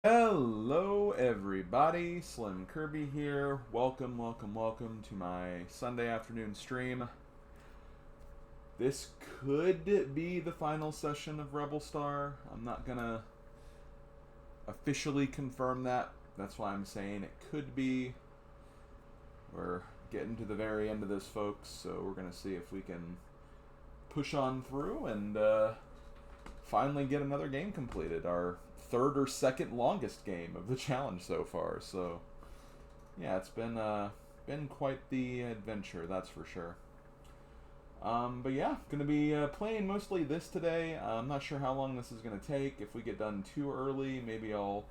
Hello everybody, SlimKirby here. Welcome to my Sunday afternoon stream. This could be the final session of Rebelstar. I'm not gonna officially confirm that. That's why I'm saying it could be. We're getting to the very end of this, folks, so we're gonna see if we can push on through and finally get another game completed. Our third or second longest game of the challenge so far. So yeah, it's been quite the adventure, that's for sure. But yeah, gonna be playing mostly this today. I'm not sure how long this is gonna take. If we get done too early, maybe I'll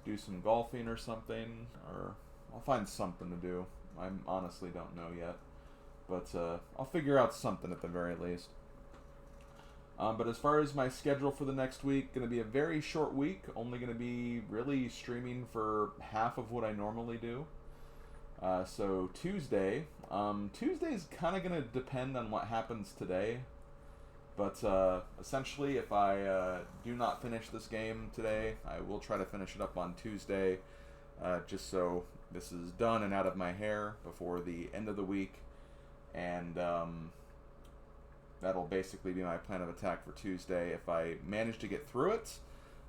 do some golfing or something, or I'll find something to do. I honestly don't know yet, but I'll figure out something at the very least. But as far as my schedule for the next week, going to be a very short week. Only going to be really streaming for half of what I normally do. So Tuesday. Tuesday is kind of going to depend on what happens today. But essentially, if I do not finish this game today, I will try to finish it up on Tuesday. Just so this is done and out of my hair before the end of the week. And that'll basically be my plan of attack for Tuesday. If I manage to get through it,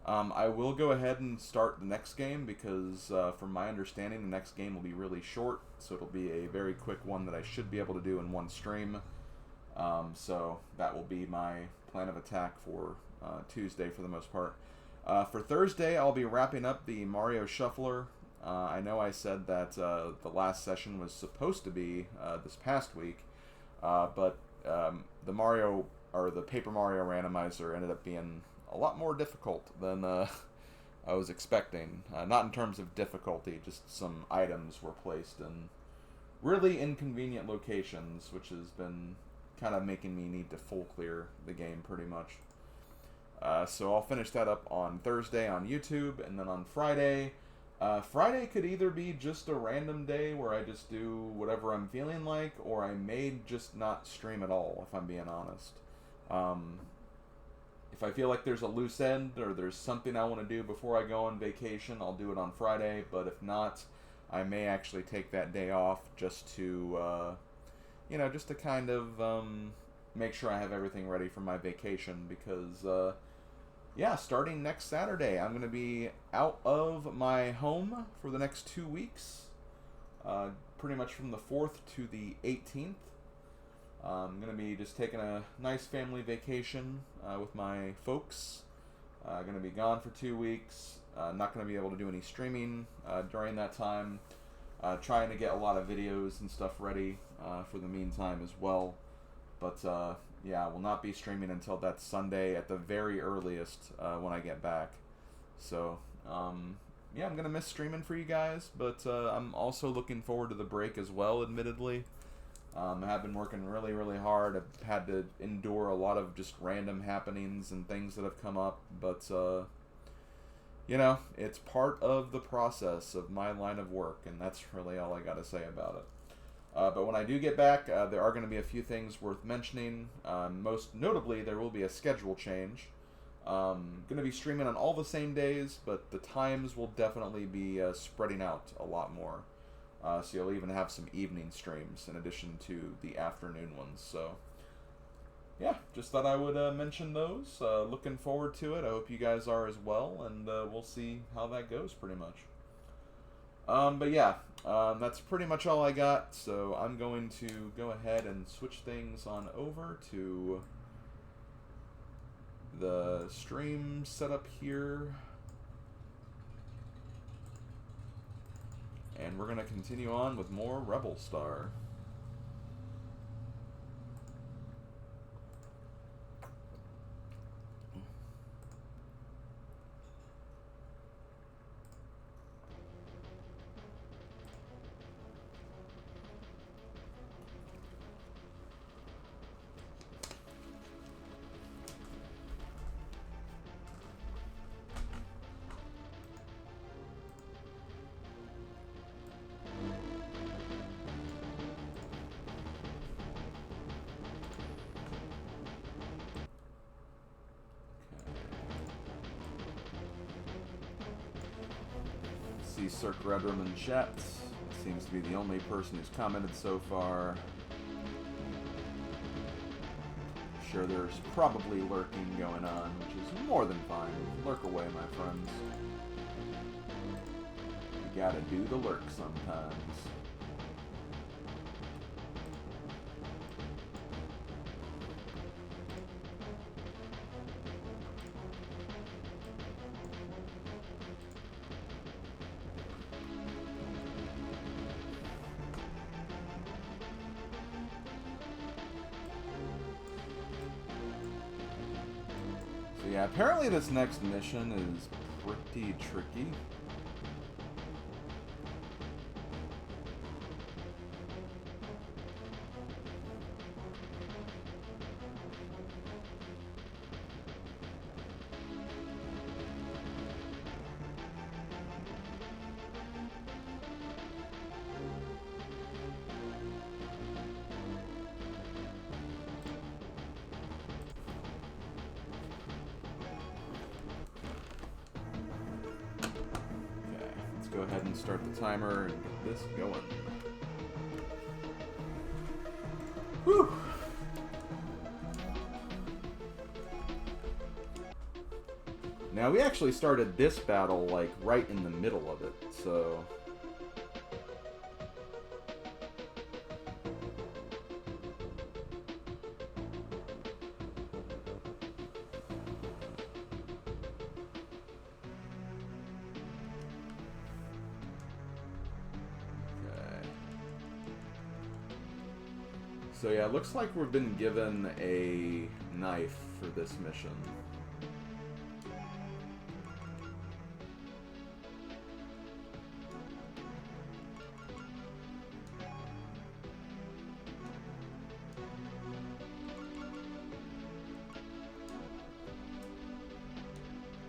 I will go ahead and start the next game because, from my understanding, the next game will be really short, so it'll be a very quick one that I should be able to do in one stream. So that will be my plan of attack for Tuesday for the most part. For Thursday, I'll be wrapping up the Mario Shuffler. I know I said that the last session was supposed to be this past week, but the Mario, or the Paper Mario randomizer, ended up being a lot more difficult than I was expecting. Not in terms of difficulty, just some items were placed in really inconvenient locations, which has been kind of making me need to full clear the game pretty much. So I'll finish that up on Thursday on YouTube, and then on Friday, Friday could either be just a random day where I just do whatever I'm feeling like, or I may just not stream at all, if I'm being honest. If I feel like there's a loose end, or there's something I want to do before I go on vacation, I'll do it on Friday, but if not, I may actually take that day off just to, just to kind of make sure I have everything ready for my vacation, because, yeah, starting next Saturday, I'm going to be out of my home for the next 2 weeks. Pretty much from the 4th to the 18th. I'm going to be just taking a nice family vacation with my folks. Going to be gone for 2 weeks. Not going to be able to do any streaming during that time. Trying to get a lot of videos and stuff ready for the meantime as well. But yeah, I will not be streaming until that Sunday at the very earliest when I get back. So, yeah, I'm going to miss streaming for you guys, but I'm also looking forward to the break as well, admittedly. I have been working really, really hard. I've had to endure a lot of just random happenings and things that have come up, but, it's part of the process of my line of work, and that's really all I got to say about it. But when I do get back, there are going to be a few things worth mentioning. Most notably, there will be a schedule change. Going to be streaming on all the same days, but the times will definitely be spreading out a lot more. So you'll even have some evening streams in addition to the afternoon ones. So, yeah, just thought I would mention those. Looking forward to it. I hope you guys are as well, and we'll see how that goes pretty much. But yeah, that's pretty much all I got, so I'm going to go ahead and switch things on over to the stream setup here. And we're going to continue on with more Rebelstar. see Cirque Redrum in chat. Seems to be the only person who's commented so far. Sure, there's probably lurking going on, which is more than fine. Lurk away, my friends. You gotta do the lurk sometimes. Yeah, apparently this next mission is pretty tricky. Go ahead and start the timer and get this going. Whew. Now we actually started this battle like right in the middle of it, so yeah, it looks like we've been given a knife for this mission.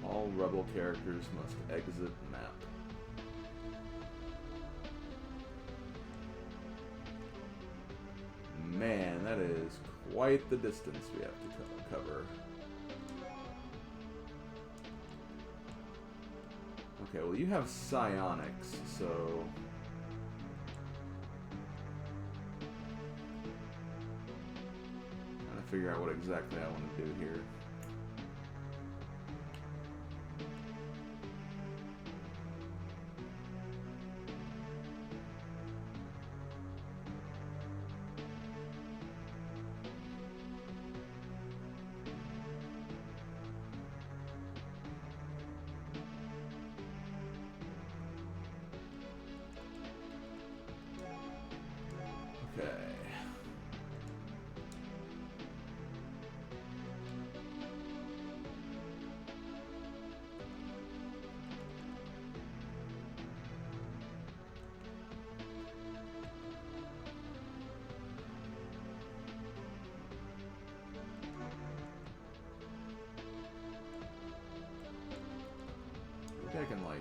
All rebel characters must exit map. Man, that is quite the distance we have to cover. Okay, well you have psionics, so trying to figure out what exactly I want to do here. I can like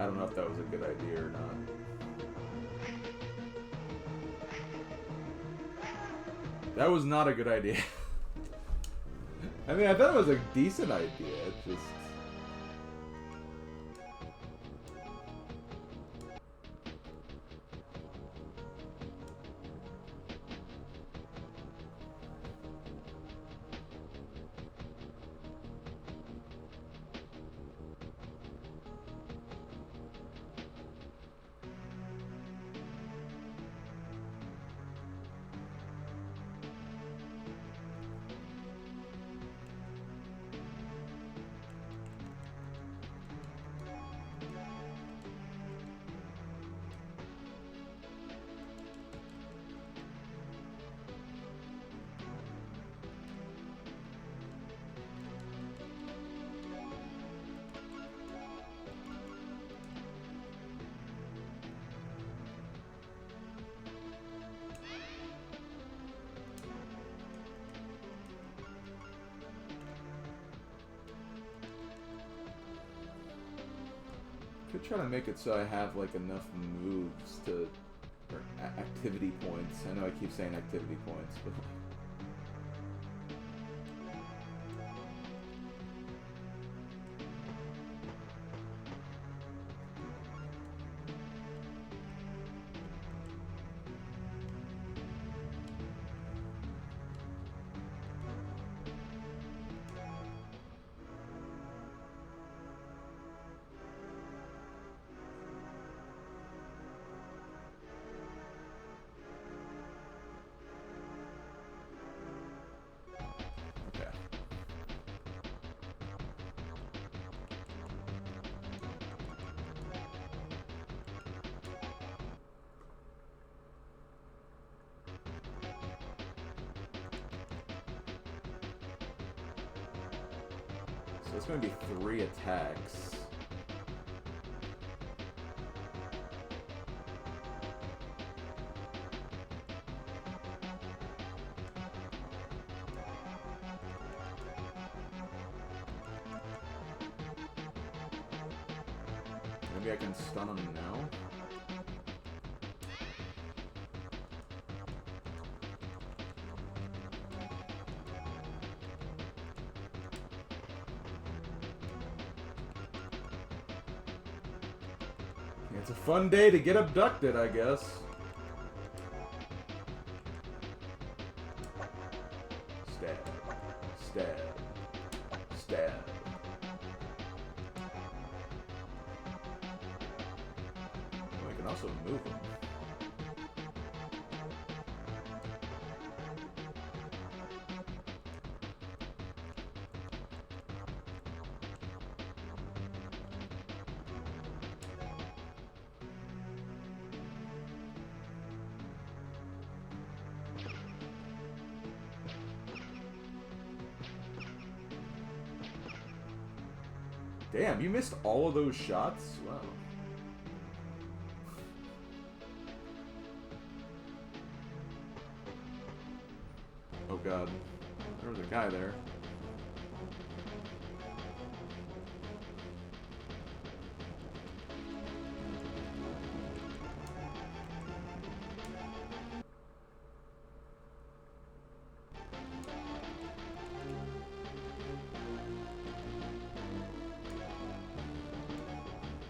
I don't know if that was a good idea or not. That was not a good idea. I mean, I thought it was a decent idea. It's just... Could try to make it so I have like enough moves to, or activity points. I know I keep saying activity points, but so it's going to be 3 attacks. Maybe I can stun him now? It's a fun day to get abducted, I guess. Stab. Stab. Stab. Oh, I can also move him. Damn, you missed all of those shots? Wow. Oh god. There was a guy there.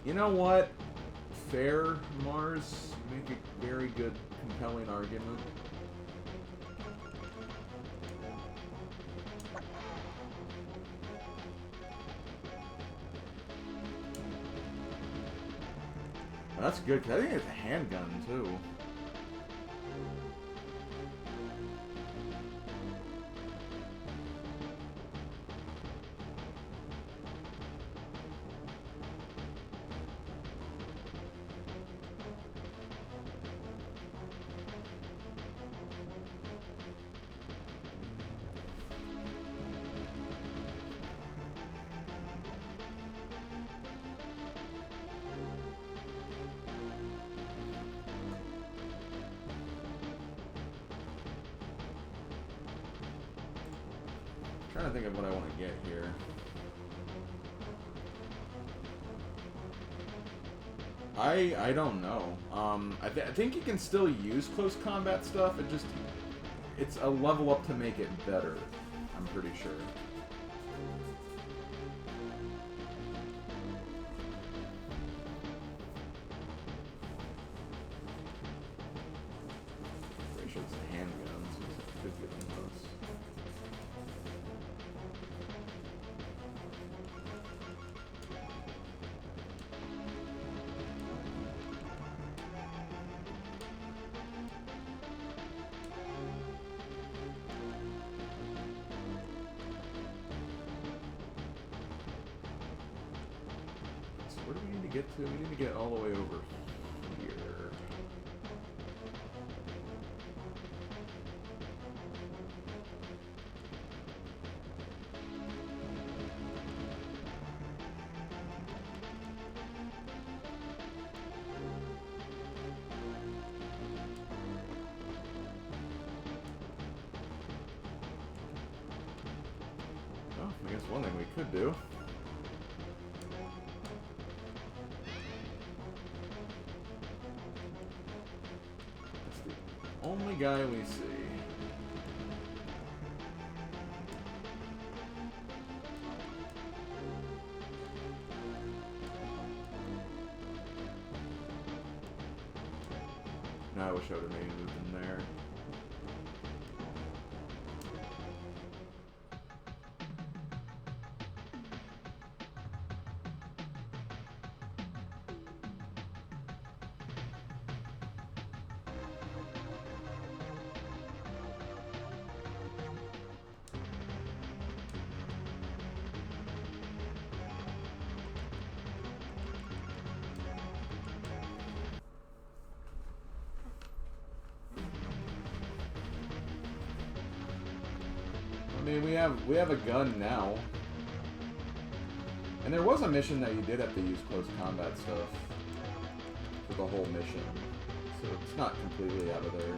You know what? Fair, Mars. Make a very good, compelling argument. That's good, 'cause I think it's a handgun, too. I'm trying to think of what I want to get here. I don't know. I think you can still use close combat stuff. it's a level up to make it better, I'm pretty sure. Pretty sure it's handguns. It could get those. Where do we need to get to? We need to get all the way over here. Oh, I guess one thing we could do. Only guy we see. Now I wish I would have made a move in there. I mean, we have a gun now. And there was a mission that you did have to use close combat stuff for the whole mission. So it's not completely out of there.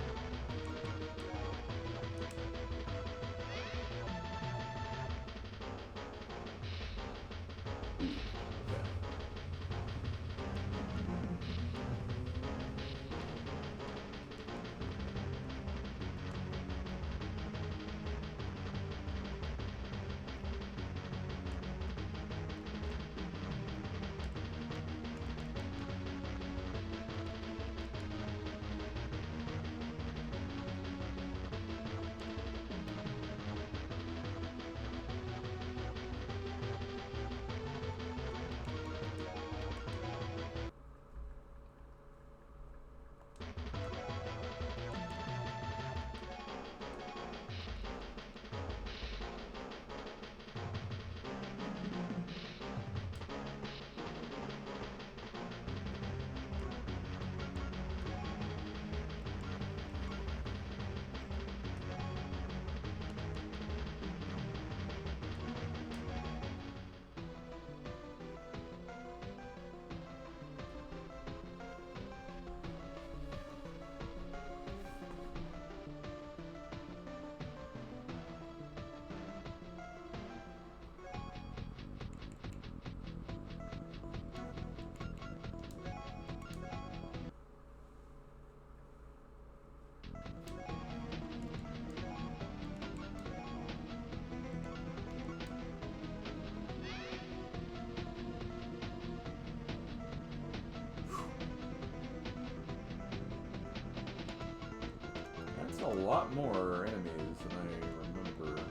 A lot more enemies than I remember.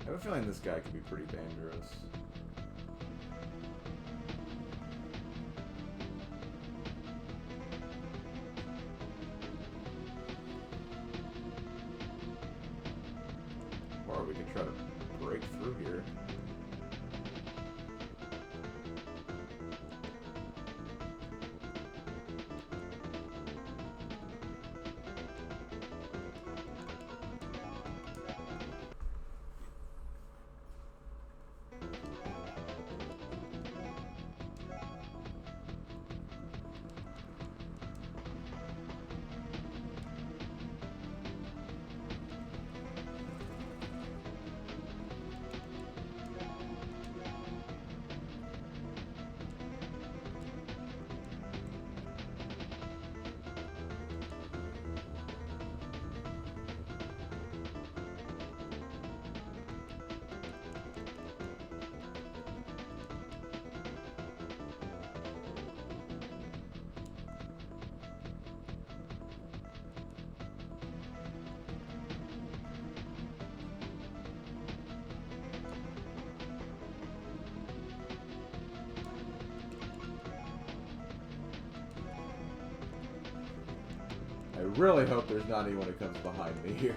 I have a feeling this guy could be pretty dangerous. Or we could try to break through here. really hope there's not anyone who comes behind me here.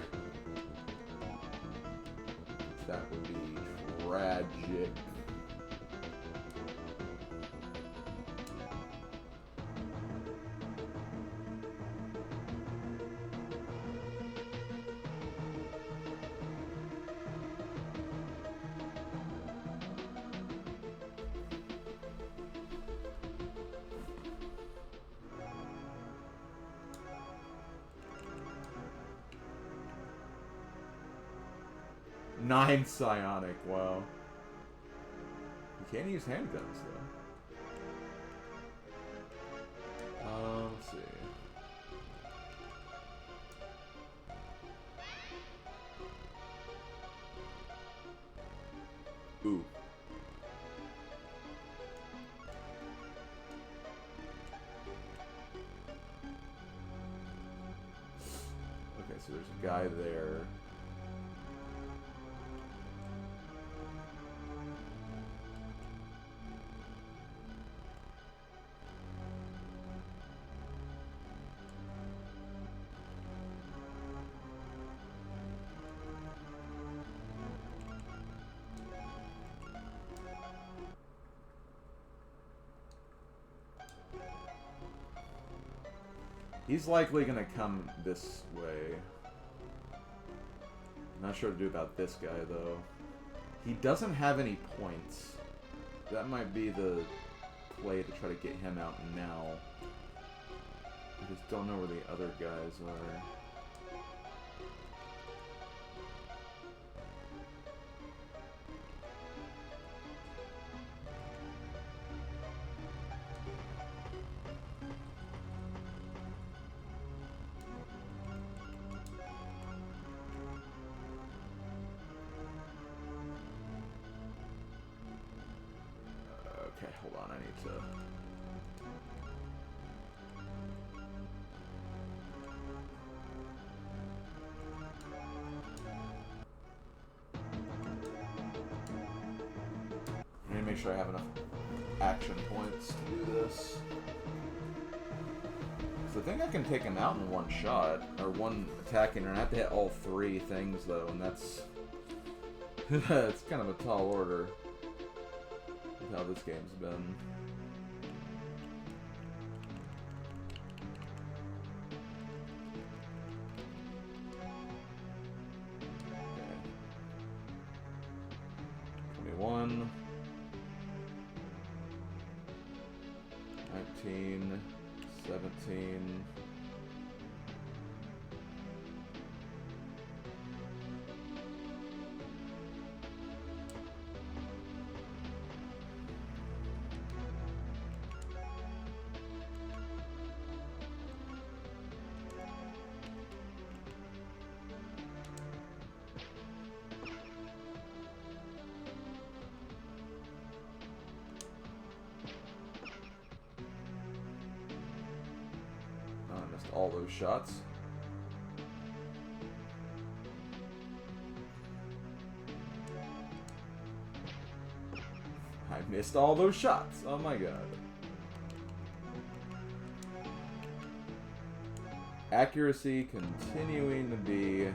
That would be tragic. Nine psionic, wow. You can't use handguns, though. Let's see. Ooh. Okay, so there's a guy there. He's likely gonna come this way. Not sure what to do about this guy, though. He doesn't have any points. That might be the play to try to get him out now. I just don't know where the other guys are. Okay, hold on, I need to... I need to make sure I have enough action points to do this. So I think I can take him out in one shot, or one attacking, and I have to hit all three things, though, and that's... it's kind of a tall order. How this game's been. Okay. 21. 19. 17. All those shots. I missed all those shots. Oh my god. Accuracy continuing to be a thing.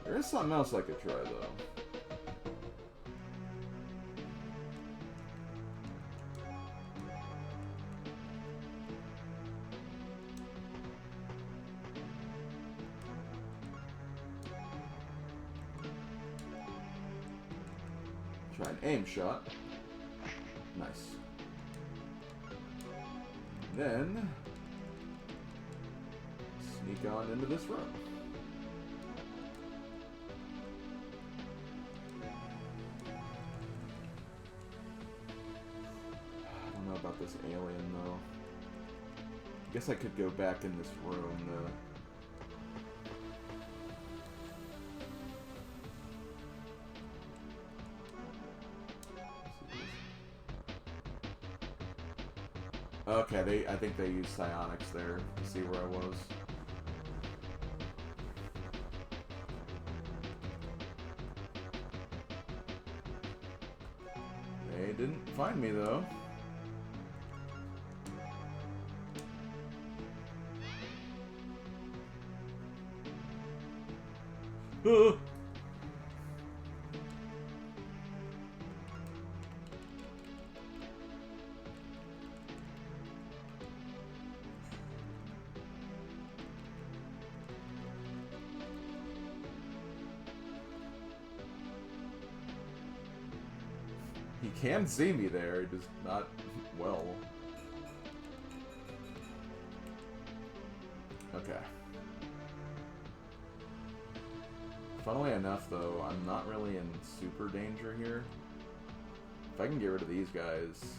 There's something else I could try, though. Try an aim shot. Nice. Then, sneak on into this room. About this alien, though. Guess I could go back in this room, though. Okay, I think they used psionics there to see where I was. They didn't find me though. He can see me there, just not well. Okay. Funnily enough, though, I'm not really in super danger here. If I can get rid of these guys,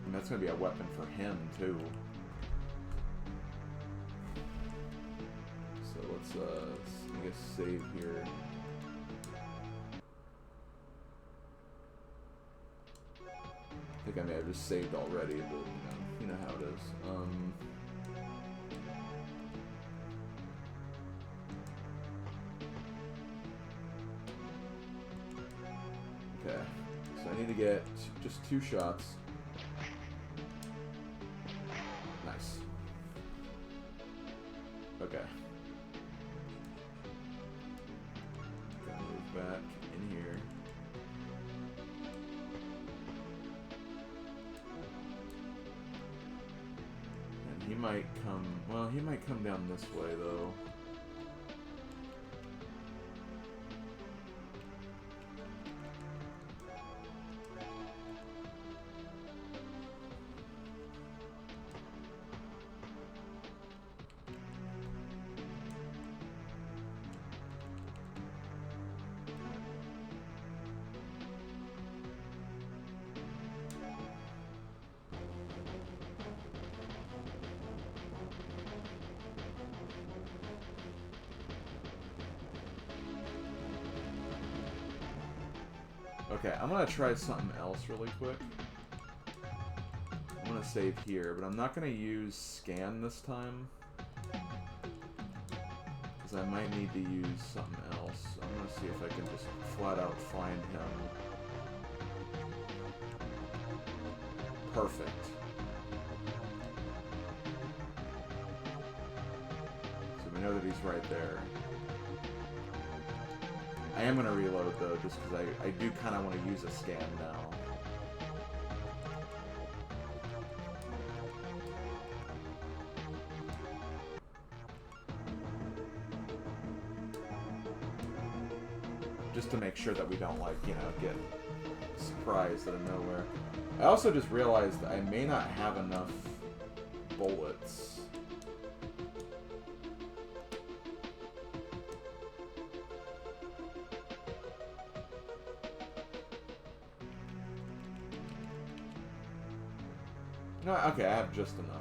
and that's going to be a weapon for him, too. So let's, I guess, save here. I think I may have just saved already, but you know how it is. Okay, so I need to get just 2 shots. Nice. Okay. Gonna move back in here. He might come, well, he might come down this way, though. Okay, I'm gonna try something else really quick. I'm gonna save here, but I'm not gonna use scan this time, because I might need to use something else. I'm gonna see if I can just flat out find him. Perfect. So we know that he's right there. I am going to reload, though, just because I do kind of want to use a scan now. Just to make sure that we don't, like, you know, get surprised out of nowhere. I also just realized I may not have enough bullets. No, okay, I have just enough.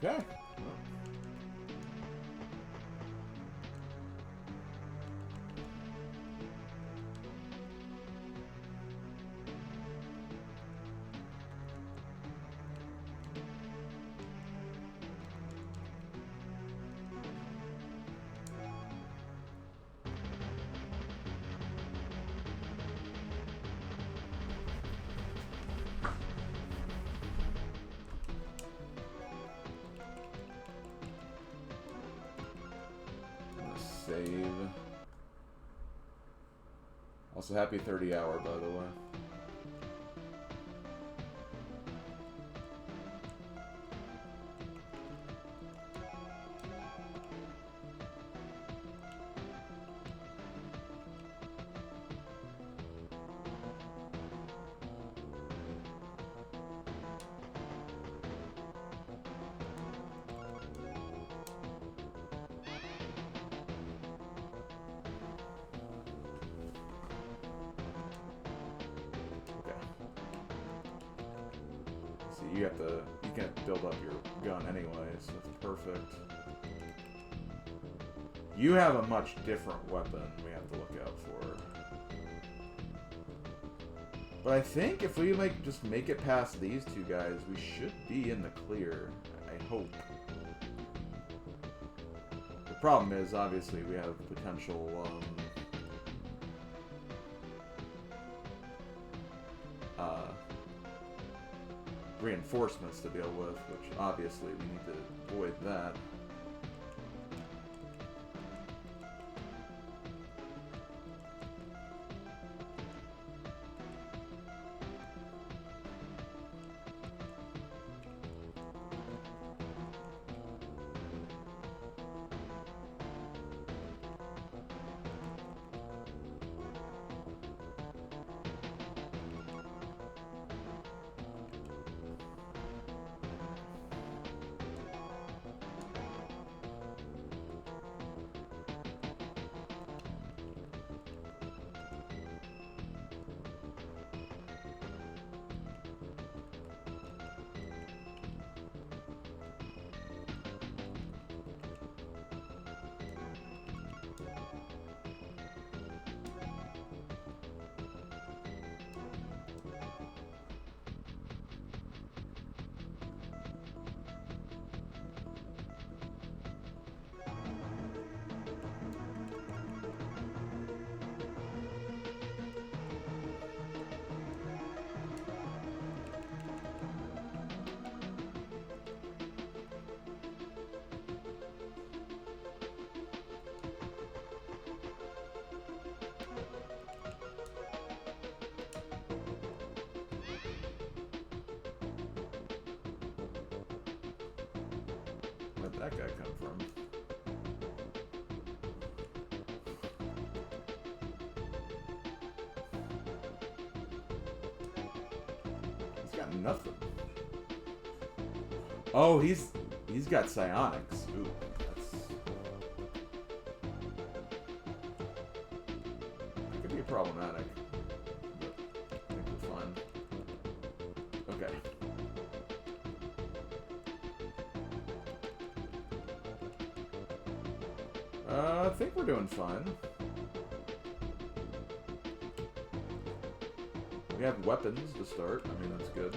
Okay. Save. Also, happy 30 hour, by the way. you can't build up your gun anyway, so it's perfect. You have a much different weapon we have to look out for. But I think if we just make it past these two guys, we should be in the clear. I hope. The problem is, obviously, we have potential reinforcements to deal with, which obviously we need to avoid that. Where'd that guy come from? He's got nothing. Oh, he's got psionics. Ooh, that could be problematic. But I think we're fine. Okay. I think we're doing fine. We have weapons to start. I mean, that's good.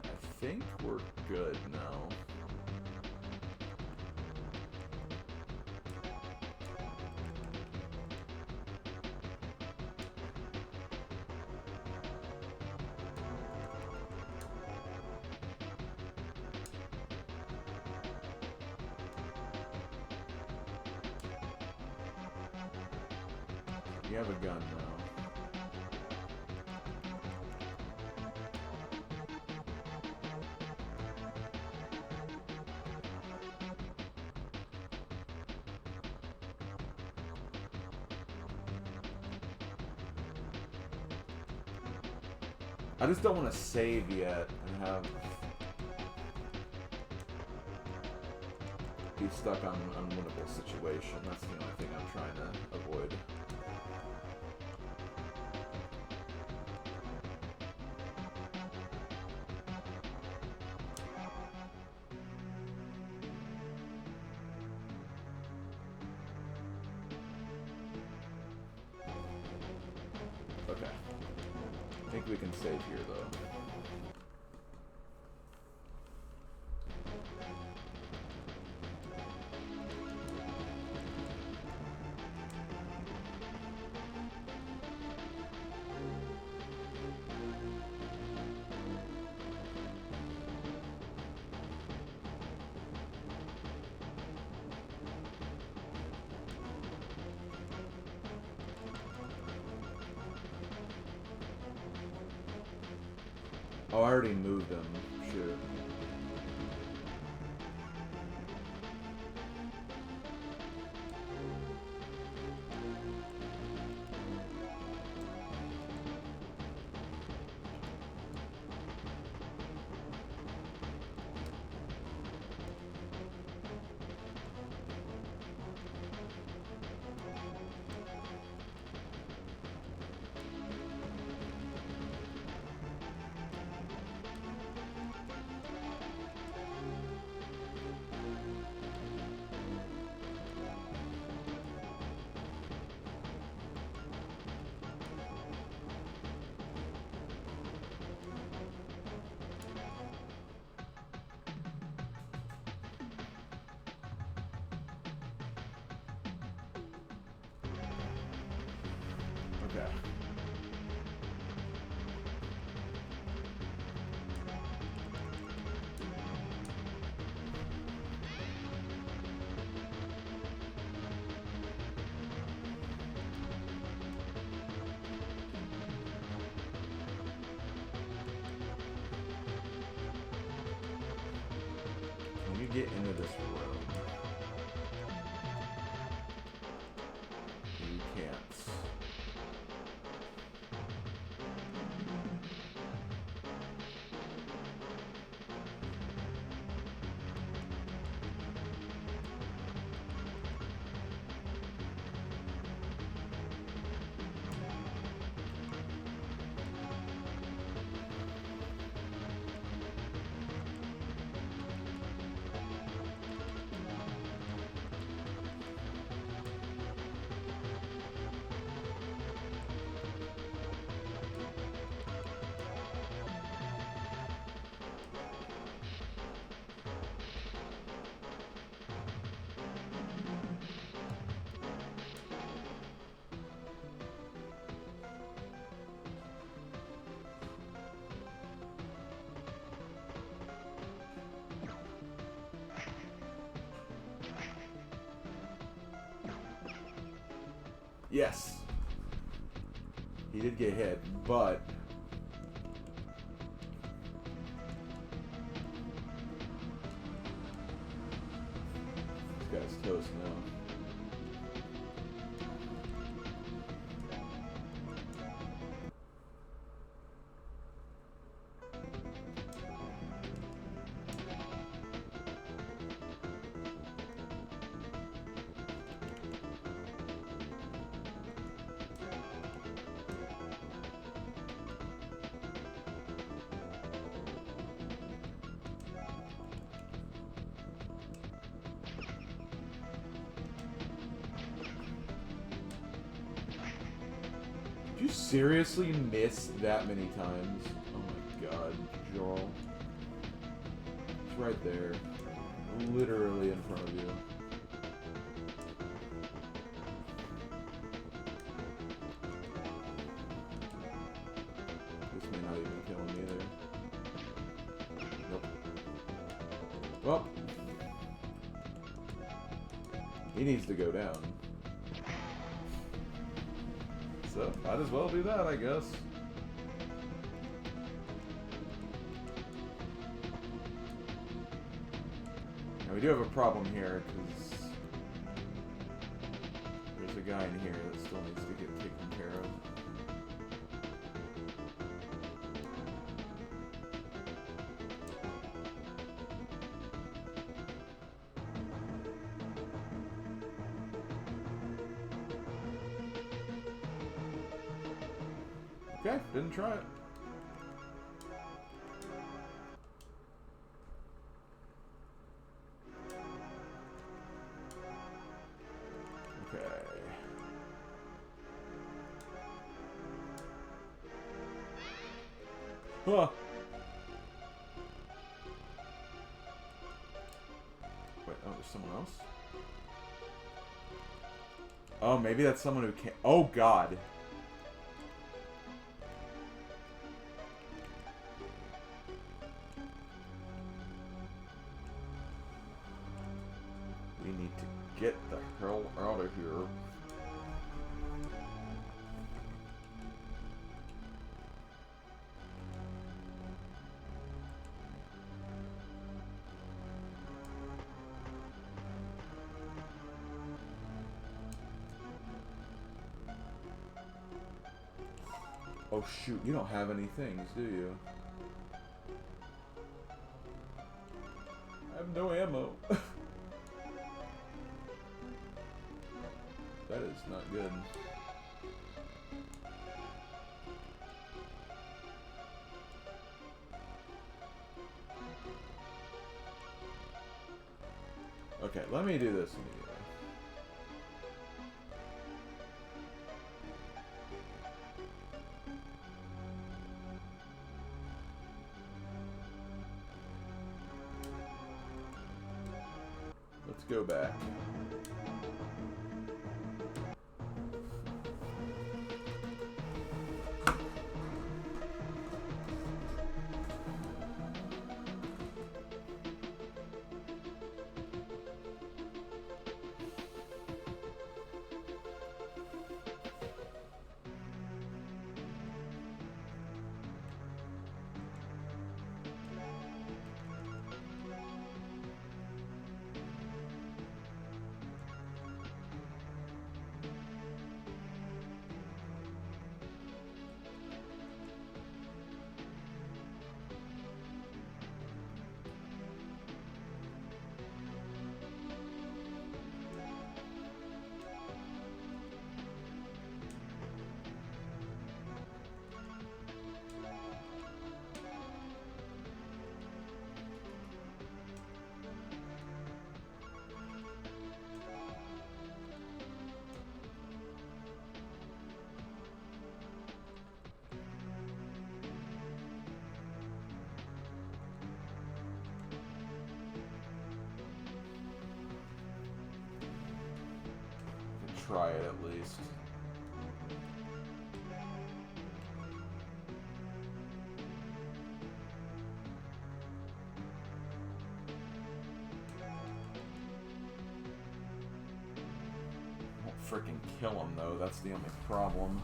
I think we're good now. You have a gun now. I just don't want to save yet and have be stuck on an unwinnable situation. That's the only thing I'm trying to avoid. Okay. I think we can save here, though. Oh, I already moved them. Shit. Okay. Can you get into this room? You can't. Yes. He did get hit, but this guy's toast now. Did you seriously miss that many times? Oh my god, Joel. It's right there. Literally in front of you. This may not even kill him either. Nope. Well. He needs to go down. So, might as well do that, I guess. Now, we do have a problem here, because there's a guy in here that still needs to get taken care of. Okay, didn't try it. Okay. Huh. Wait, oh, there's someone else? Oh, maybe that's someone who can't. Oh, God. We need to get the hell out of here. Oh shoot, you don't have any things, do you? I have no ammo. That is not good. Okay, let me do this immediately. Let's go back. Try it at least. Won't frickin' kill him though, that's the only problem.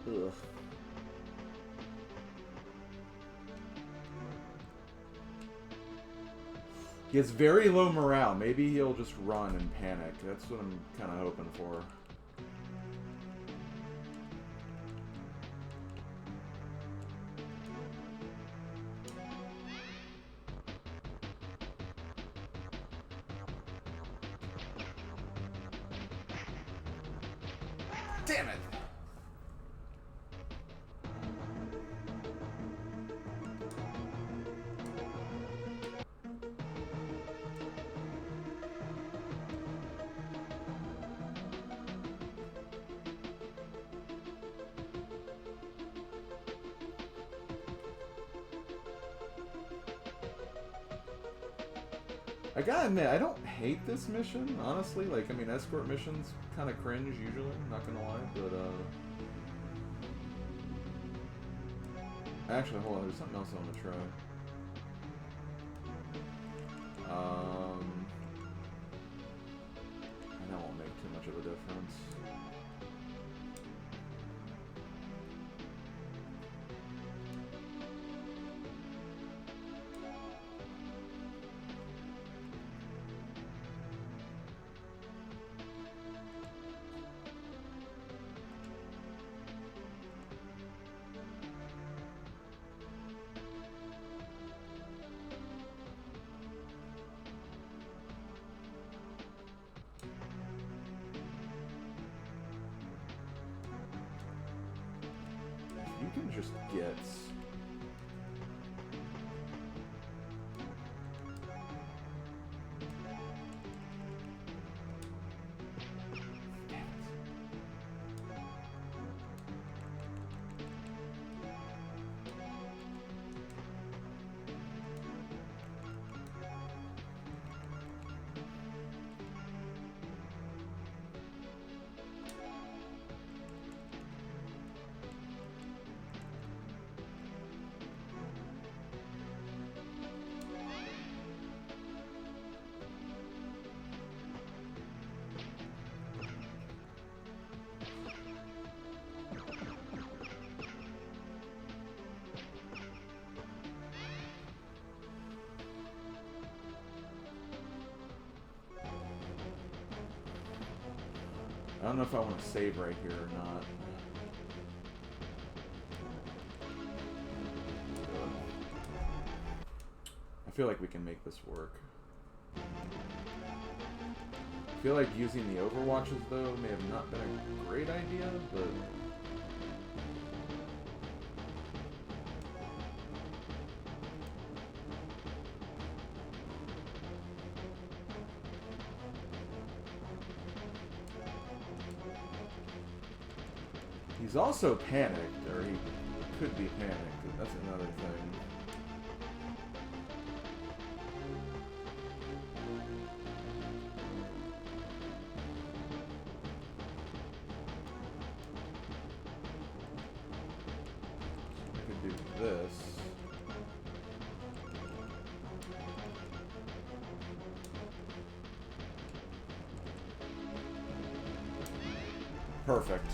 Ugh. He has very low morale. Maybe he'll just run and panic. That's what I'm kind of hoping for. Damn it! I gotta admit, I don't hate this mission, honestly. Like, I mean, escort missions kind of cringe usually, not gonna lie, but, actually, hold on, there's something else I want to try. And that won't make too much of a difference. You can just get... I don't know if I want to save right here or not. I feel like we can make this work. I feel like using the overwatches, though, may have not been a great idea, but... He's also panicked, or he could be panicked. That's another thing. I could do this. Perfect.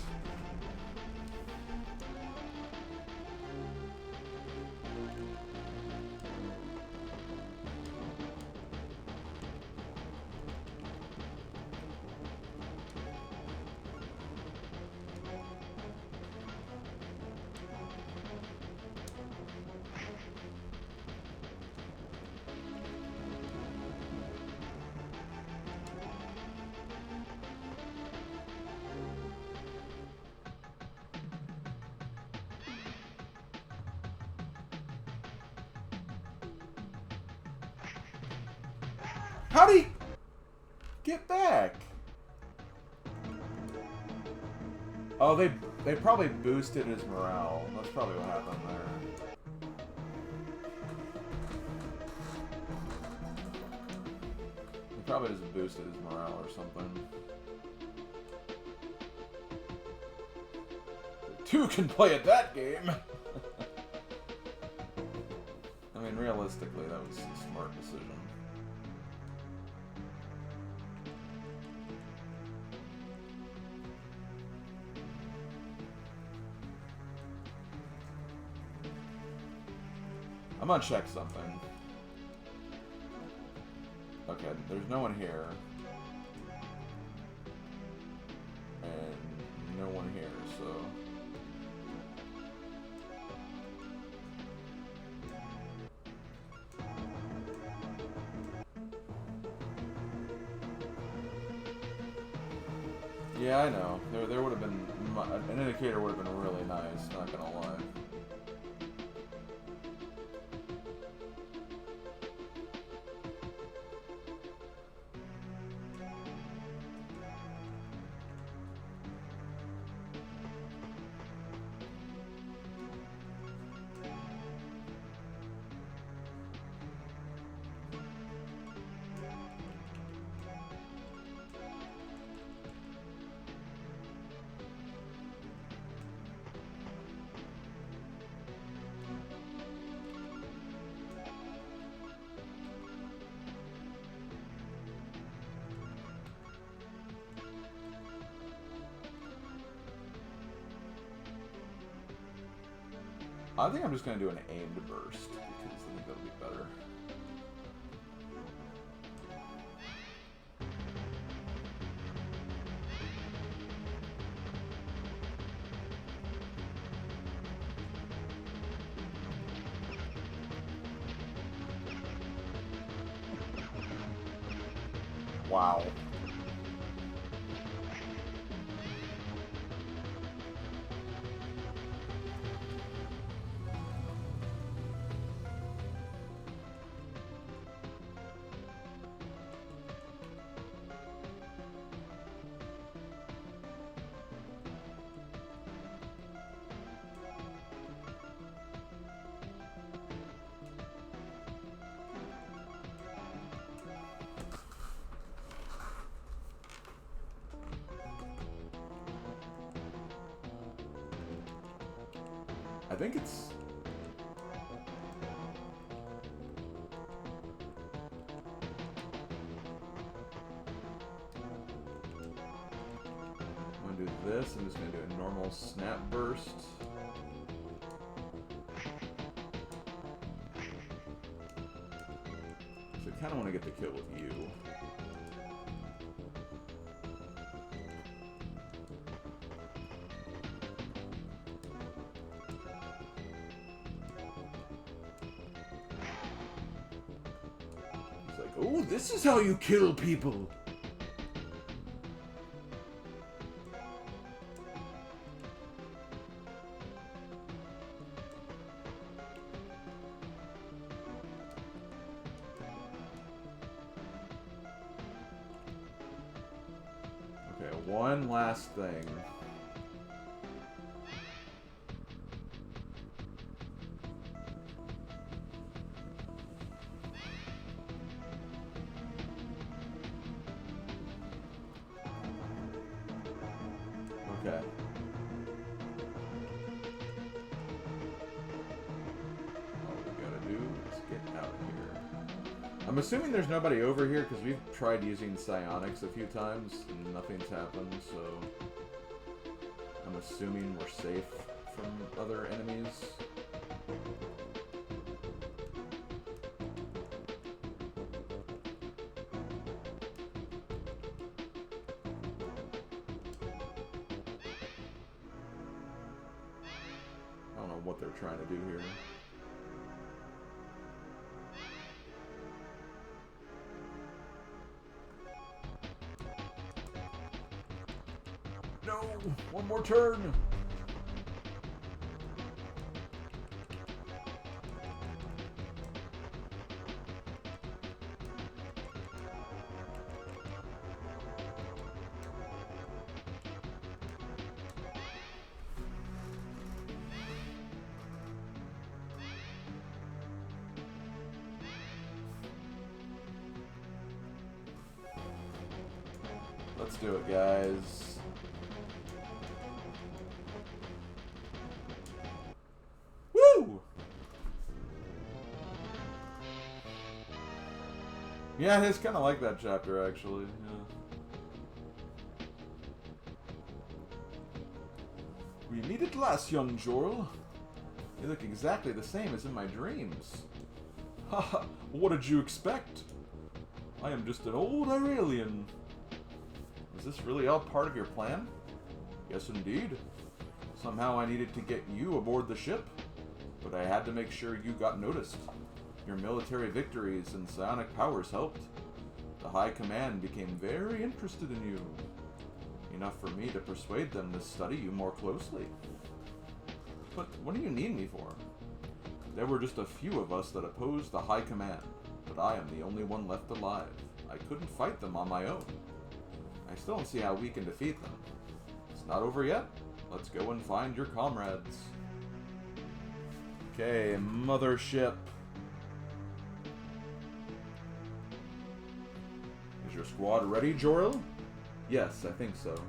How'd he get back? Oh, they probably boosted his morale. That's probably what happened there. They probably just boosted his morale or something. Two can play at that game! I mean, realistically, that was a smart decision. I'm gonna check something. Okay, there's no one here. And no one here, so... Yeah, I know. There would have been... An indicator would have been really nice, not gonna lie. I think I'm just going to do an aimed burst, because I think that'll be better. Wow. I think it's... I'm going to do this. I'm just going to do a normal snap burst. So I kind of want to get the kill with you. Oh, this is how you kill people! Okay, one last thing. Okay. All we gotta do is get out of here. I'm assuming there's nobody over here because we've tried using psionics a few times and nothing's happened, so I'm assuming we're safe from other enemies. I don't know what they're trying to do here. No! One more turn! Let's do it, guys. Woo! Yeah, it's kind of like that chapter, actually. Yeah. We meet at last, young Jorl. You look exactly the same as in my dreams. Haha, what did you expect? I am just an old Iralian. Is this really all part of your plan? Yes, indeed. Somehow I needed to get you aboard the ship, but I had to make sure you got noticed. Your military victories and psionic powers helped. The High Command became very interested in you. Enough for me to persuade them to study you more closely. But what do you need me for? There were just a few of us that opposed the High Command, but I am the only one left alive. I couldn't fight them on my own. I still don't see how we can defeat them. It's not over yet. Let's go and find your comrades. Okay, mothership. Is your squad ready, Joril? Yes, I think so.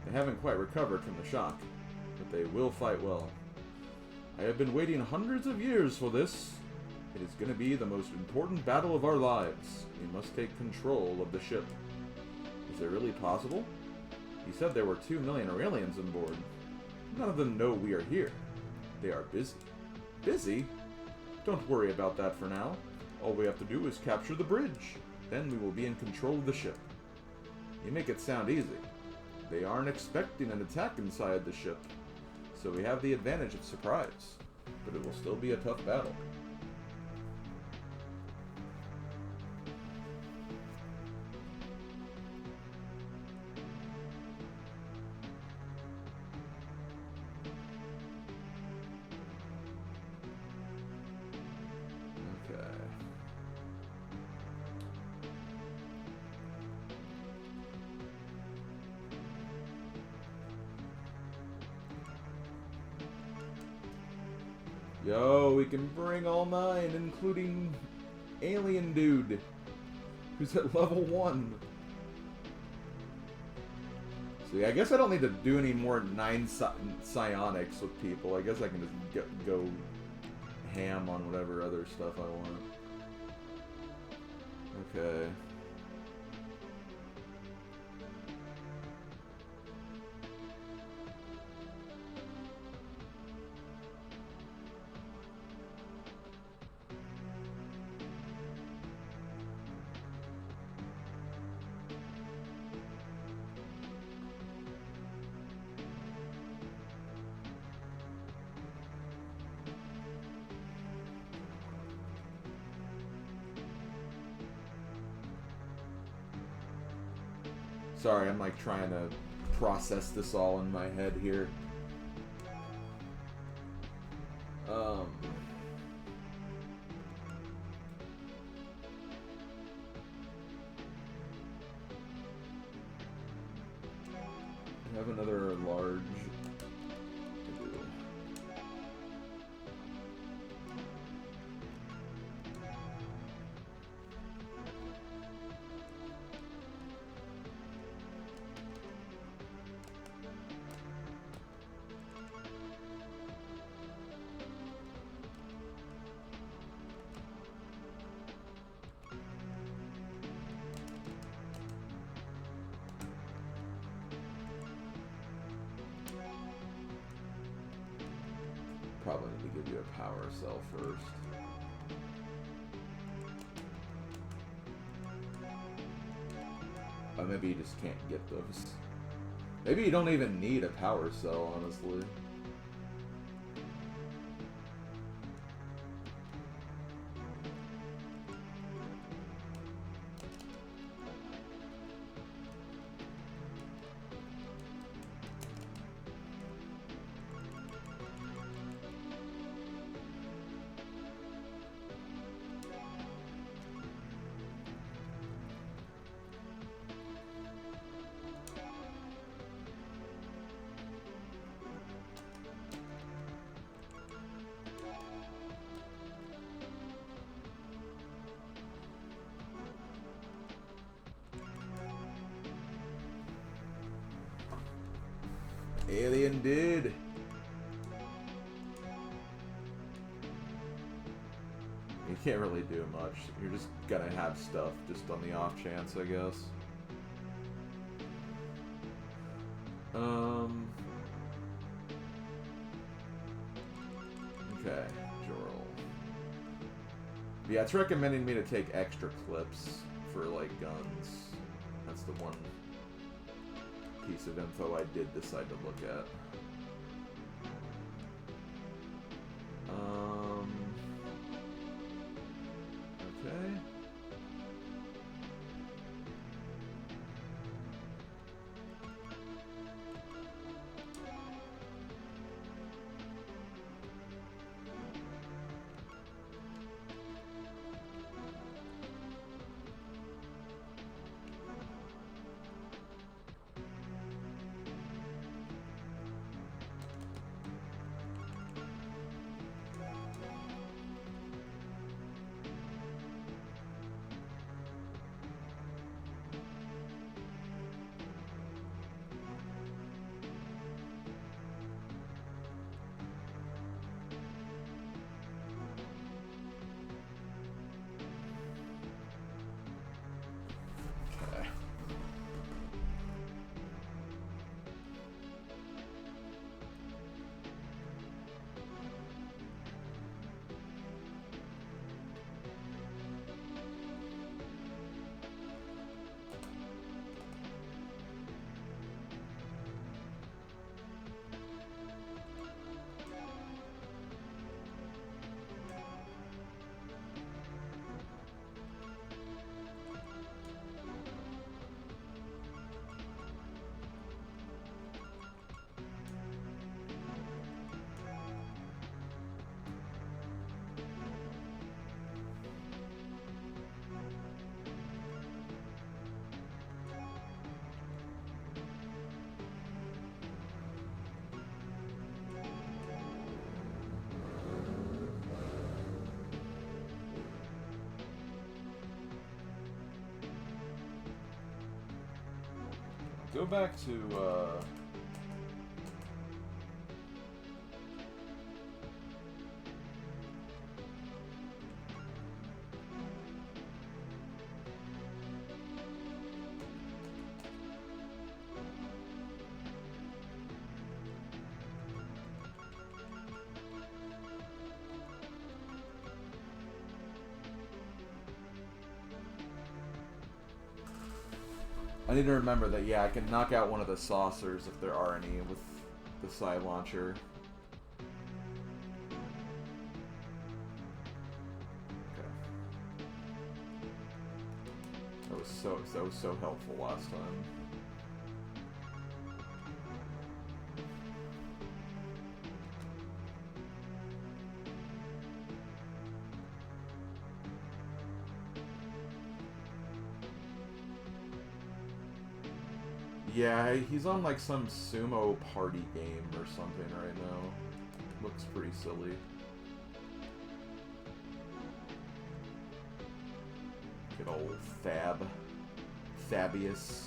They haven't quite recovered from the shock, but they will fight well. I have been waiting hundreds of years for this. It is going to be the most important battle of our lives. We must take control of the ship. Is it really possible? He said there were 2 million Aurelians on board. None of them know we are here. They are busy. Busy? Don't worry about that for now. All we have to do is capture the bridge. Then we will be in control of the ship. You make it sound easy. They aren't expecting an attack inside the ship, so we have the advantage of surprise. But it will still be a tough battle. Yo, we can bring all 9, including Alien Dude, who's at level 1. So yeah, I guess I don't need to do any more 9 psionics with people. I guess I can just go ham on whatever other stuff I want. Okay. Sorry, I'm like trying to process this all in my head here. I have another large. I do. Probably need to give you a power cell first. Maybe you just can't get those. Maybe you don't even need a power cell, honestly. Alien did. You can't really do much. You're just gonna have stuff just on the off chance, I guess. Okay, Jorl. Yeah, it's recommending me to take extra clips for, like, guns. That's the one piece of info I did decide to look at. Okay. Go back to, I need to remember that, yeah, I can knock out one of the saucers if there are any with the side launcher. Okay. That was so helpful last time. Yeah, he's on like some sumo party game or something right now. Looks pretty silly. Good old Fabius.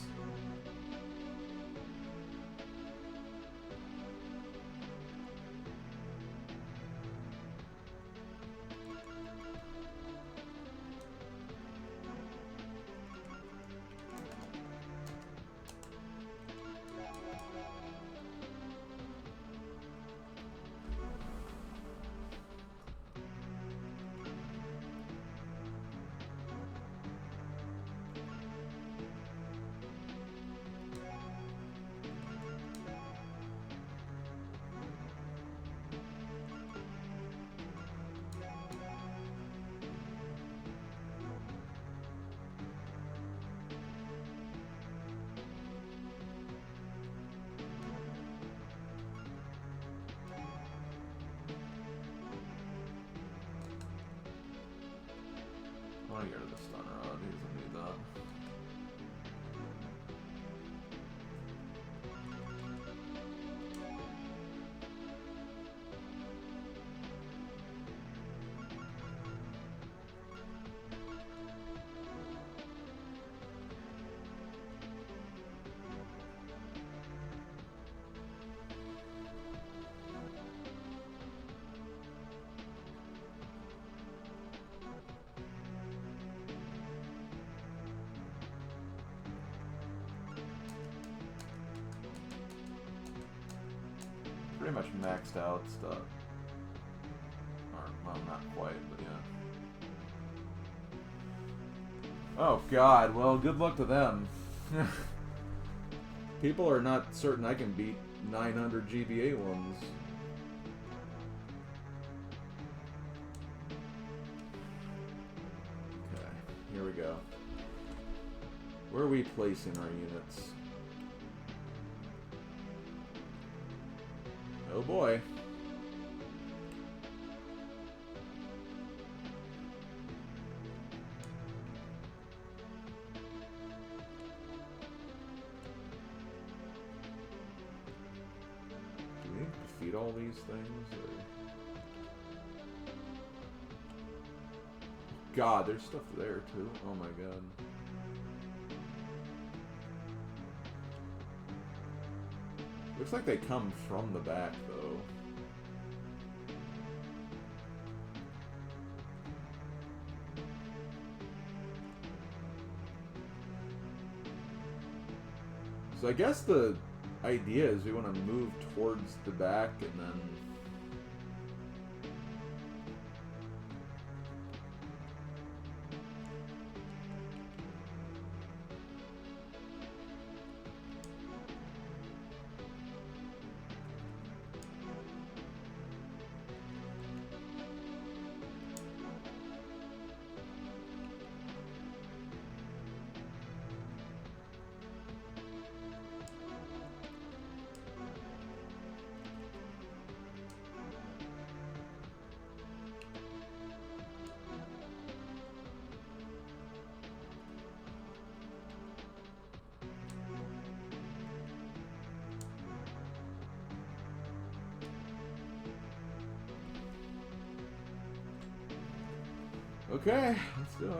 I want to get rid of the stun rod. He doesn't need that. Pretty much maxed out stuff. Or, well, not quite, but yeah. Oh god, well, good luck to them. People are not certain I can beat 900 GBA ones. Okay, here we go. Where are we placing our units? Oh boy. Do we defeat all these things? Or... God, there's stuff there too. Oh my god. Looks like they come from the back, though. So I guess the idea is we want to move towards the back and then... Okay, let's do it.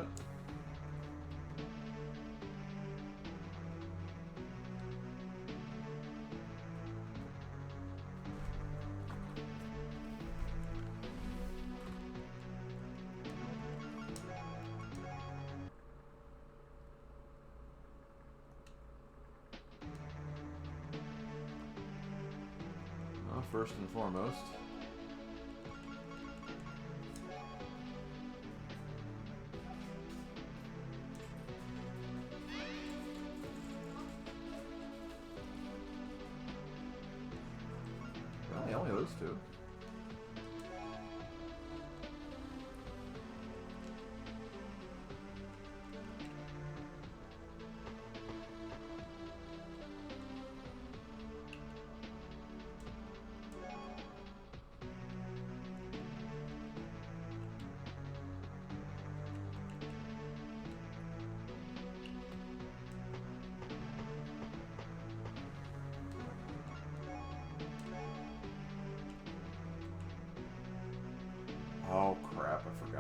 Well, first and foremost, only those two.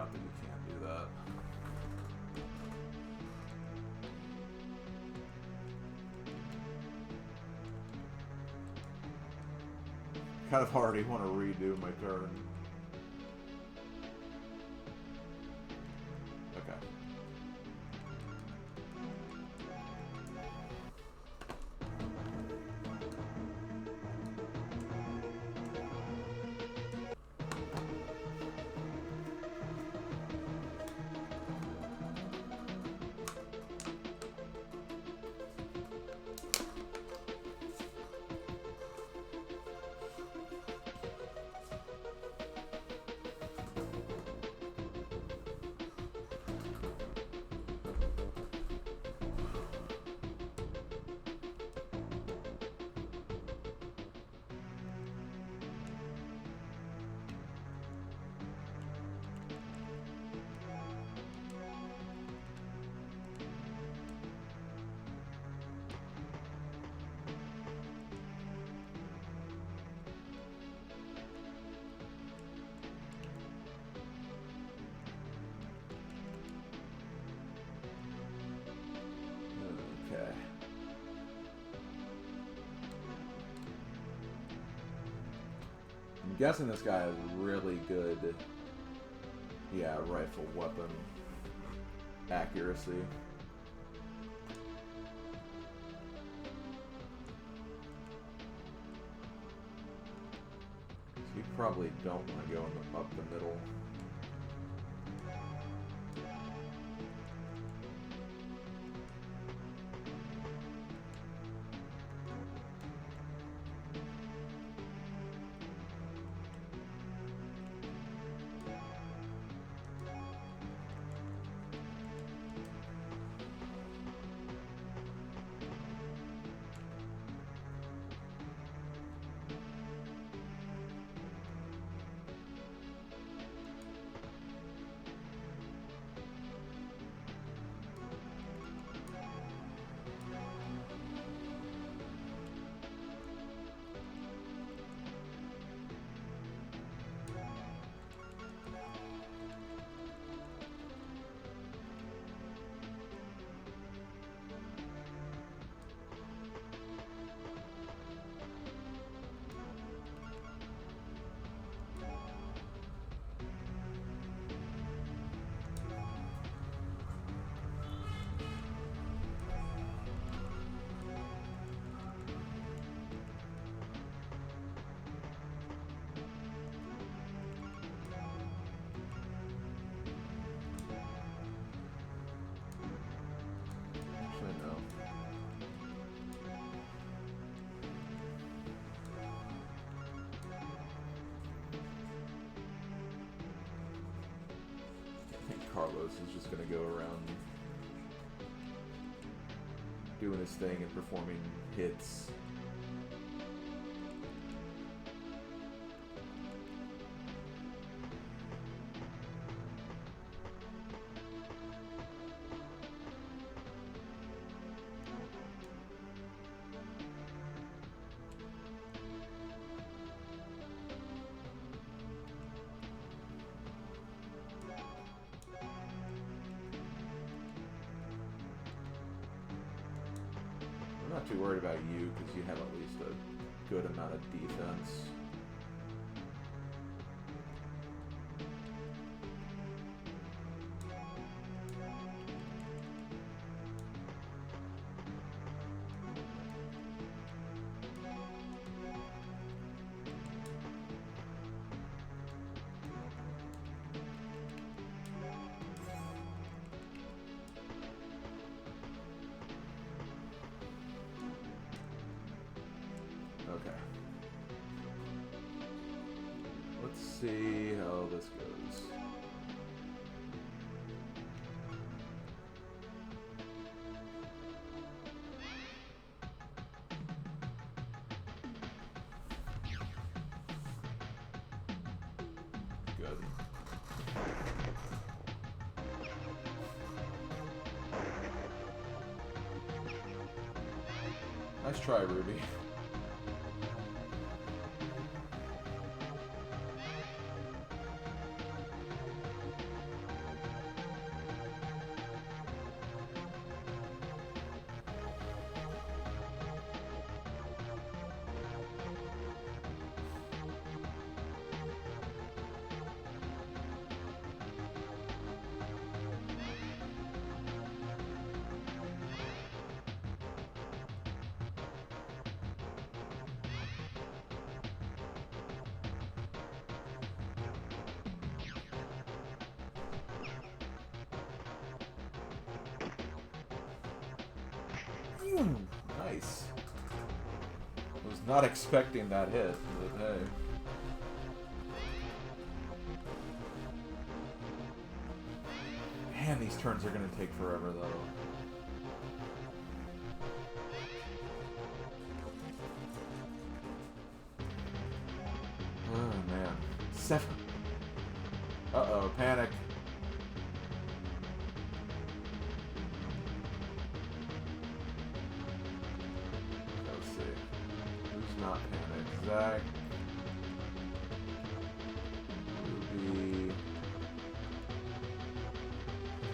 not that you can't do that. Kind of already want to redo my turn. Okay. I'm guessing this guy has really good, rifle weapon accuracy. So you probably don't want to go up the middle. Carlos is just going to go around doing his thing and performing hits. I'm not too worried about you because you have at least a good amount of defense. Okay. Let's see how this goes. Good. Nice try, Ruby. Ooh, nice. Was not expecting that hit, but hey. Man, these turns are going to take forever, though. Oh, man. 7. Uh-oh, panic. Let's see. Who's not panicked? Zach. Ruby.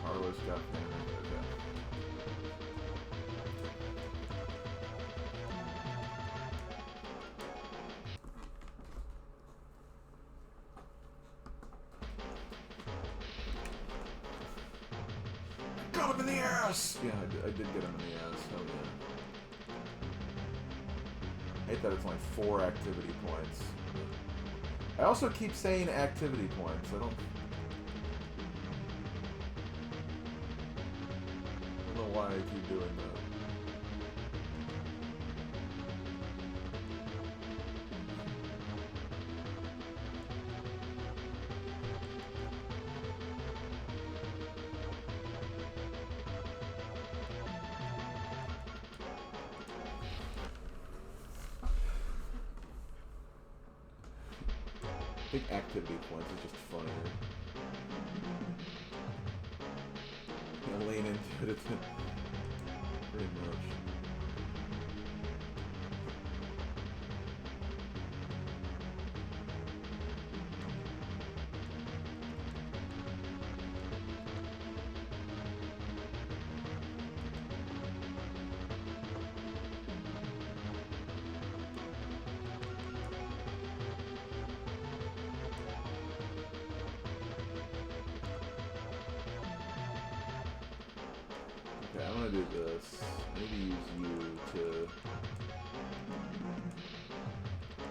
Carlos got panicked. Okay. Got him in the ass! Yeah, I did get him in the ass. Hell yeah. I hate that it's only 4 activity points. I also keep saying activity points. I don't know why I keep doing that. I think activity points is just funnier. You lean into it pretty much. Okay, I'm gonna do this. Maybe use you to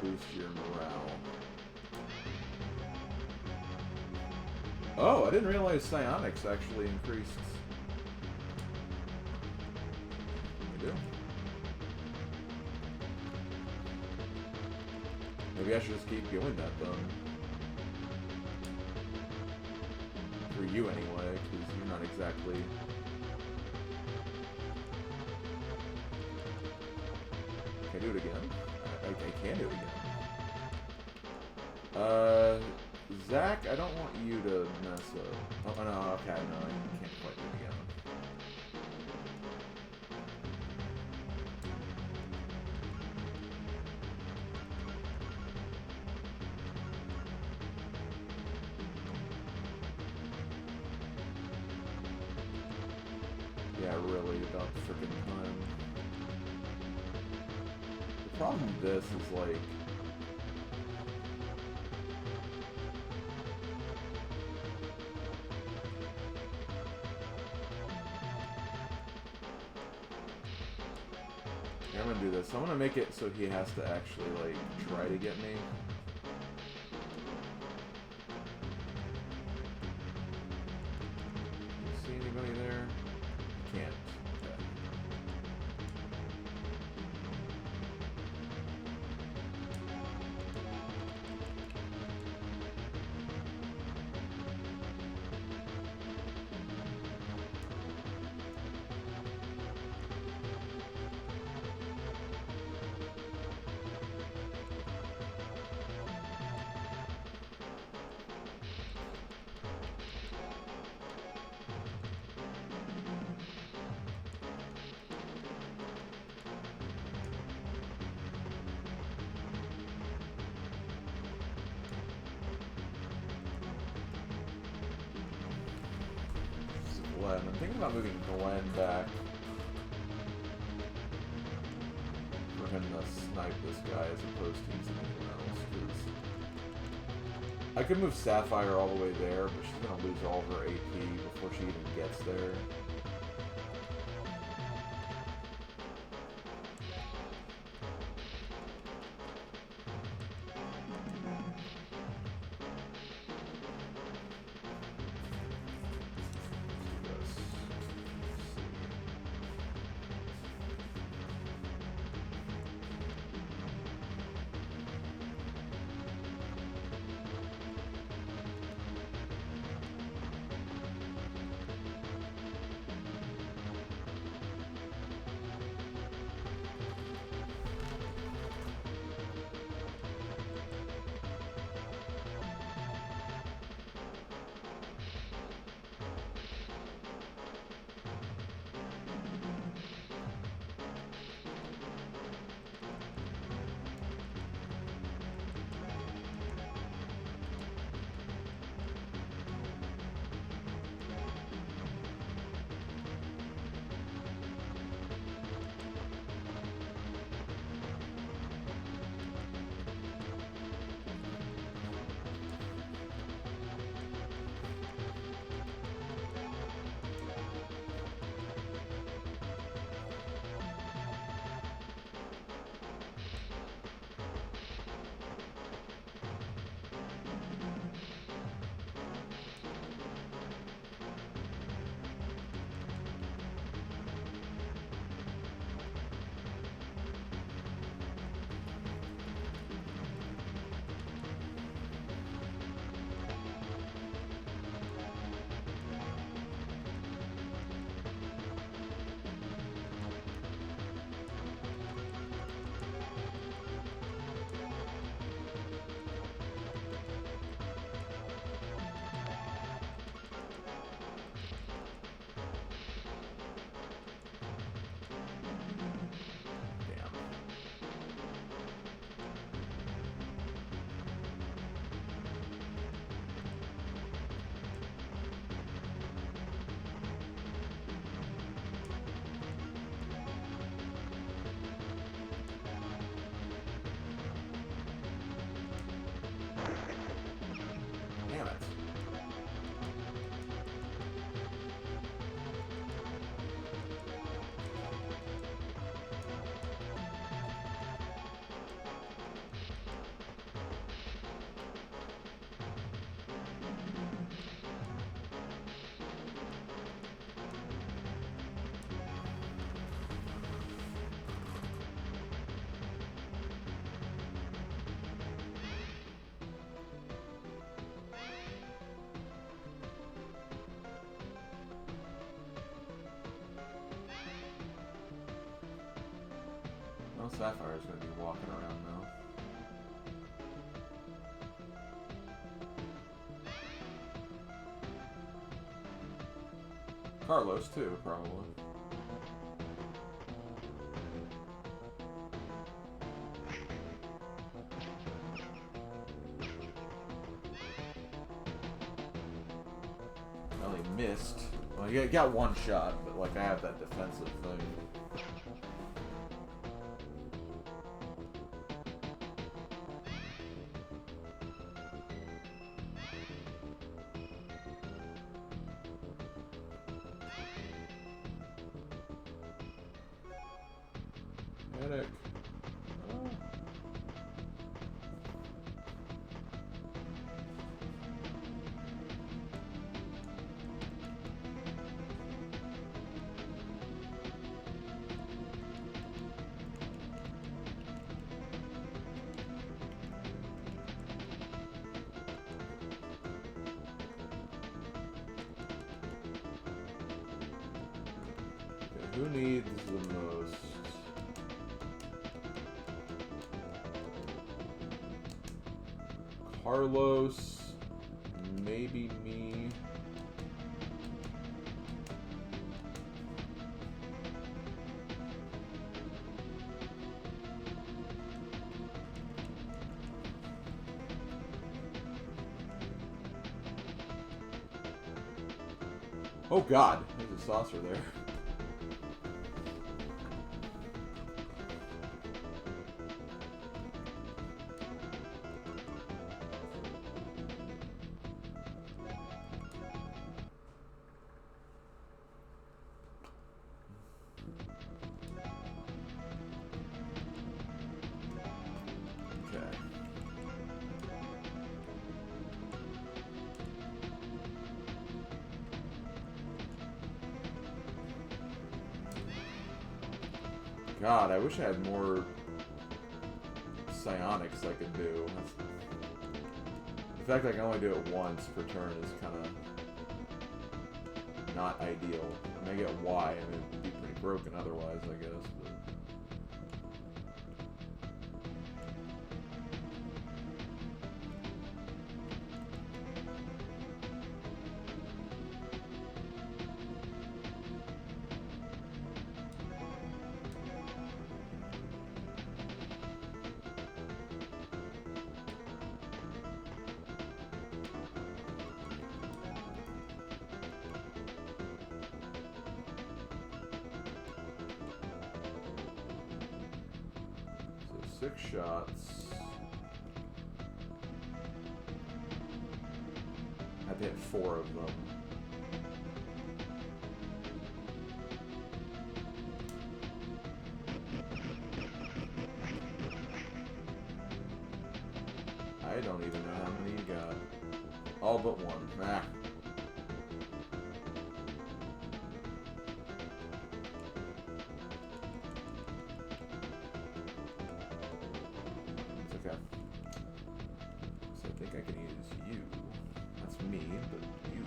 boost your morale. Oh, I didn't realize psionics actually increased. They do. Maybe I should just keep doing that then. For you anyway, because you're not exactly... Can I do it again? I can do it again. Zach, I don't want you to mess up. Oh, no, okay, no, I can't quite do it again. Yeah, really, about freaking time. The problem with this is, like... Yeah, I'm gonna do this. I'm gonna make it so he has to actually, like, try to get me. See anybody there? Can't. Okay. Glenn. I'm thinking about moving Glenn back for him to snipe this guy as opposed to using anyone else. Because I could move Sapphire all the way there, but she's gonna lose all of her AP before she even gets there. Sapphire's going to be walking around now. Carlos, too, probably. Well, he missed. Well, he got one shot, but, like, I have that defensive thing. Medic. Oh. Okay, who needs the most? Carlos, maybe me. Oh God, there's a saucer there. God, I wish I had more psionics I could do. The fact that I can only do it once per turn is kind of not ideal. I mean, I get why. I mean, it'd be pretty broken otherwise, I guess. But so 6 shots. I have to hit 4 of them. I don't even know how many you got. All but 1. Ah. It's okay. So I think I can use you. That's me, but you.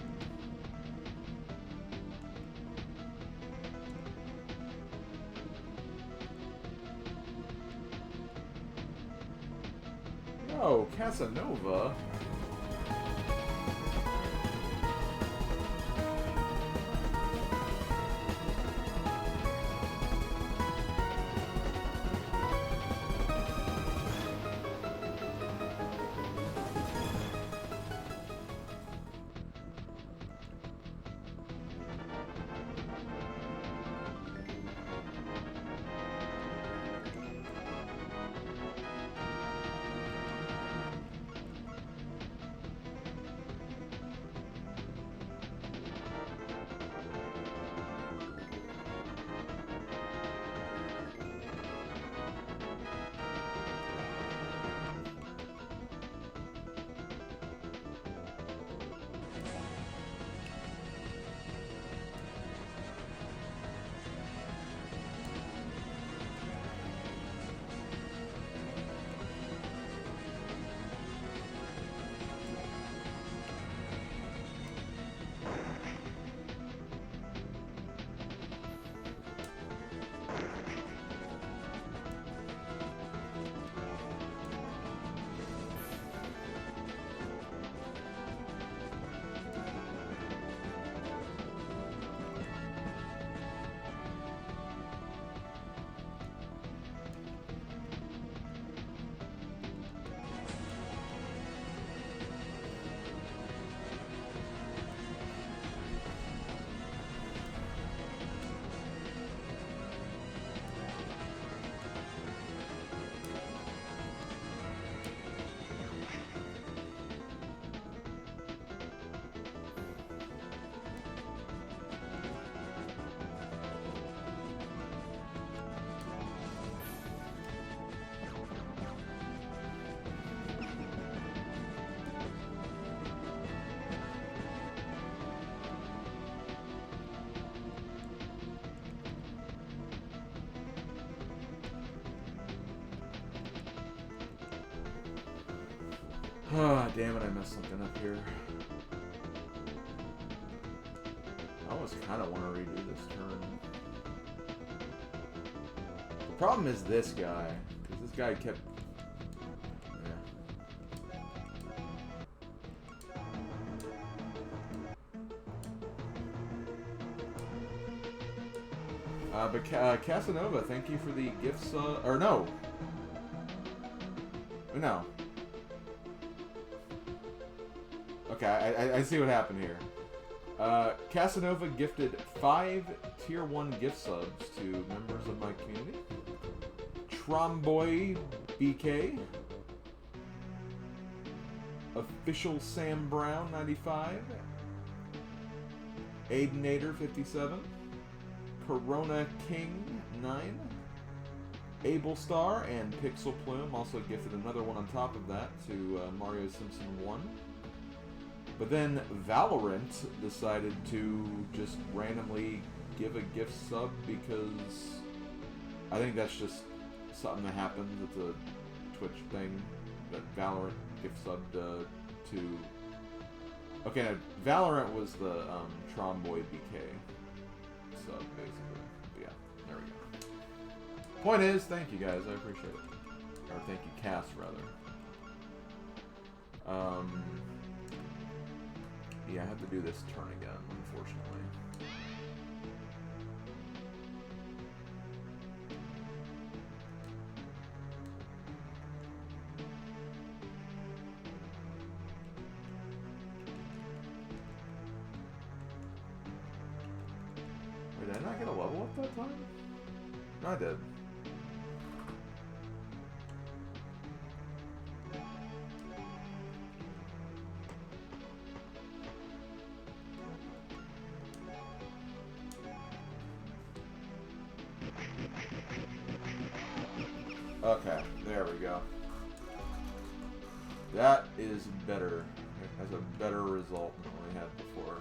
No, Casanova. Ah, damn it, I messed something up here. I almost kind of want to redo this turn. The problem is this guy, because this guy kept... But Casanova, thank you for the gifts, or no. No. Okay, I see what happened here. Casanova gifted 5 Tier 1 gift subs to members of my community. Tromboy BK. Official Sam Brown, 95. Aidenator, 57. Corona King, 9. Rebelstar and Pixel Plume also gifted another one on top of that to Mario Simpson 1. But then Valorant decided to just randomly give a gift sub because I think that's just something that happens. It's a Twitch thing that Valorant gift subbed to... Okay, now, Valorant was the Tromboy BK sub, basically. But yeah, there we go. Point is, thank you guys, I appreciate it. Or thank you, Cass, rather. Yeah, I have to do this turn again, unfortunately. Wait, did I not get a level up that time? No, I did. Okay, there we go. That is better. It has a better result than we had before.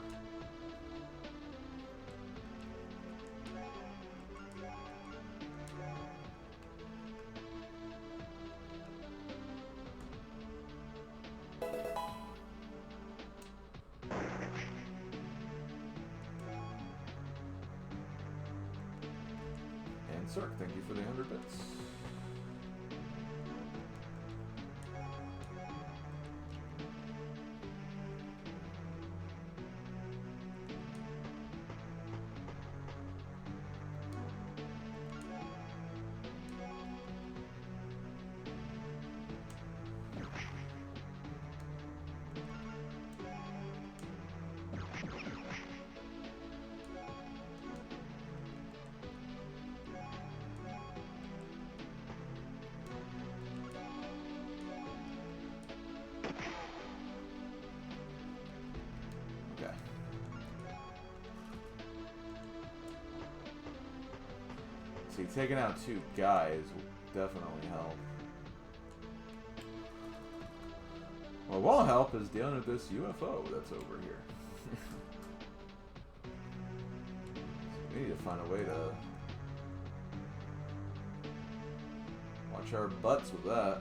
And Cirque, thank you for the 100 bits. See, taking out 2 guys will definitely help. What will help is dealing with this UFO that's over here. So we need to find a way to watch our butts with that.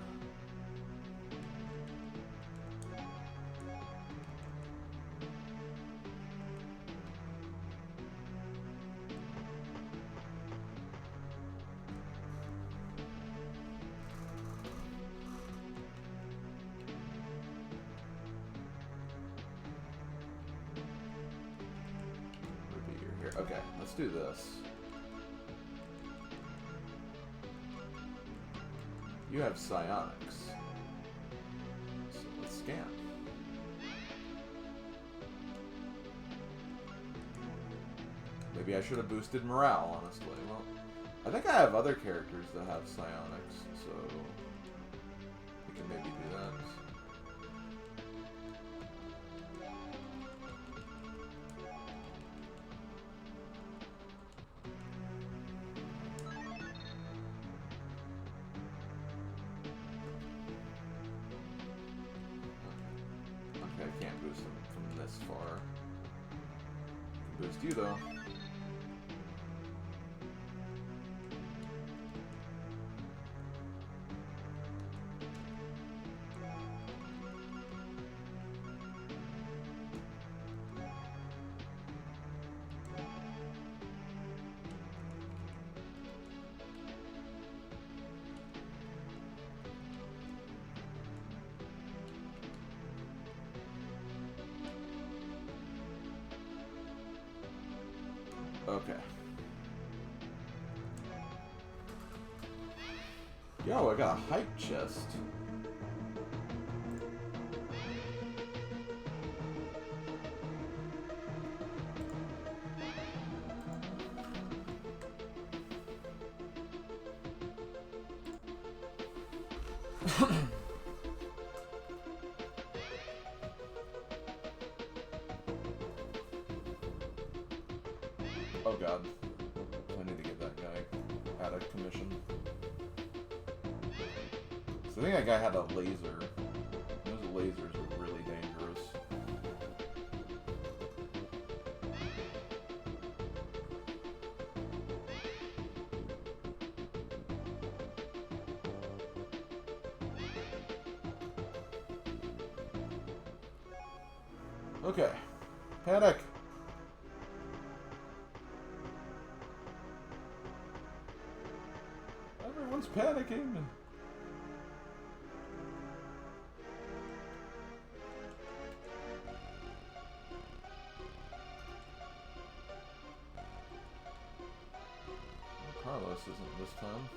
Okay, let's do this. You have psionics. So let's scan. Maybe I should have boosted morale, honestly. Well, I think I have other characters that have psionics, so we can maybe do that. I can't boost them from this far. I can boost you though. Okay. Yo, I got a hype chest. Oh god. I need to get that guy out of commission. So I think that guy had a laser. Those lasers are really dangerous. Okay. Panic! Everyone's panicking! Carlos isn't this time.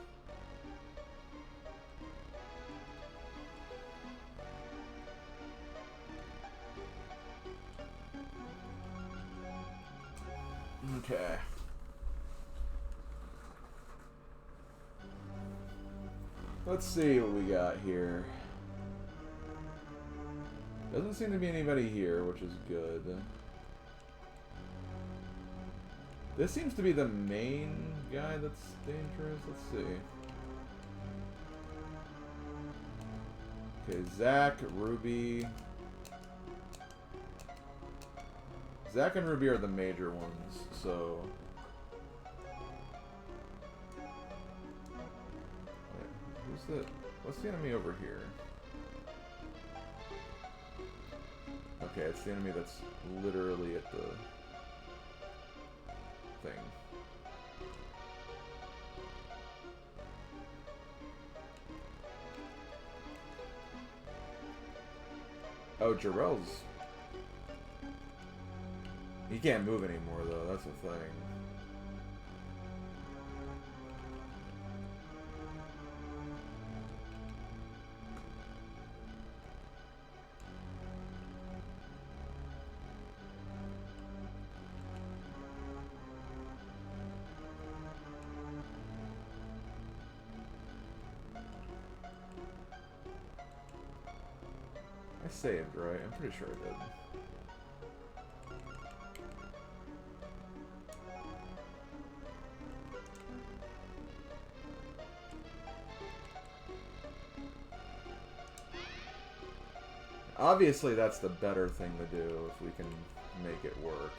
Okay. Let's see what we got here. Doesn't seem to be anybody here, which is good. This seems to be the main guy that's dangerous. Let's see. Okay, Zach, Ruby. Zach and Ruby are the major ones, so... Wait, who's the... What's the enemy over here? Okay, it's the enemy that's literally at the... thing. Oh, Jarrell's... He can't move anymore, though. That's the thing. I saved, right? I'm pretty sure I did. Obviously, that's the better thing to do if we can make it work.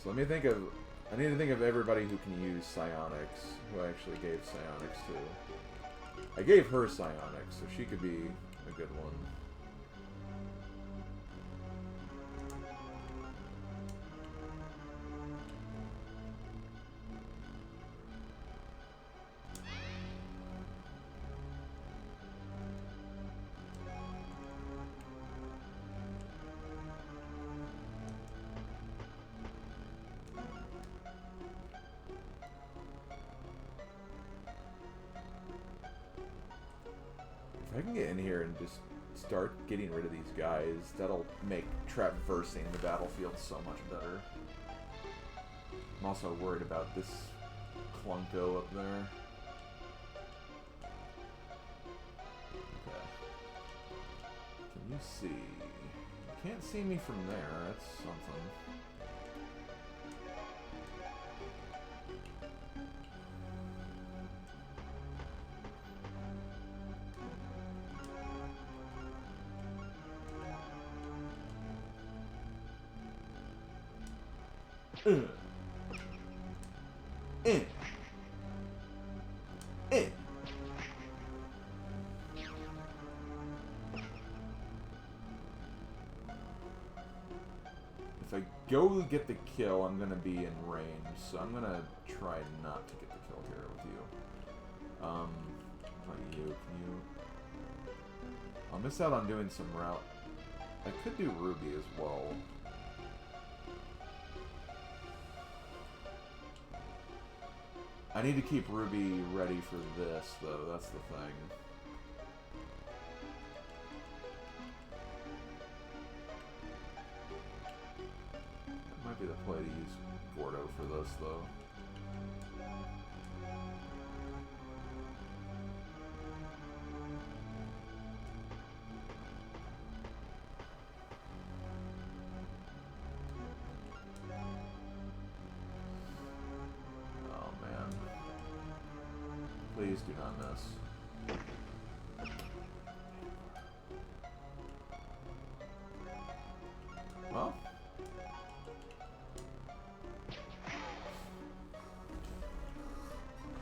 So let me think of... I need to think of everybody who can use psionics, who I actually gave psionics to. I gave her psionics, so she could be a good one. If I can get in here and just start getting rid of these guys, that'll make traversing the battlefield so much better. I'm also worried about this clunko up there. Okay. Can you see? You can't see me from there. That's something. If I go get the kill, I'm gonna be in range, so I'm gonna try not to get the kill here with you. Not you, can you... I'll miss out on doing some route. I could do Ruby as well. I need to keep Ruby ready for this, though. That's the thing. That might be the play to use Gordo for this, though. Please do not miss. Well.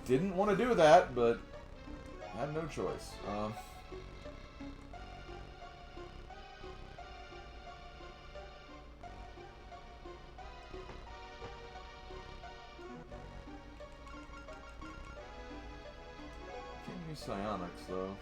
Didn't want to do that, but had no choice. Psionics, though.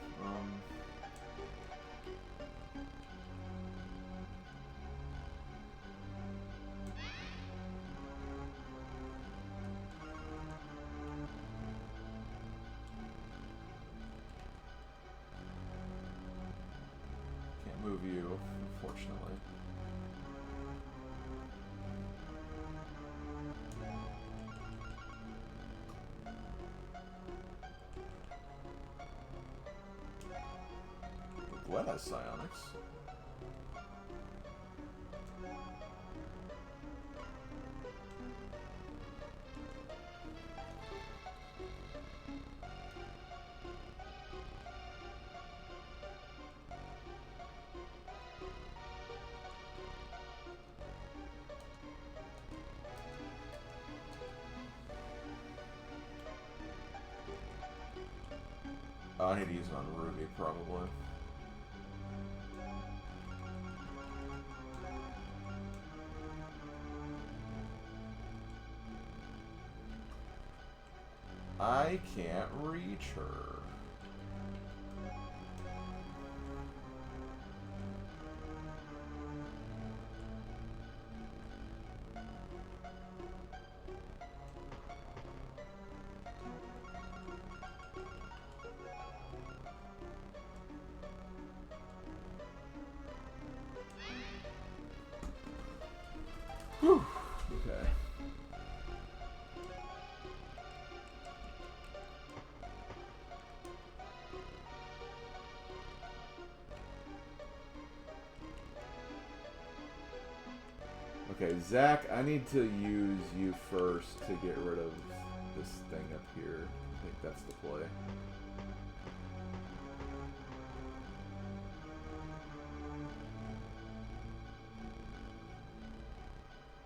Can't move you, unfortunately. What has psionics? Oh, I need to use it on Ruby, probably. I can't reach her. Whew. Okay. Okay, Zach, I need to use you first to get rid of this thing up here. I think that's the play.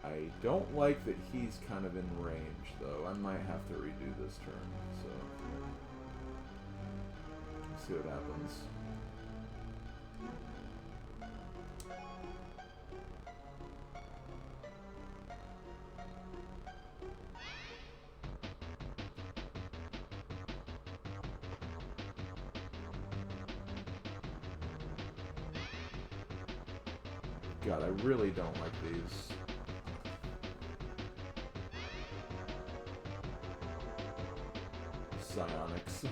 I don't like that he's kind of in range, though. I might have to redo this turn, so... Let's see what happens. God, I really don't like these. Psionics.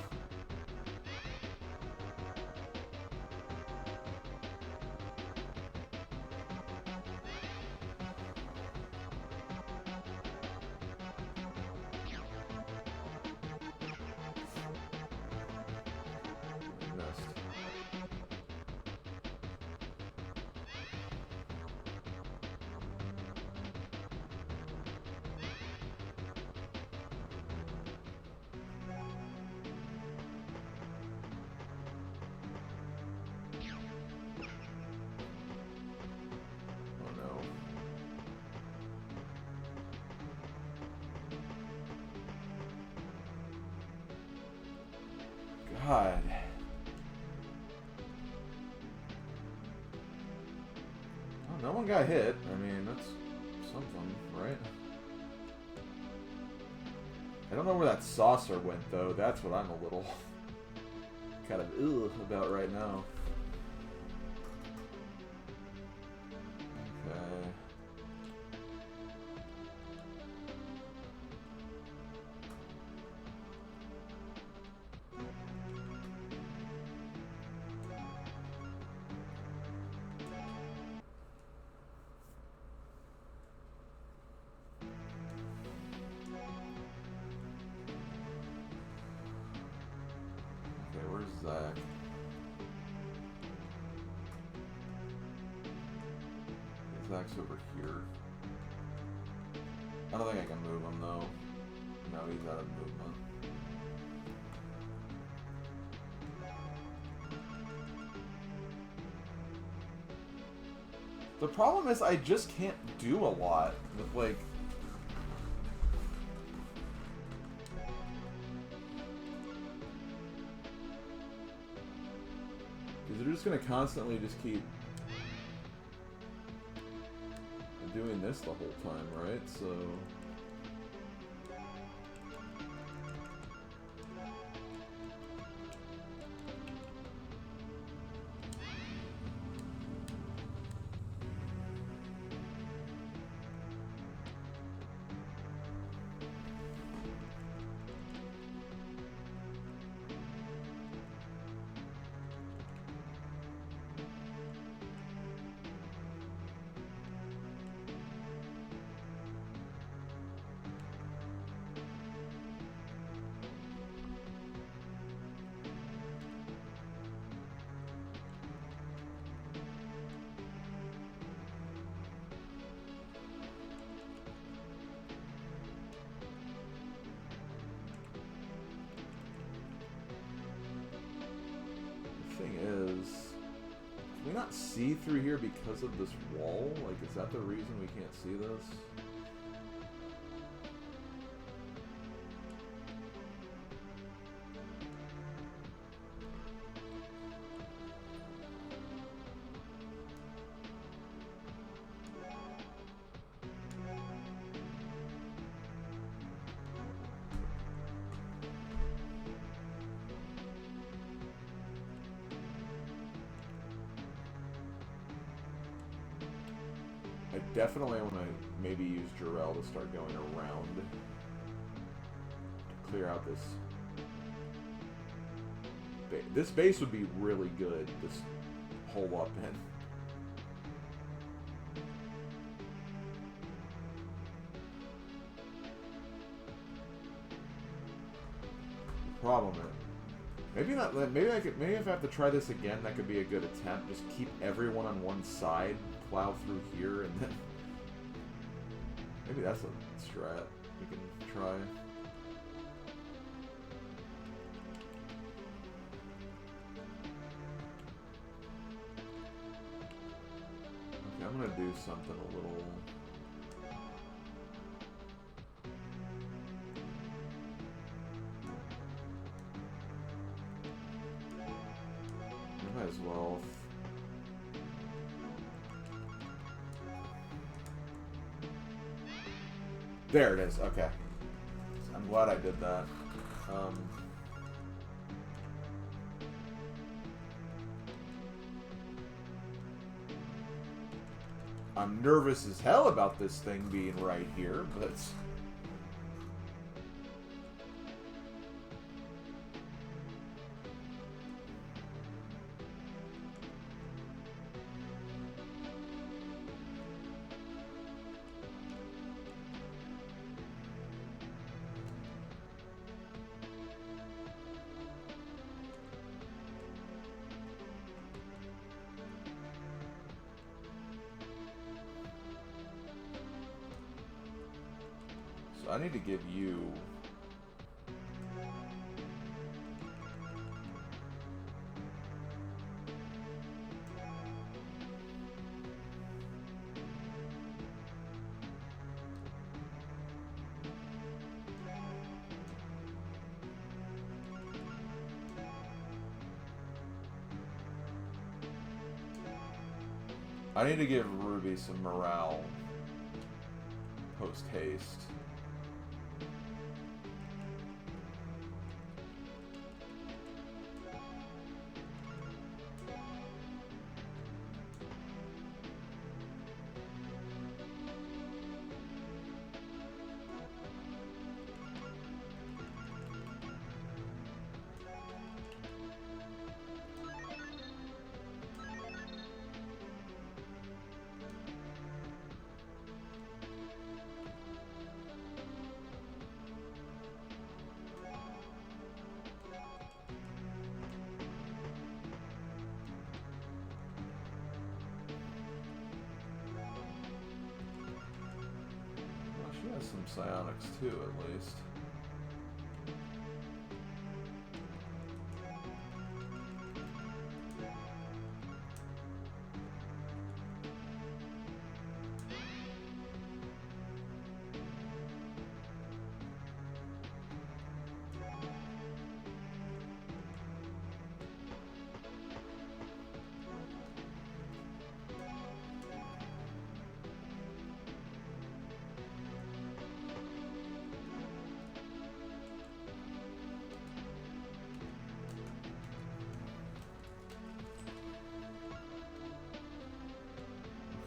God. Well, no one got hit. I mean, that's something, right? I don't know where that saucer went, though. That's what I'm a little kind of ugh about right now. Okay. Zach's over here. I don't think I can move him though. No, he's out of movement. The problem is I just can't do a lot with, like... Because they're just going to constantly just keep doing this the whole time, right? So... Can we not see through here because of this wall? Like, is that the reason we can't see this? I definitely want to maybe use Jarrell to start going around to clear out this. This base would be really good, this hole up in. The problem is, maybe not. Maybe I could. Maybe if I have to try this again, that could be a good attempt. Just keep everyone on one side, plow through here, and then maybe that's a strat we can try. Okay, I'm gonna do something a little. Might as well. There it is. Okay. I'm glad I did that. I'm nervous as hell about this thing being right here, but... I need to give you... I need to give Ruby some morale post-haste. Has some psionics too, at least.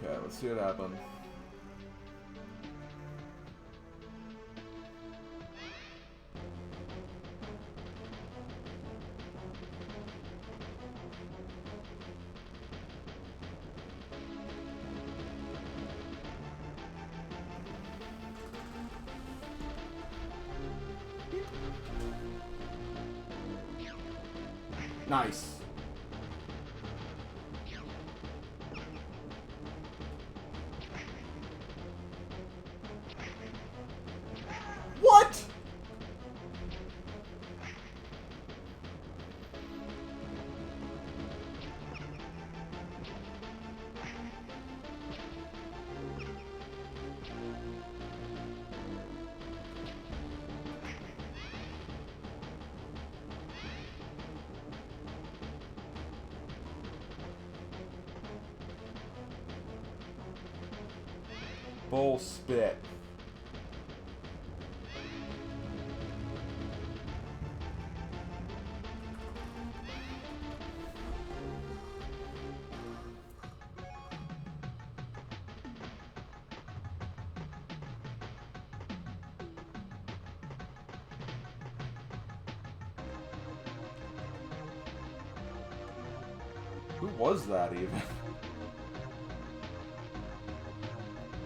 Okay, let's see what happens. Nice. What? Bull spit. Who was that even?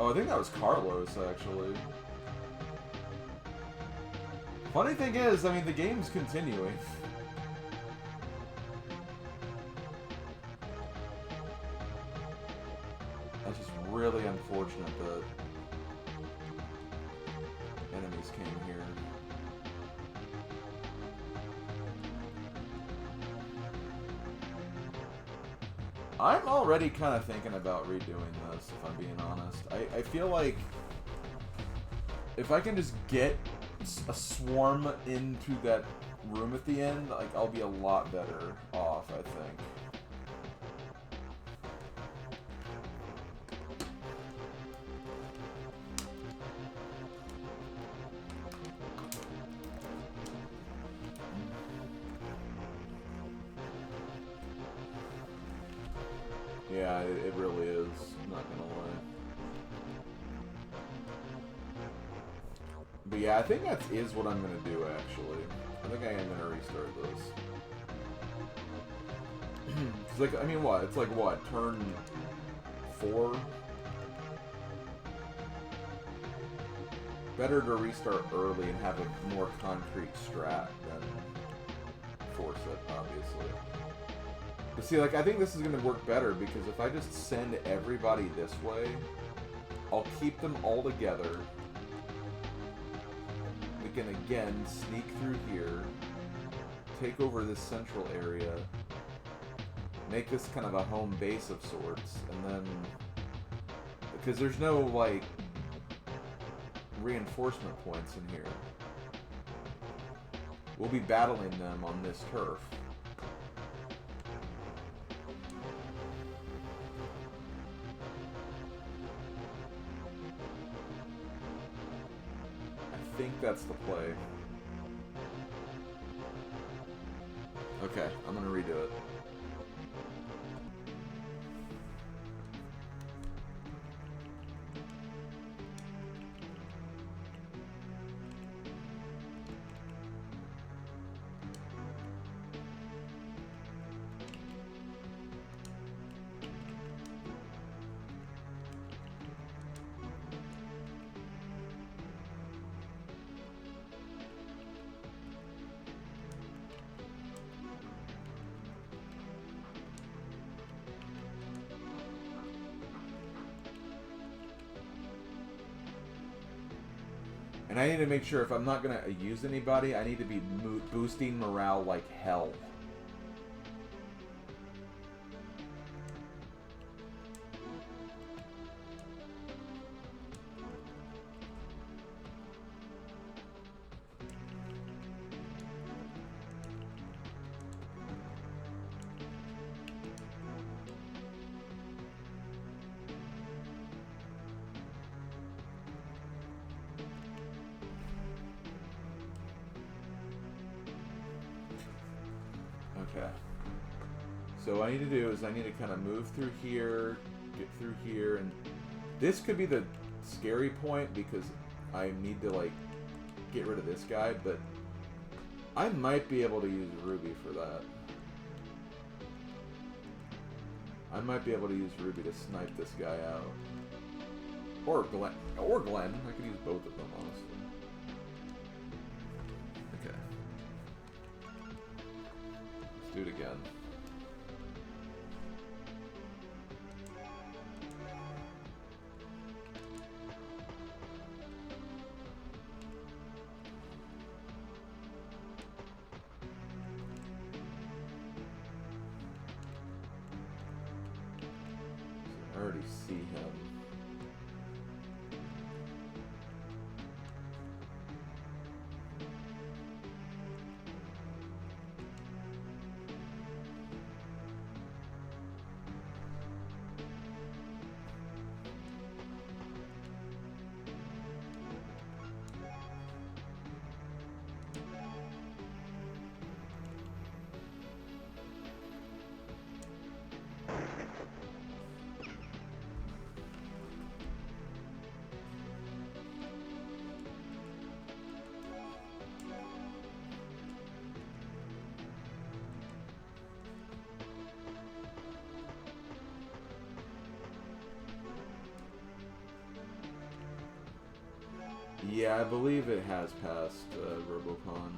Oh, I think that was Carlos, actually. Funny thing is, I mean, the game's continuing. That's just really unfortunate that enemies came here. I'm already kind of thinking about redoing this, if I'm being honest. I feel like if I can just get a swarm into that room at the end, like, I'll be a lot better off, I think. Yeah, it really is. I'm not gonna lie. But yeah, I think that is what I'm gonna do, actually. I think I am gonna restart this. Cause like, I mean, what? It's like, what? Turn 4? Better to restart early and have a more concrete strat than force it, obviously. But see, like, I think this is going to work better because if I just send everybody this way, I'll keep them all together. We can, again, sneak through here, take over this central area, make this kind of a home base of sorts, and then... Because there's no, like, reinforcement points in here. We'll be battling them on this turf. I think that's the play. Okay, I'm gonna redo it. And I need to make sure if I'm not going to use anybody, I need to be boosting morale like hell. Okay. So what I need to do is I need to kind of move through here, get through here, and this could be the scary point because I need to, like, get rid of this guy, but I might be able to use Ruby for that. I might be able to use Ruby to snipe this guy out. Or Glenn. Or Glenn. I could use both of them, honestly. Okay. Let's do it again. I already see him. Yeah, I believe it has passed Robocon.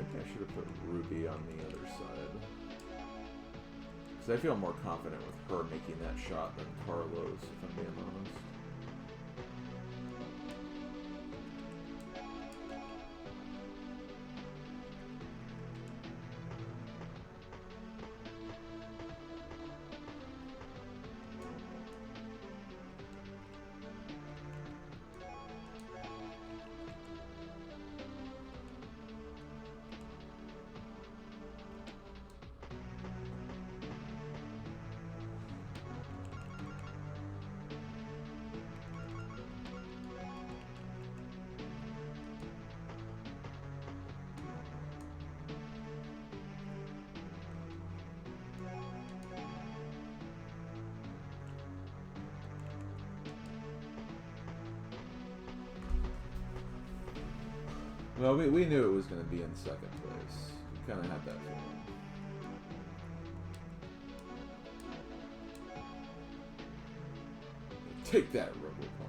I should have put Ruby on the other side. Because I feel more confident with her making that shot than Carlos, if I'm being honest. Well, we knew it was going to be in second place. We kind of had that feeling. Take that, Robocon.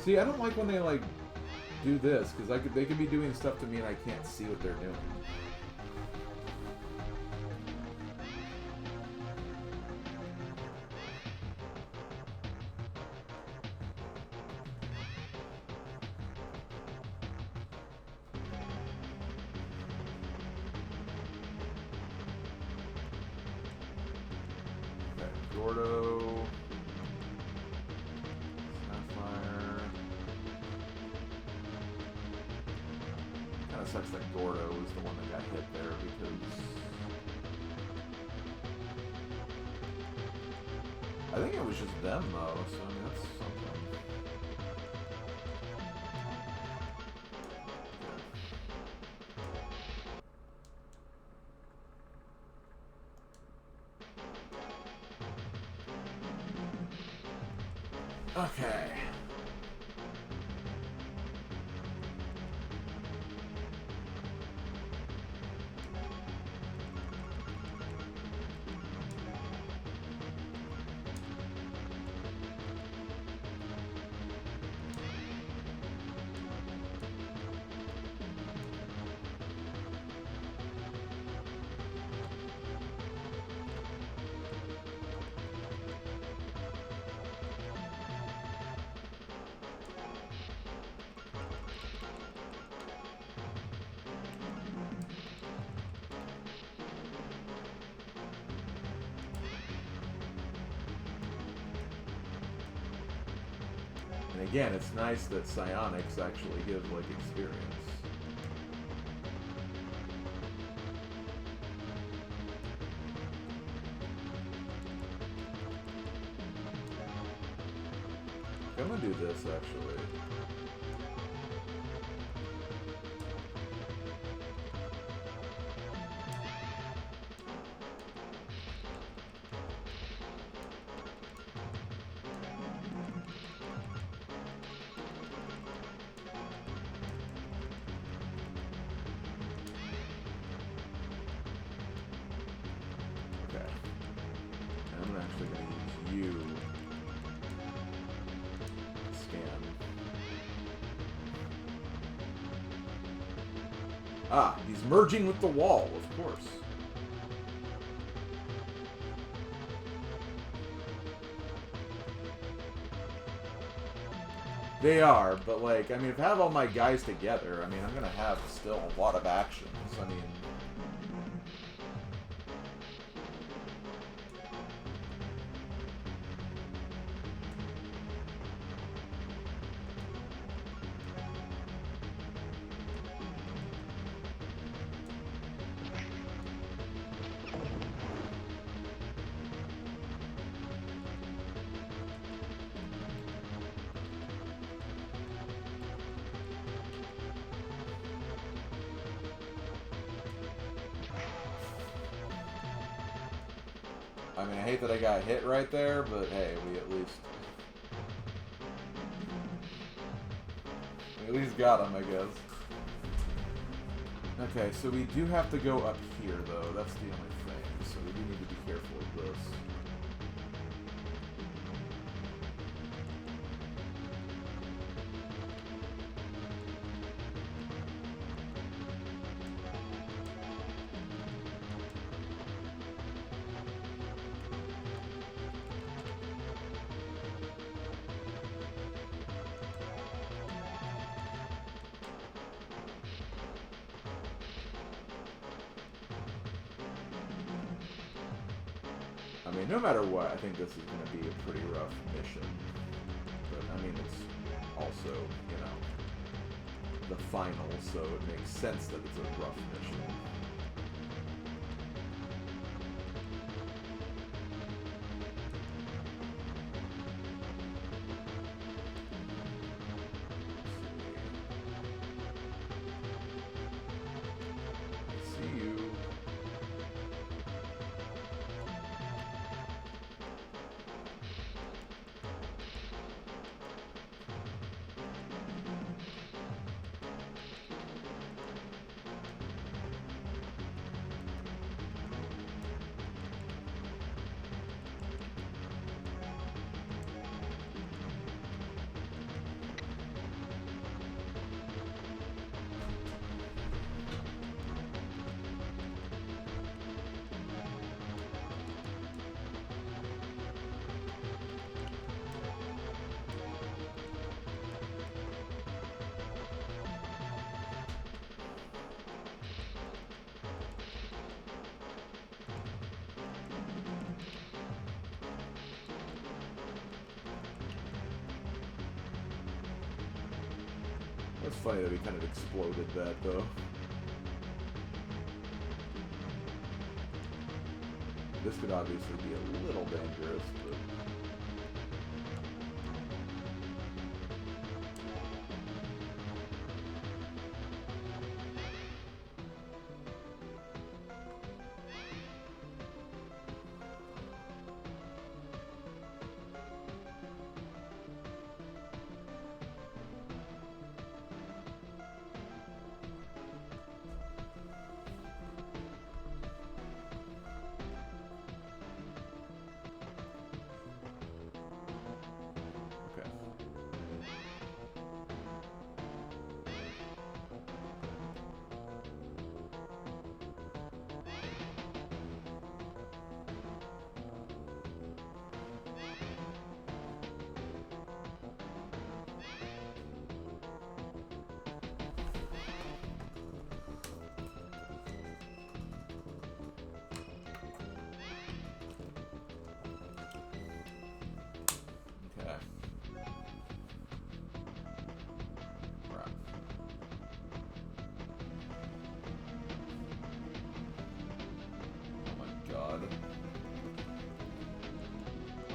See, I don't like when they, like, do this, because they could be doing stuff to me and I can't see what they're doing. Gordo. Sapphire. Kind of sucks that Gordo was the one that got hit there because I think it was just them though, so I mean that's something. Okay. And again, it's nice that psionics actually give, like, experience. I'm gonna do this, actually. Ah, he's merging with the wall, of course. They are, but like, I mean, if I have all my guys together, I mean, I'm gonna have still a lot of actions. I mean... I mean, I hate that I got hit right there, but hey, we at least got him, I guess. Okay, so we do have to go up here, though. That's the only thing. So we do need to be careful of this. I mean, no matter what, I think this is going to be a pretty rough mission. But, I mean, it's also, you know, the final, so it makes sense that it's a rough mission. It's funny that he kind of exploded that, though. This could obviously be a little dangerous, but...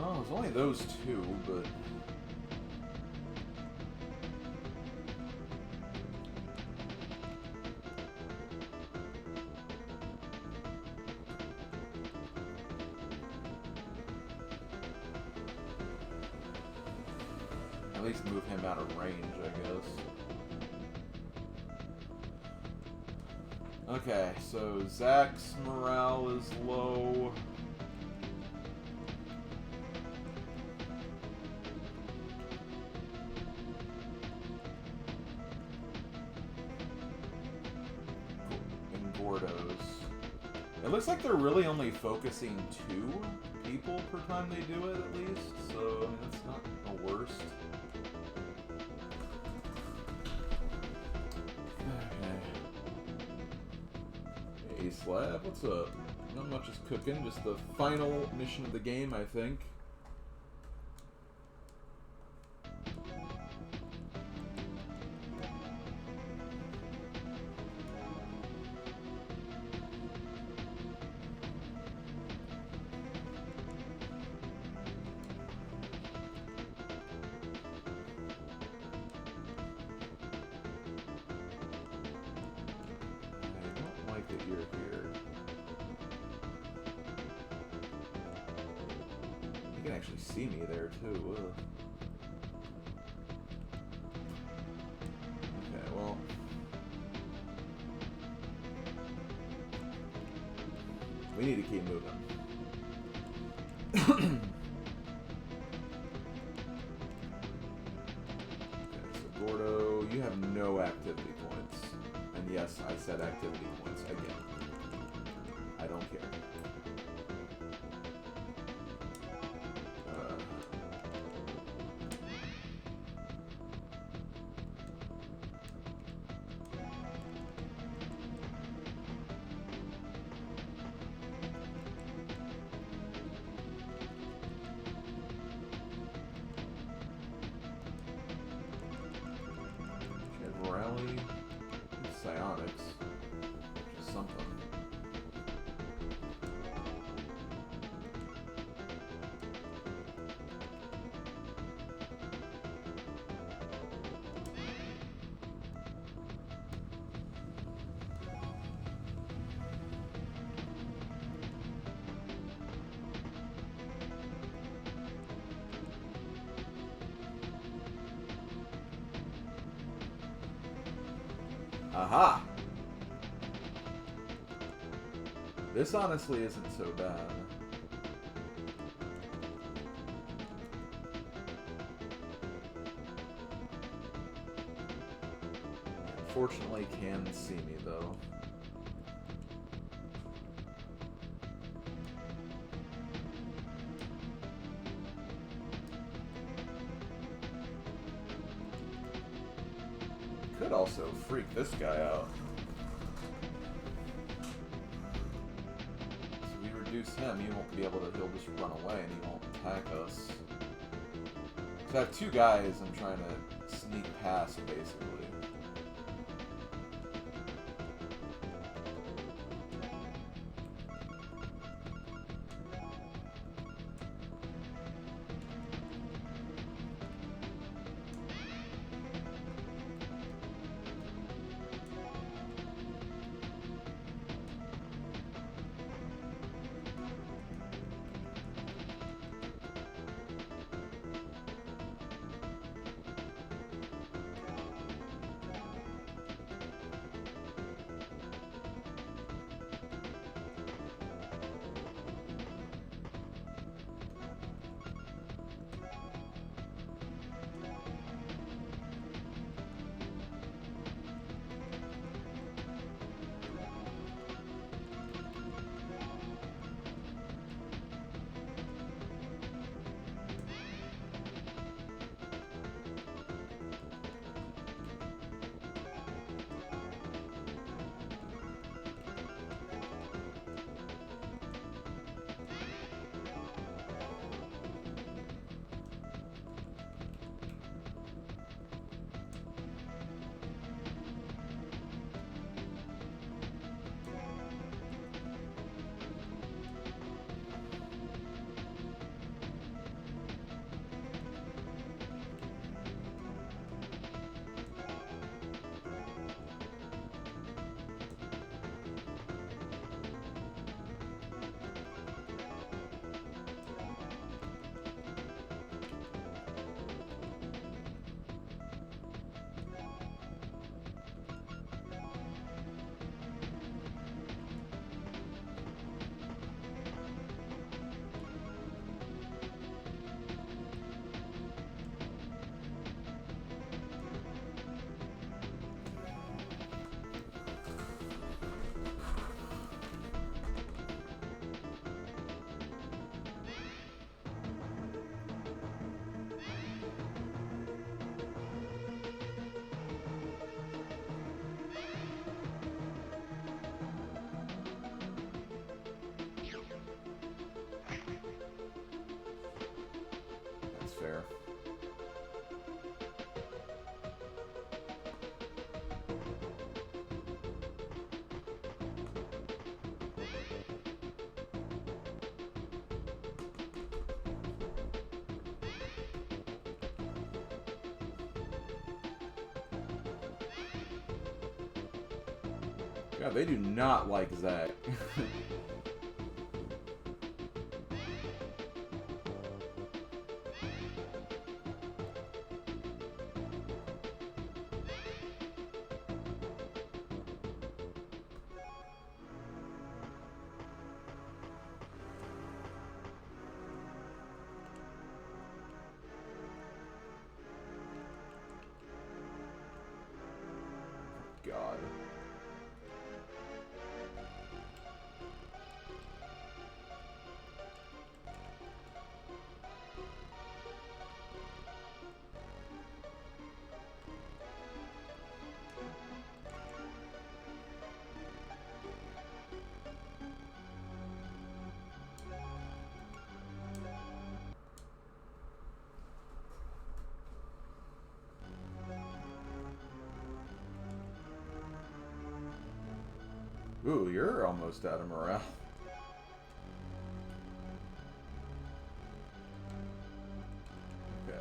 Oh, there's only those two, but... At least move him out of range, I guess. Okay, so Zach's morale is low. It looks like they're really only focusing 2 people per time they do it, at least. So, I mean, that's not the worst. Okay. Hey, Slab, what's up? Not much is cooking. Just the final mission of the game, I think. That you're here. You can actually see me there too. Ugh. Okay, well. We need to keep moving. Okay, so Gordo, you have no activity points. And yes, I said activity points again. I don't care. Rally. Psionics, which is something. Aha! This honestly isn't so bad. Unfortunately, can see me though. Could also freak this guy out. Reduce him, he won't be able to, he'll just run away and he won't attack us. So I have 2 guys I'm trying to sneak past, basically. Yeah, they do not like Zach. God. Ooh, you're almost out of morale. Okay.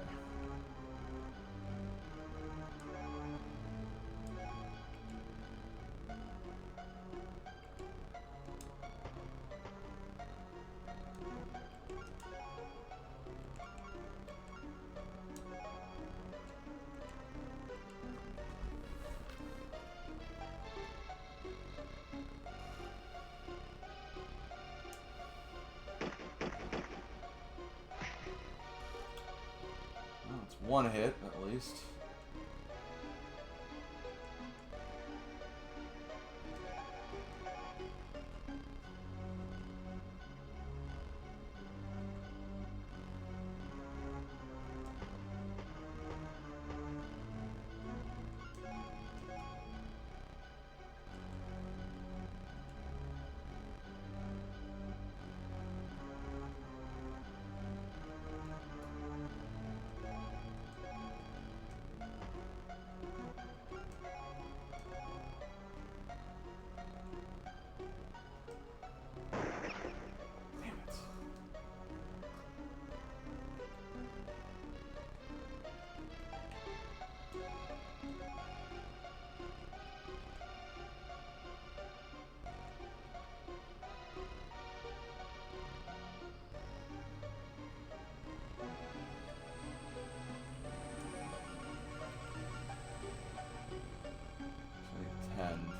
Well, it's one hit, at least.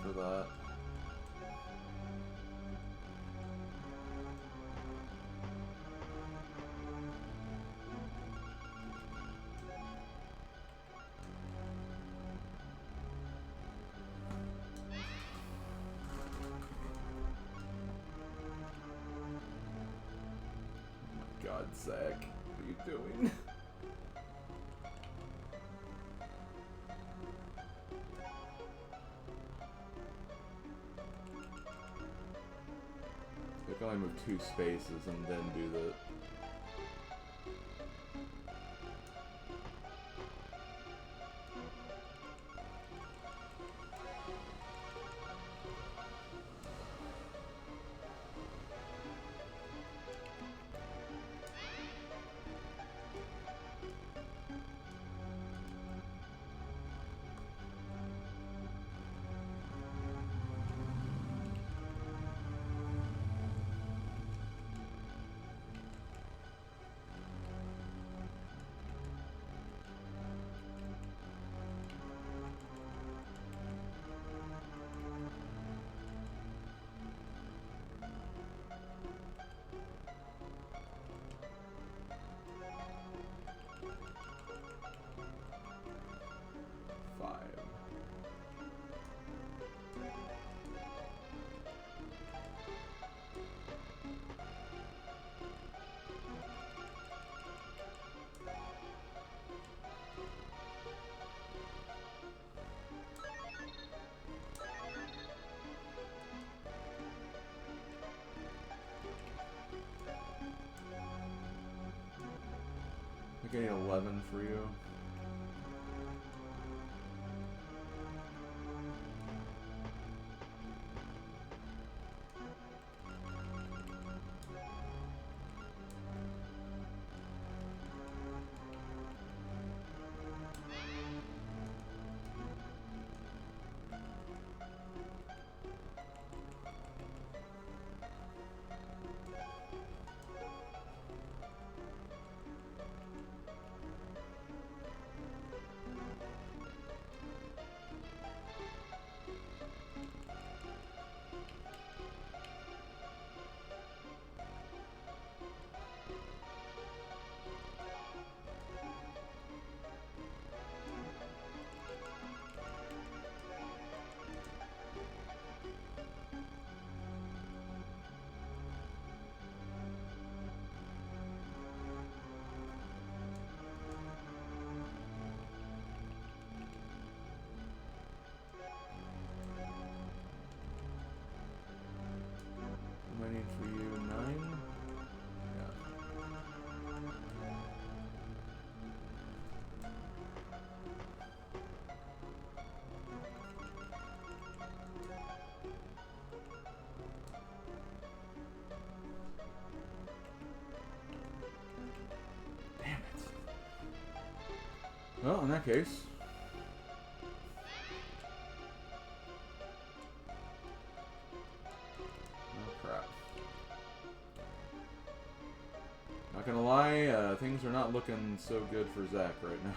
For that. Oh my God, Zach, what are you doing? I can only move 2 spaces and then do the... I think I need 11 for you. Well, in that case... Oh, crap. Not gonna lie, things are not looking so good for Zach right now.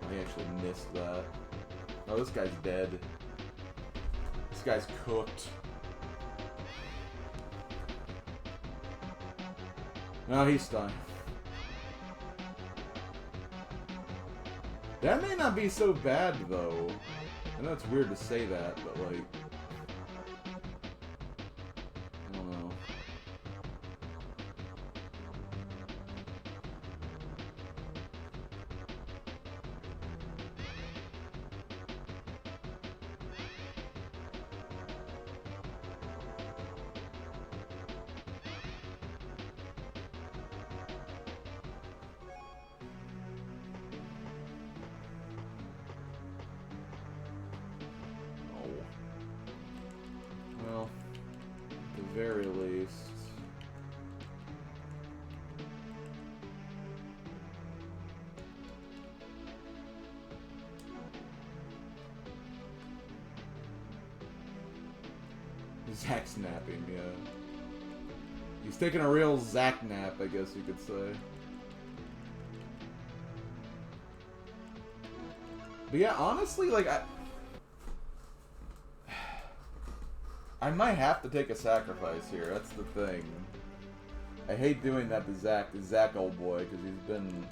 I actually missed that. Oh, this guy's dead. This guy's cooked. No, he's stunned. That may not be so bad, though. I know it's weird to say that, but, like... I don't know. Well, at the very least... Zach's napping, yeah. He's taking a real Zach nap, I guess you could say. But yeah, honestly, like, I might have to take a sacrifice here, that's the thing. I hate doing that to Zach old boy, because he's been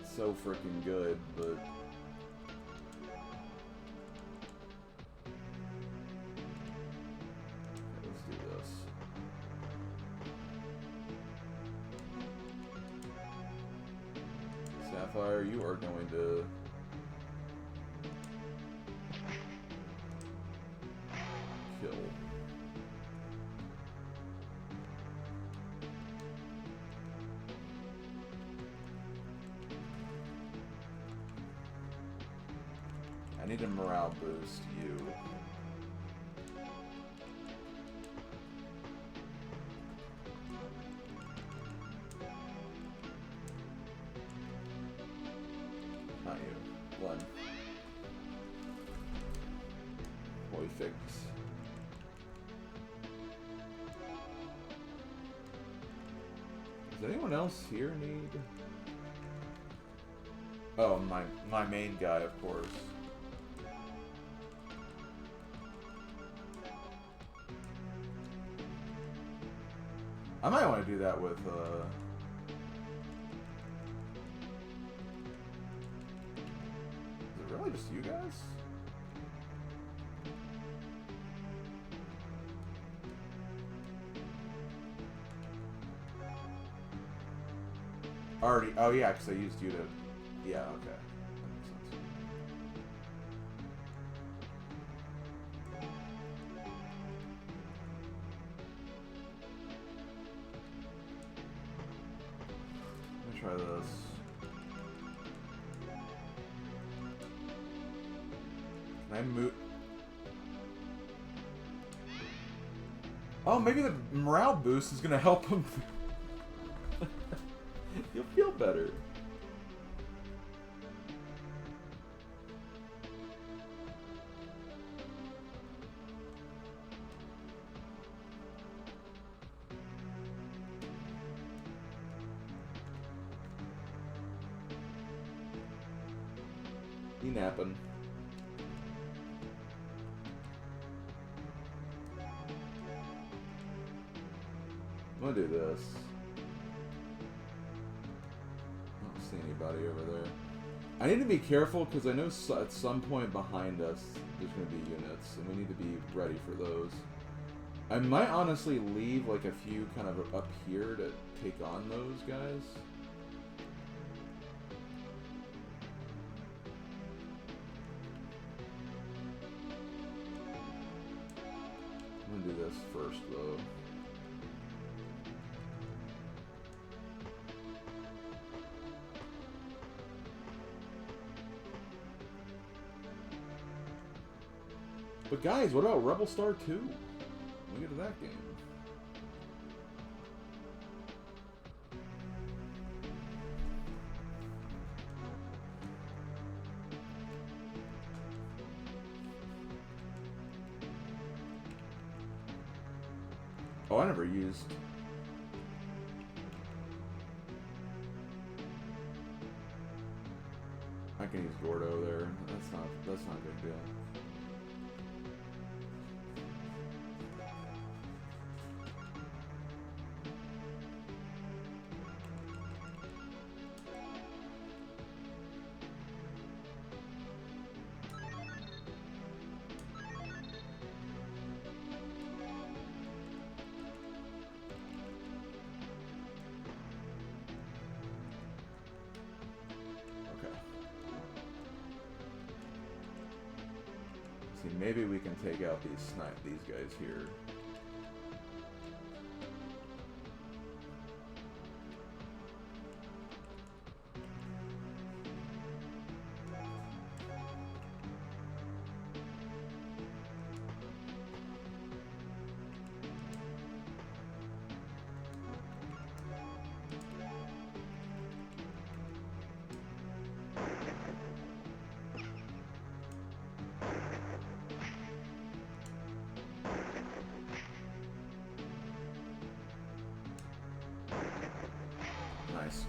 so freaking good, but... Let's do this. Sapphire, you are going to... kill. I need a morale boost, you. Not you. One. Boy fix. Does anyone else here need... Oh, my main guy, of course. I might want to do that with, Is it really just you guys? Already, oh yeah, because I used you to, yeah, okay. That makes sense. Let me try this. Can I move? Oh, maybe the morale boost is going to help him. You'll feel better. You napping. I'm gonna do this. I don't see any everybody over there. I need to be careful because I know at some point behind us there's going to be units, and we need to be ready for those. I might honestly leave like a few kind of up here to take on those guys. I'm going to do this first though. But guys, what about Rebelstar 2? Look at that game. Oh, I never used. I can use Gordo there. That's not a big deal. See, maybe we can take out these guys here. Nice.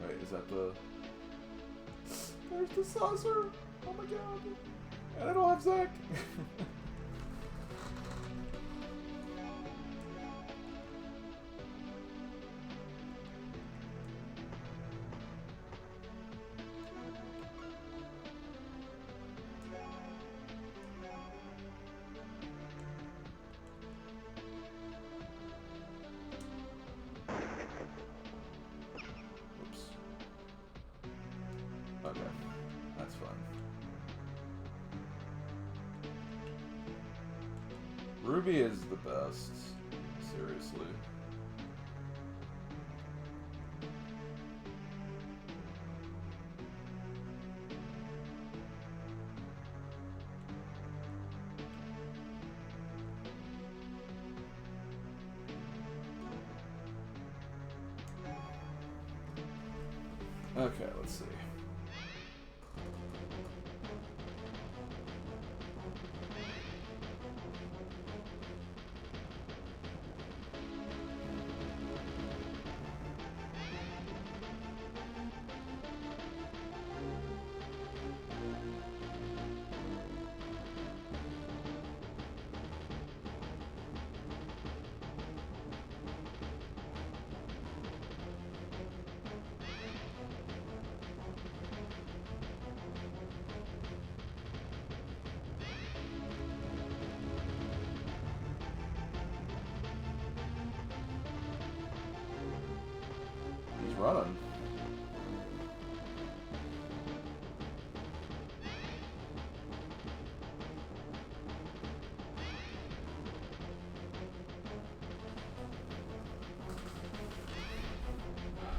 Wait, is that the... There's the saucer! Oh my god! And I don't have Zach! Okay, that's fun. Ruby is the best, seriously. Okay, let's see. Running.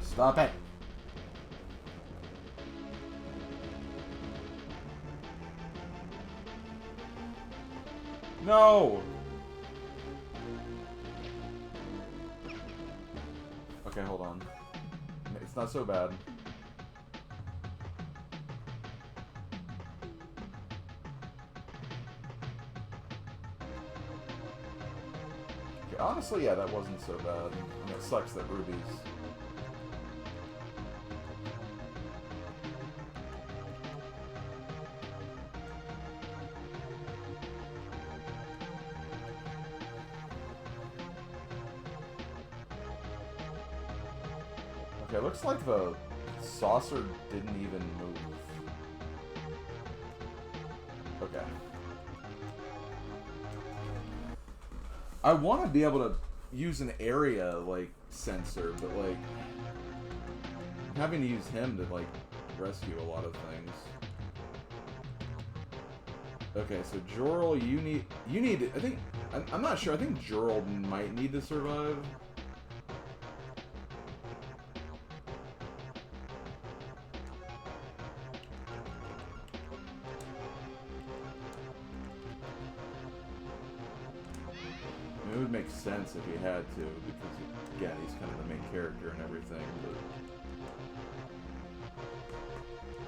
Stop it. No. Okay, hold on. It's not so bad. Okay, honestly, yeah, that wasn't so bad. I mean, it sucks that Ruby's... Okay, Okay, looks like the saucer didn't even move. Okay. I want to be able to use an area, like, sensor, but, like, I'm having to use him to, like, rescue a lot of things. Okay, so Jorl, you need, I think, I'm not sure, I think Jorl might need to survive. It would make sense if he had to, because, again, he's kind of the main character and everything, but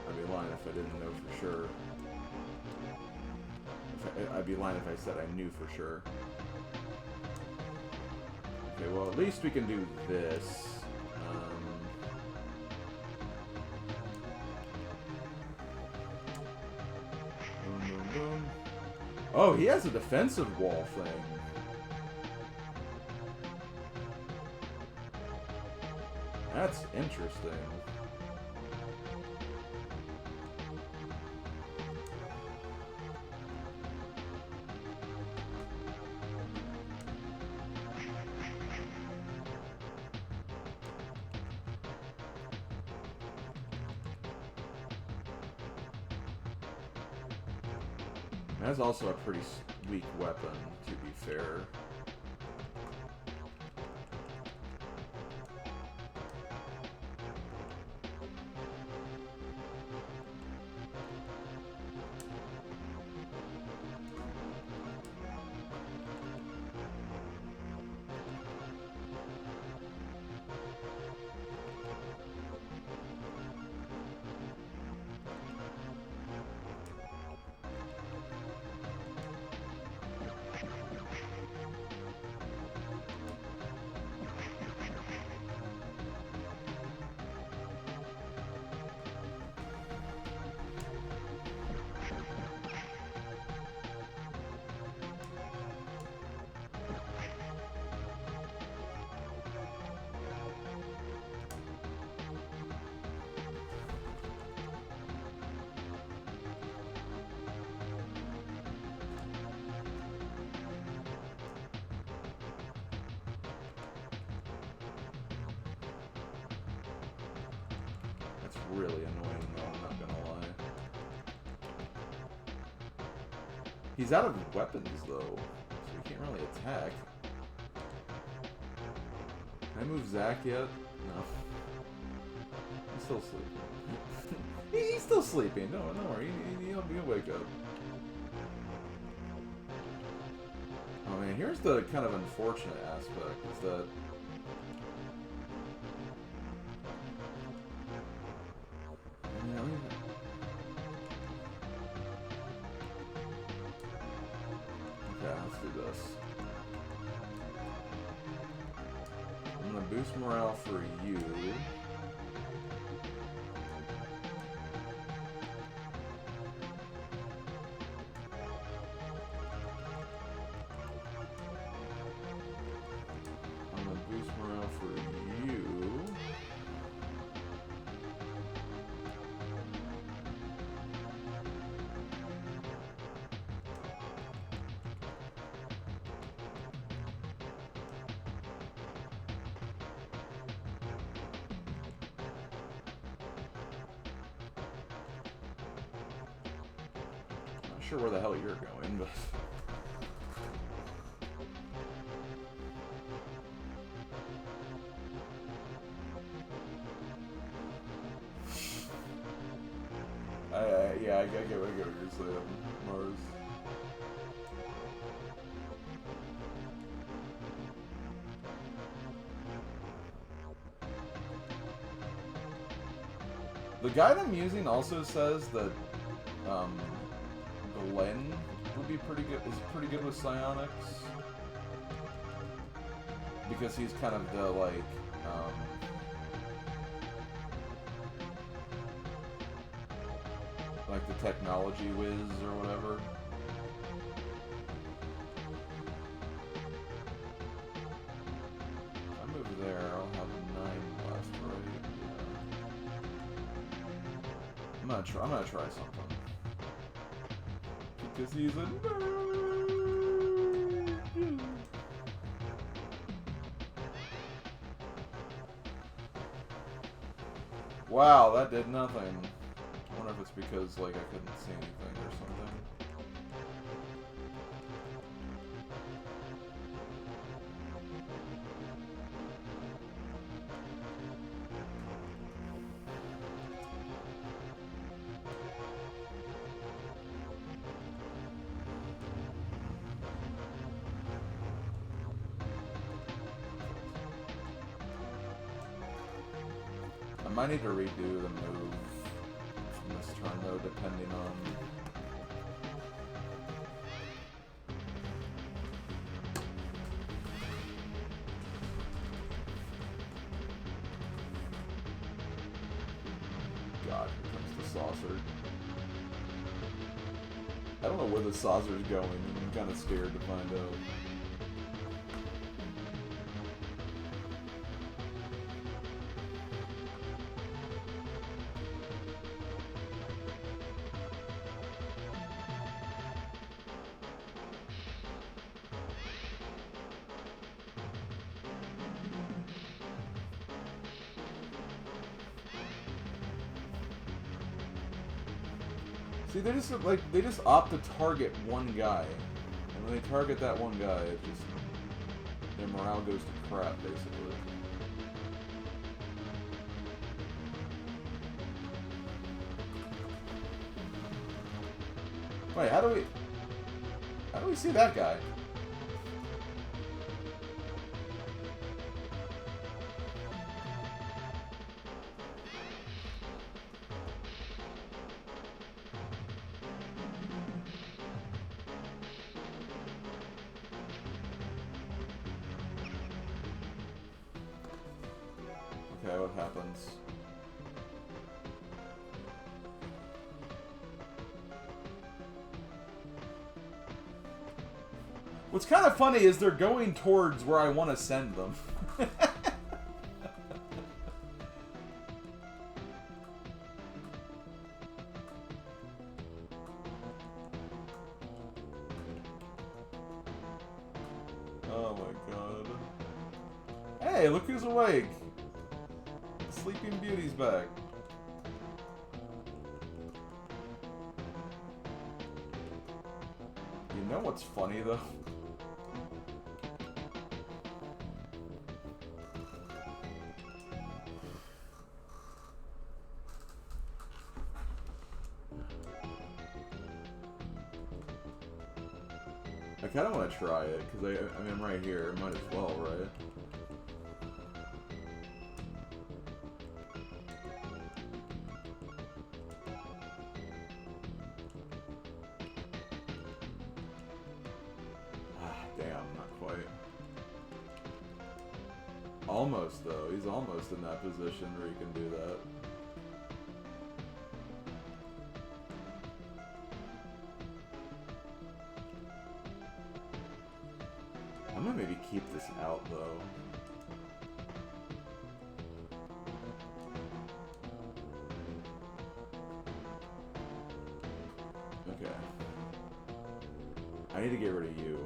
I'd be lying if I didn't know for sure. I'd be lying if I said I knew for sure. Okay, well, at least we can do this. Boom, boom, boom. Oh, he has a defensive wall thing. That's interesting. That's also a pretty weak weapon, to be fair. Really annoying though, I'm not gonna lie. He's out of weapons though, so he can't really attack. Can I move Zach yet? No. He's still sleeping. He's still sleeping, no worry, he'll wake up. Oh man, here's the kind of unfortunate aspect, is that boost morale for you. I'm gonna boost morale for you. Sure where the hell you're going, but yeah, I get what you're saying, Mars. The guide I'm using also says that Glenn would be pretty good. Is pretty good with psionics because he's kind of the like the technology whiz or whatever. If I move there, I'll have 9 left, right? gonna try something. Because he's a nerd. Wow, that did nothing. I wonder if it's because, like, I couldn't see anything or something. I might need to redo the move from this turn, though, depending on... God, here comes the saucer. I don't know where the saucer's going, and I'm kind of scared to find out. See, they just opt to target one guy, and when they target that one guy, it just their morale goes to crap, basically. Wait, how do we see that guy? Okay, what happens? What's kind of funny is they're going towards where I want to send them. Oh my god. Hey, look who's awake! Sleeping Beauty's back. You know what's funny though? I kind of want to try it, because I mean, I'm right here. Might as well, right? Ah, damn, not quite. Almost, though. He's almost in that position where he can do that. I'm gonna maybe keep this out, though. Okay. I need to get rid of you.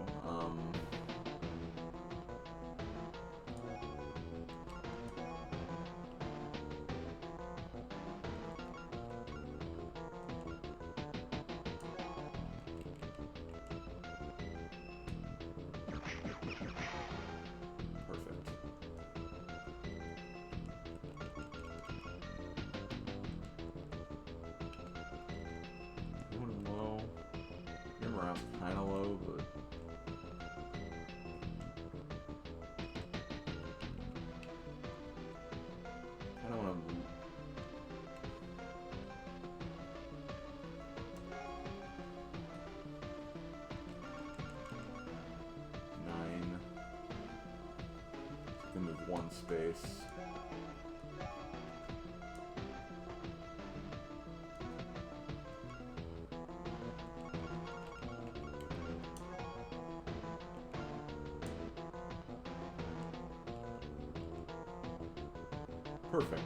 Kind of low, but kind of want to. Nine. Can move one space. Perfect.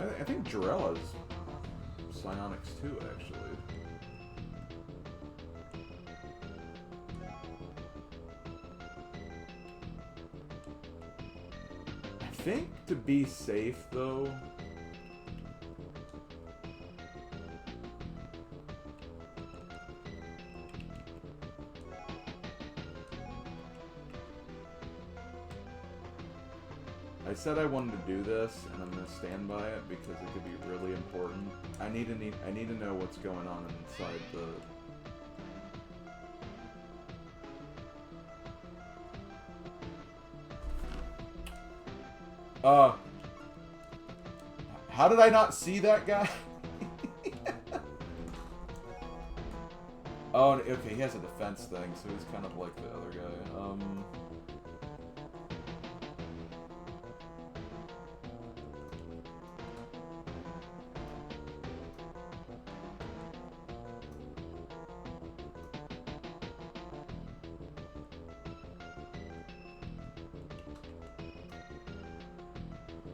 I think Jarell has psionics too, actually. I think to be safe, though, I said I wanted to do this, and I'm gonna stand by it because it could be really important. I need to know what's going on inside the. How did I not see that guy? Oh, okay, he has a defense thing, so he's kind of like the other guy.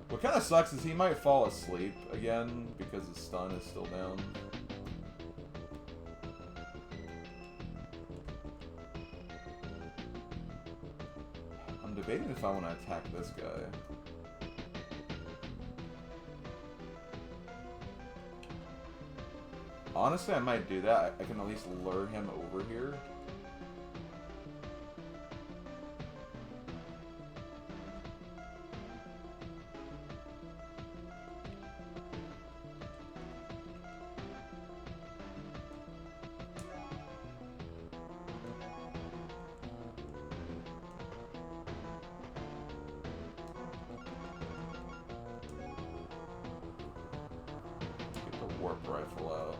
What kind of sucks is he might fall asleep again because his stun is still down. I'm debating if I want to attack this guy. Honestly, I might do that. I can at least lure him over here. Warp rifle out.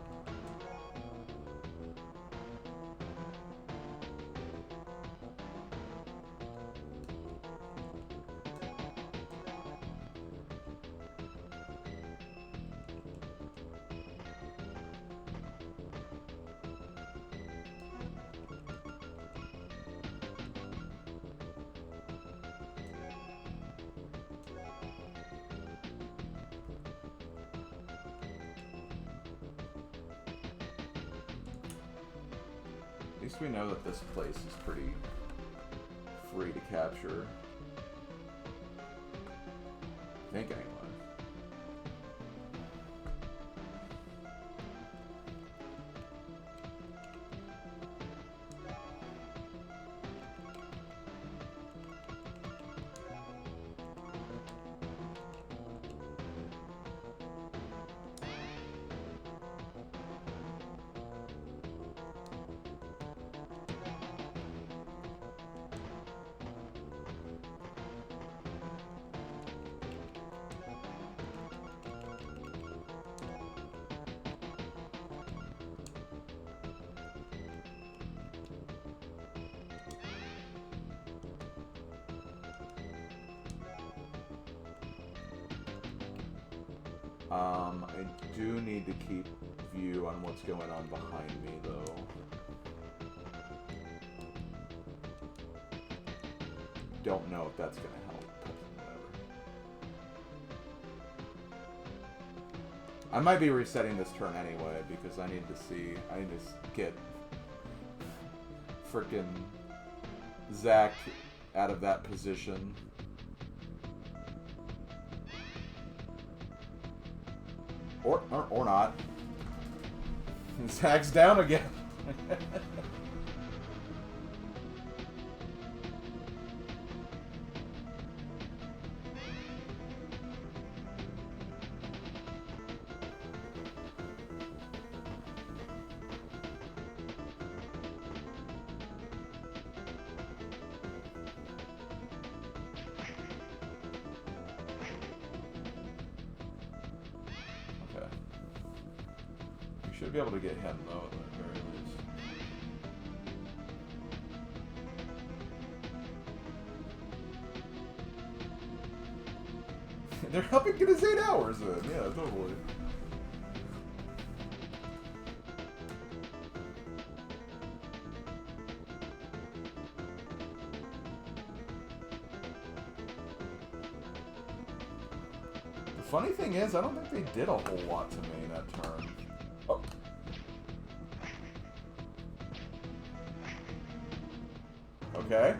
At least we know that this place is pretty free to capture. I think, anyway. I do need to keep view on what's going on behind me, though. Don't know if that's going to help, but whatever. I might be resetting this turn anyway, because I need to get frickin' Zach out of that position. Or not. Zach's down again. Should be able to get him, though, at the very least. They're helping get his 8 hours in. Yeah, totally. The Funny thing is, I don't think they did a whole lot to me that turn. Oh. Okay.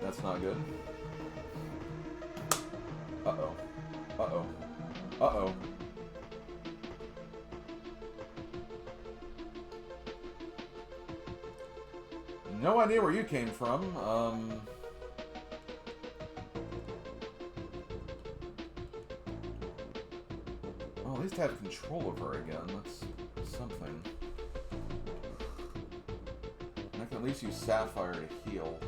That's not good. Uh-oh. Uh-oh. Uh-oh. No idea where you came from. Well, at least I have control of her again. That's something. And I can at least use Sapphire to heal.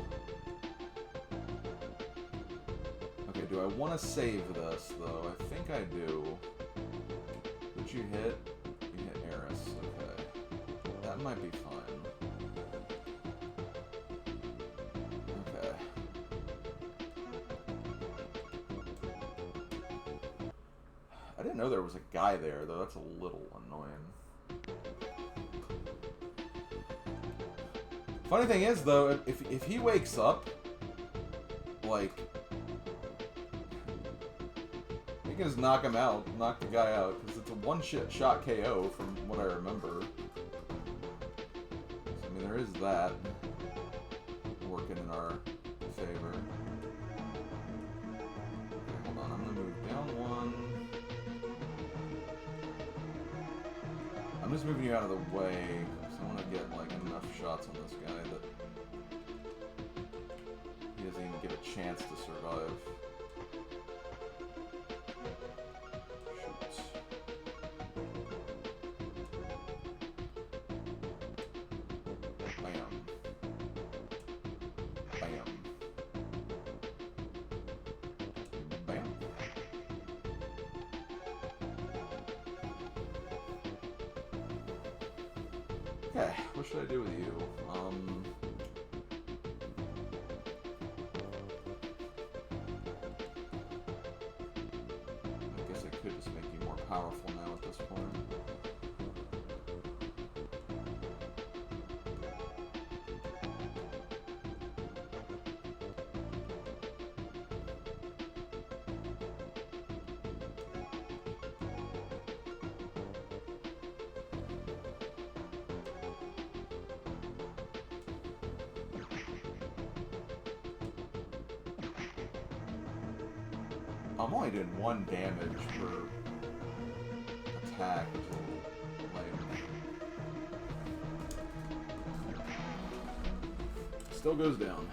Okay, do I want to save this, though? I think I do. Did you hit? You hit Eris. Okay. That might be fine. Okay. I didn't know there was a guy there, though. That's a little annoying. Funny thing is, though, if he wakes up, like, you can just knock him out, knock the guy out, because it's a one-shot KO from what I remember. So, I mean, there is that working in our favor. Okay, hold on, I'm gonna move down one. I'm just moving you out of the way, because I want to get, like, enough shots on this guy that he doesn't even get a chance to survive. Shoot. Bam. Bam. Bam. Okay, what should I do with you? I guess I could just make you more powerful now at this point. I'm only doing 1 damage per attack, which is a little lame. Still goes down.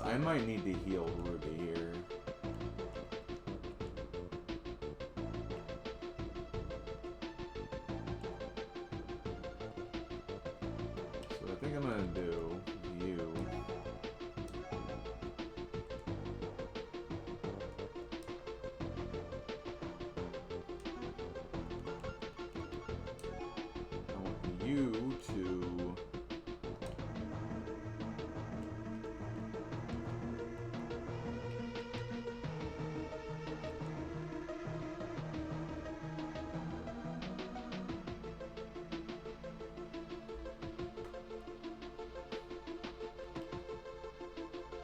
I might need to heal Ruby here. So I think I'm gonna do you. I want you to...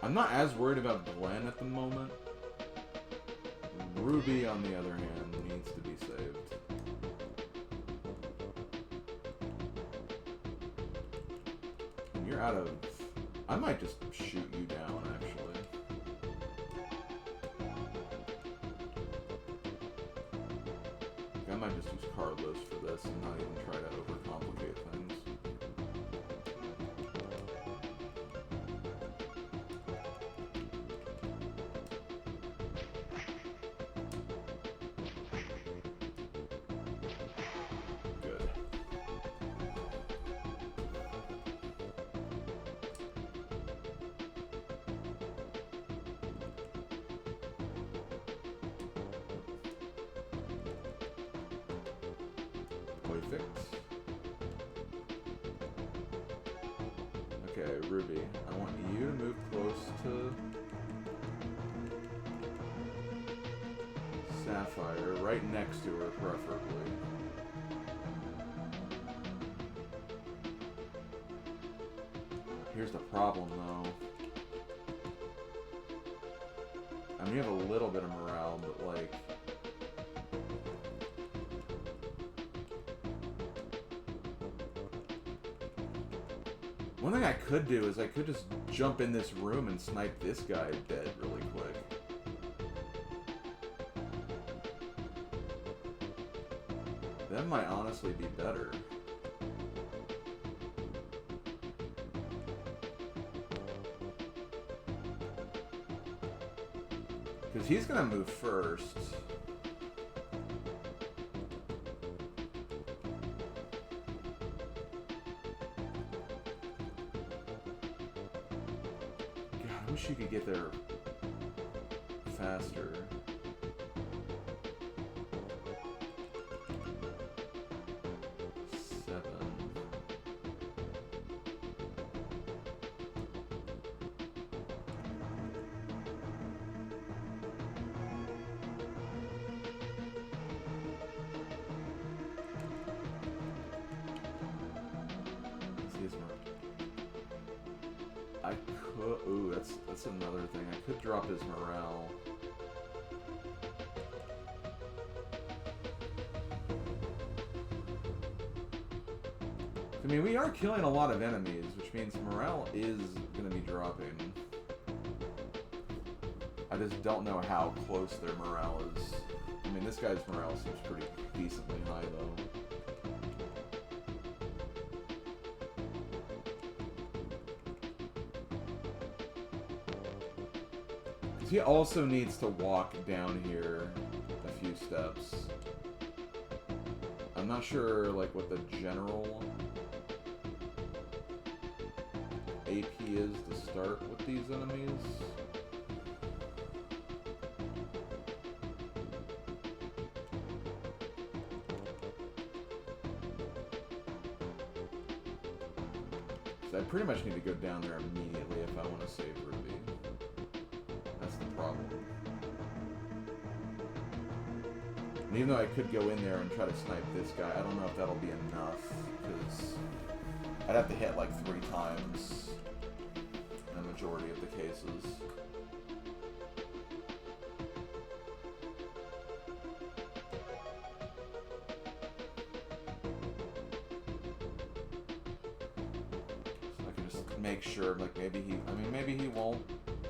I'm not as worried about Glenn at the moment. Ruby, on the other hand, needs to be saved. And you're out of... I might just shoot you down, actually. I might just use Carlos for this and not even try to overcomplicate things. Perfect. Okay, Ruby, I want you to move close to Sapphire, right next to her, preferably. Here's the problem, though. I mean, you have a little bit of morale, but, like... One thing I could do is I could just jump in this room and snipe this guy dead really quick. That might honestly be better. Because he's going to move first. God, I wish you could get there faster. I could... Ooh, that's another thing. I could drop his morale. I mean, we are killing a lot of enemies, which means morale is going to be dropping. I just don't know how close their morale is. I mean, this guy's morale seems pretty decently high, though. He also needs to walk down here a few steps. I'm not sure, like, what the general AP is to start with these enemies. So I pretty much need to go down there immediately if I want to save Ruby. That's the problem. And even though I could go in there and try to snipe this guy, I don't know if that'll be enough, because I'd have to hit like 3 times in the majority of the cases. So I can just make sure, like, maybe he, I mean, maybe he won't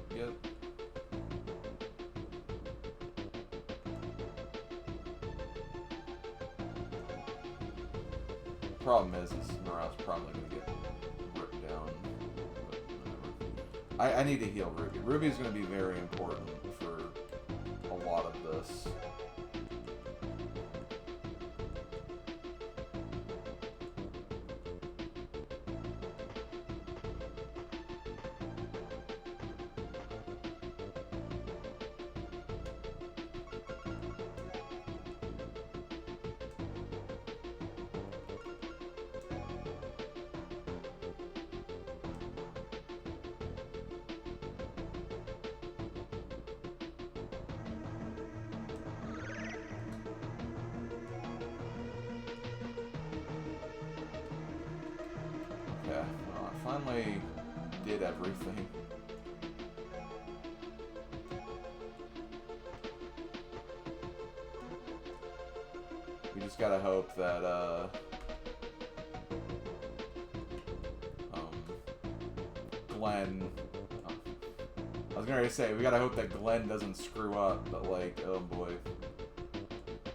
get... Problem is morale's probably going to get ripped down. But whatever. I need to heal Ruby. Ruby's going to be very important for a lot of this. Yeah, well, I finally did everything. We just gotta hope that, Glenn... I was gonna say, we gotta hope that Glenn doesn't screw up, but, like, oh boy.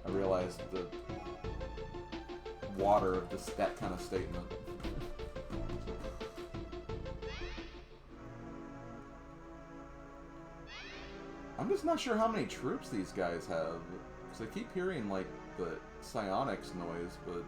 I realized the water of this, that kind of statement. I'm just not sure how many troops these guys have, because I keep hearing, like, the psionics noise, but...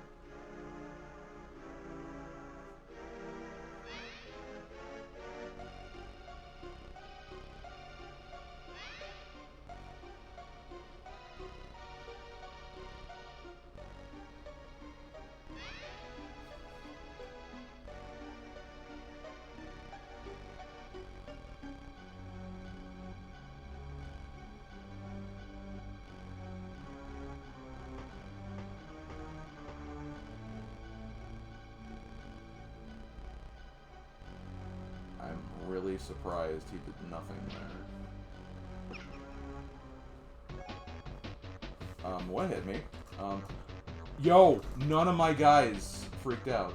really surprised he did nothing there. What hit me? Yo! None of my guys freaked out.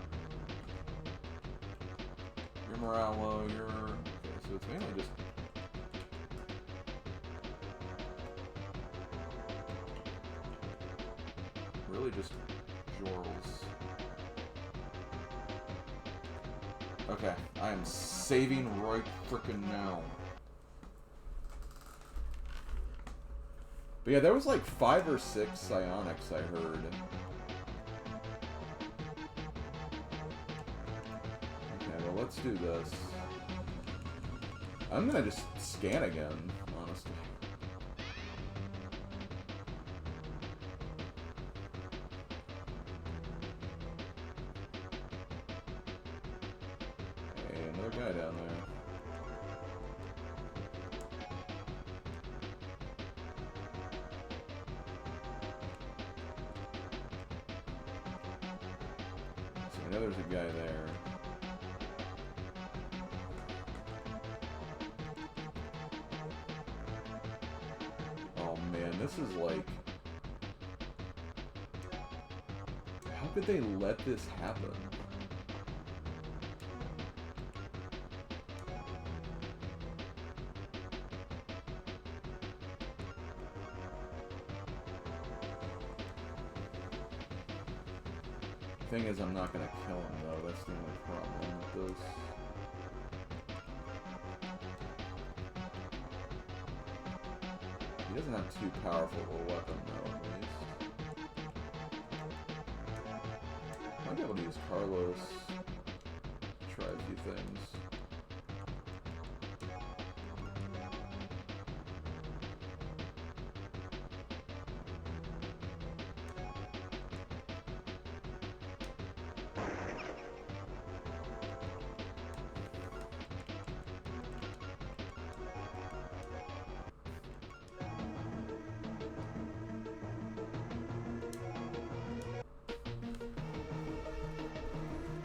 You're morale low, you're... Okay, so it's mainly just... Really just Jorls. Okay, I am saving right frickin' now. But yeah, there was like 5 or 6 psionics I heard. Okay, well let's do this. I'm gonna just scan again, honestly. Hey, another guy down there. So I know there's a guy there. Oh man, this is like... How could they let this happen? Thing is, I'm not gonna kill him though, that's the only problem with this. He doesn't have too powerful of a weapon though, at least. Might be able to use Carlos. Try a few things.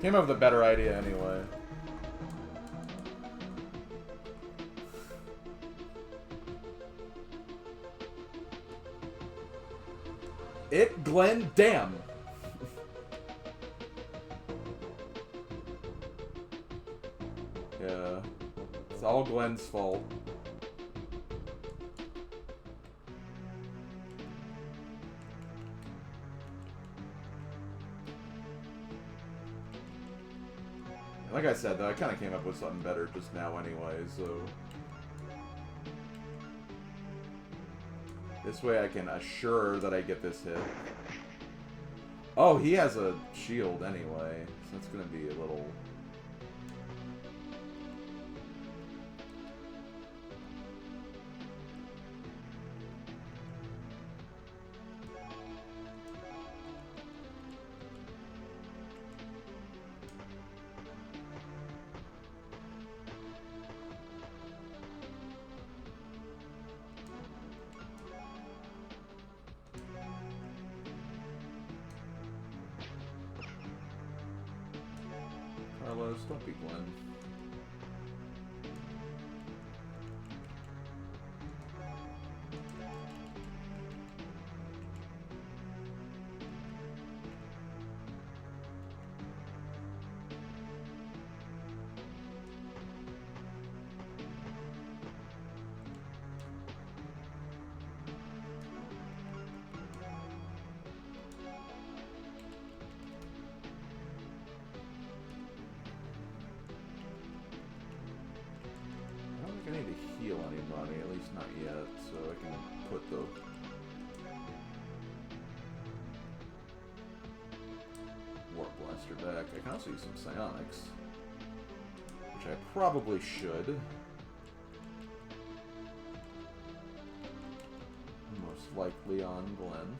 Came up with a better idea anyway. Glenn, damn! Yeah. It's all Glenn's fault. Like I said, though, I kind of came up with something better just now anyway, so... This way I can assure that I get this hit. Oh, he has a shield anyway, so it's going to be a little... Carlos, don't be Glenn. I need to heal anybody, at least not yet, so I can put the Warp Blaster back. I can also use some psionics, which I probably should. Most likely on Glenn.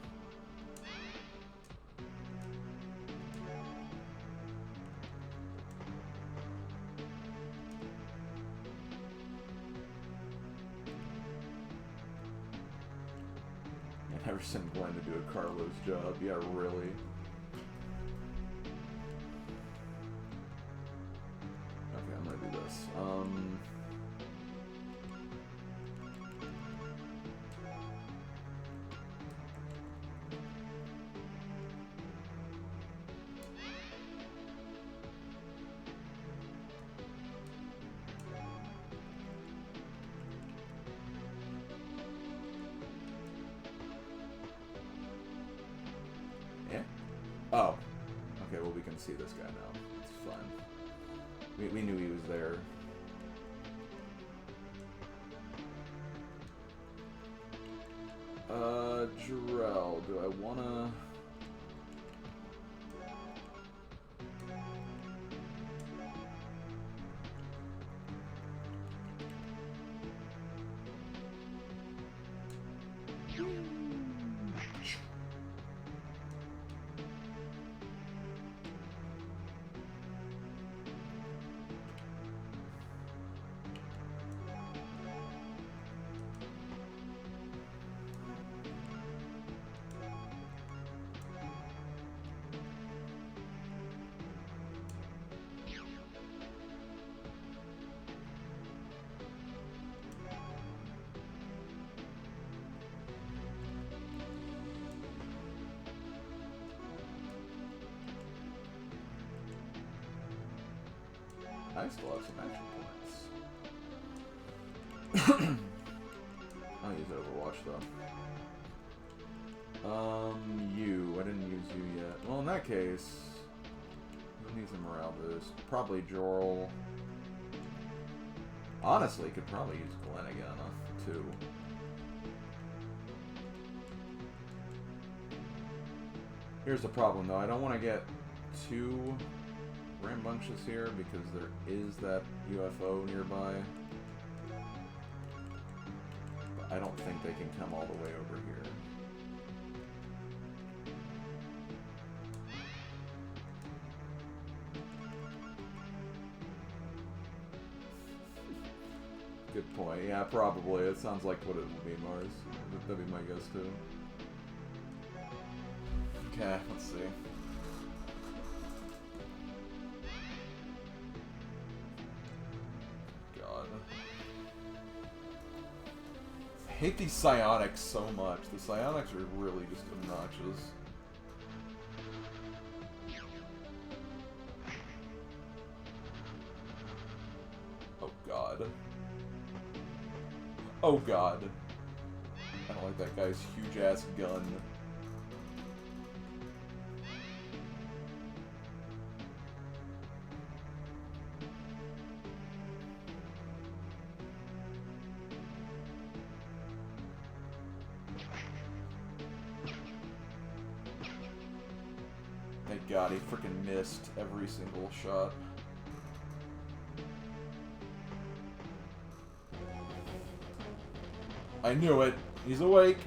Never send Glenn to do a Carlos job. Yeah, really. Okay, I'm gonna do this. Oh. Okay, well, we can see this guy now. It's fine. We knew he was there. Jarrell, do I wanna... I still have some action points. I'll use Overwatch though. You. I didn't use you yet. Well, in that case, who needs a morale boost? Probably Jorl. Honestly, could probably use Glenn again too. Here's the problem though. I don't want to get too rambunctious here because there is that UFO nearby. But I don't think they can come all the way over here. Good point. Yeah, probably. It sounds like what it would be, Mars. That'd be my guess too. Okay, let's see. I hate these psionics so much. The psionics are really just obnoxious. Oh god. Oh god. I don't like that guy's huge ass gun. God, he freaking missed every single shot. I knew it. He's awake.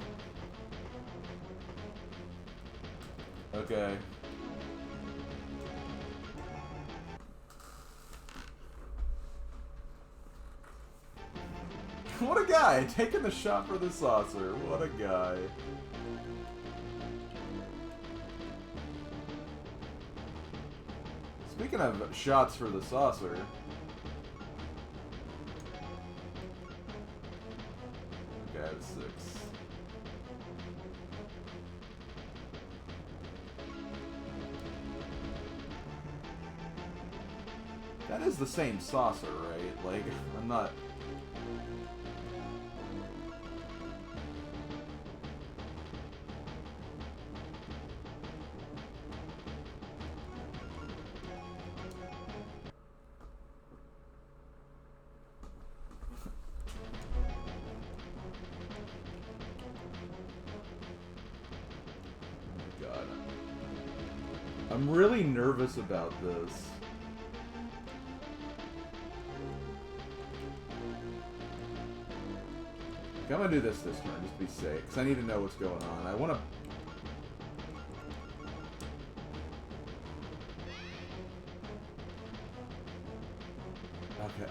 Okay. What a guy! Taking the shot for the saucer. What a guy. Speaking of shots for the saucer, okay, I have 6. That is the same saucer, right? Like, I'm not... I'm really nervous about this. I'm gonna do this turn, just to be safe, because I need to know what's going on. I want to...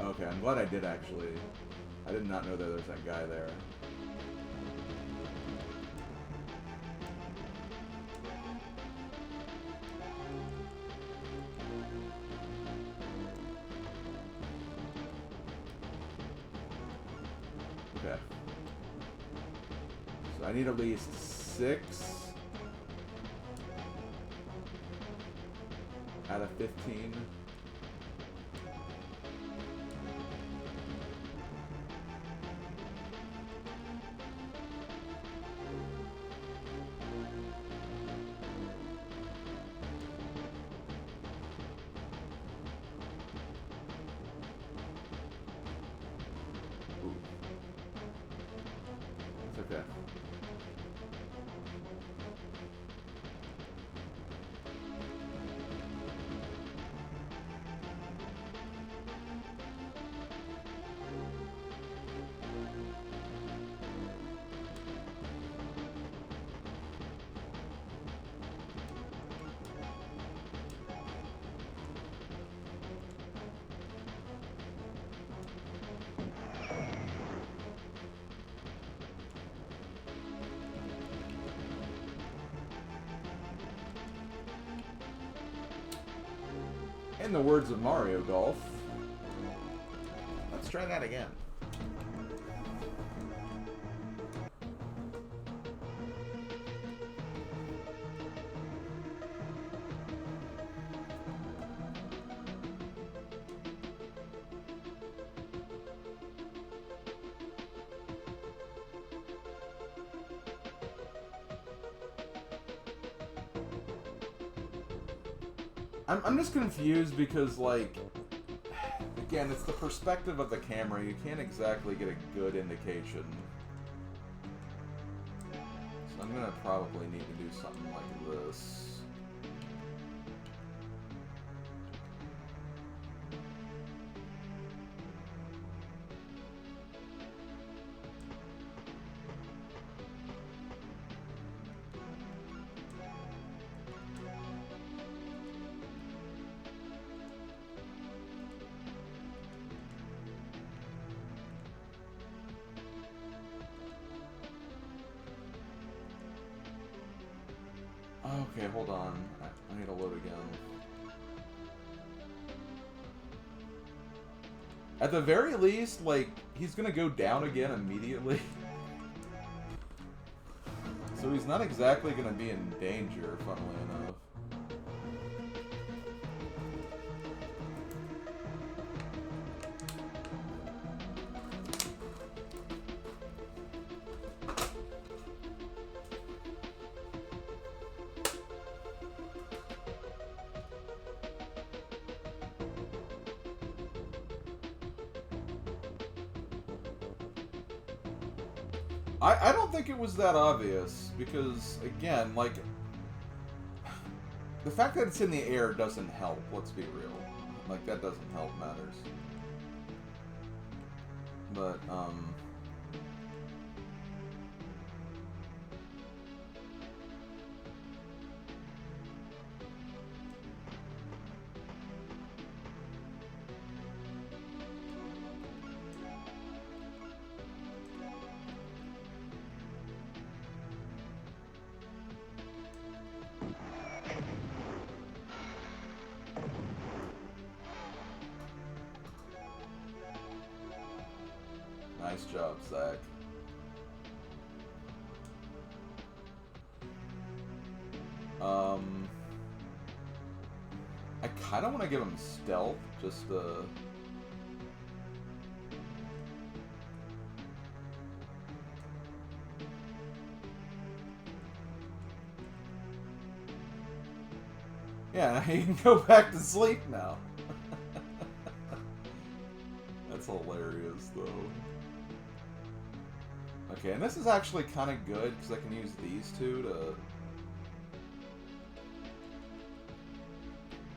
Okay, I'm glad I did actually. I did not know that there's that guy there. Okay. So I need at least 6 out of 15. Okay. In the words of Mario Golf, let's try that again. I'm just confused because, like, again, it's the perspective of the camera. You can't exactly get a good indication. So I'm gonna probably need to do something like this. Okay, hold on. I need to load again. At the very least, like, he's gonna go down again immediately. So he's not exactly gonna be in danger, funnily enough. I don't think it was that obvious, because, again, like, the fact that it's in the air doesn't help, let's be real. Like, that doesn't help matters. But, nice job, Zach. I kind of want to give him stealth, just yeah, he can go back to sleep now. That's hilarious, though. Okay, and this is actually kind of good, because I can use these two to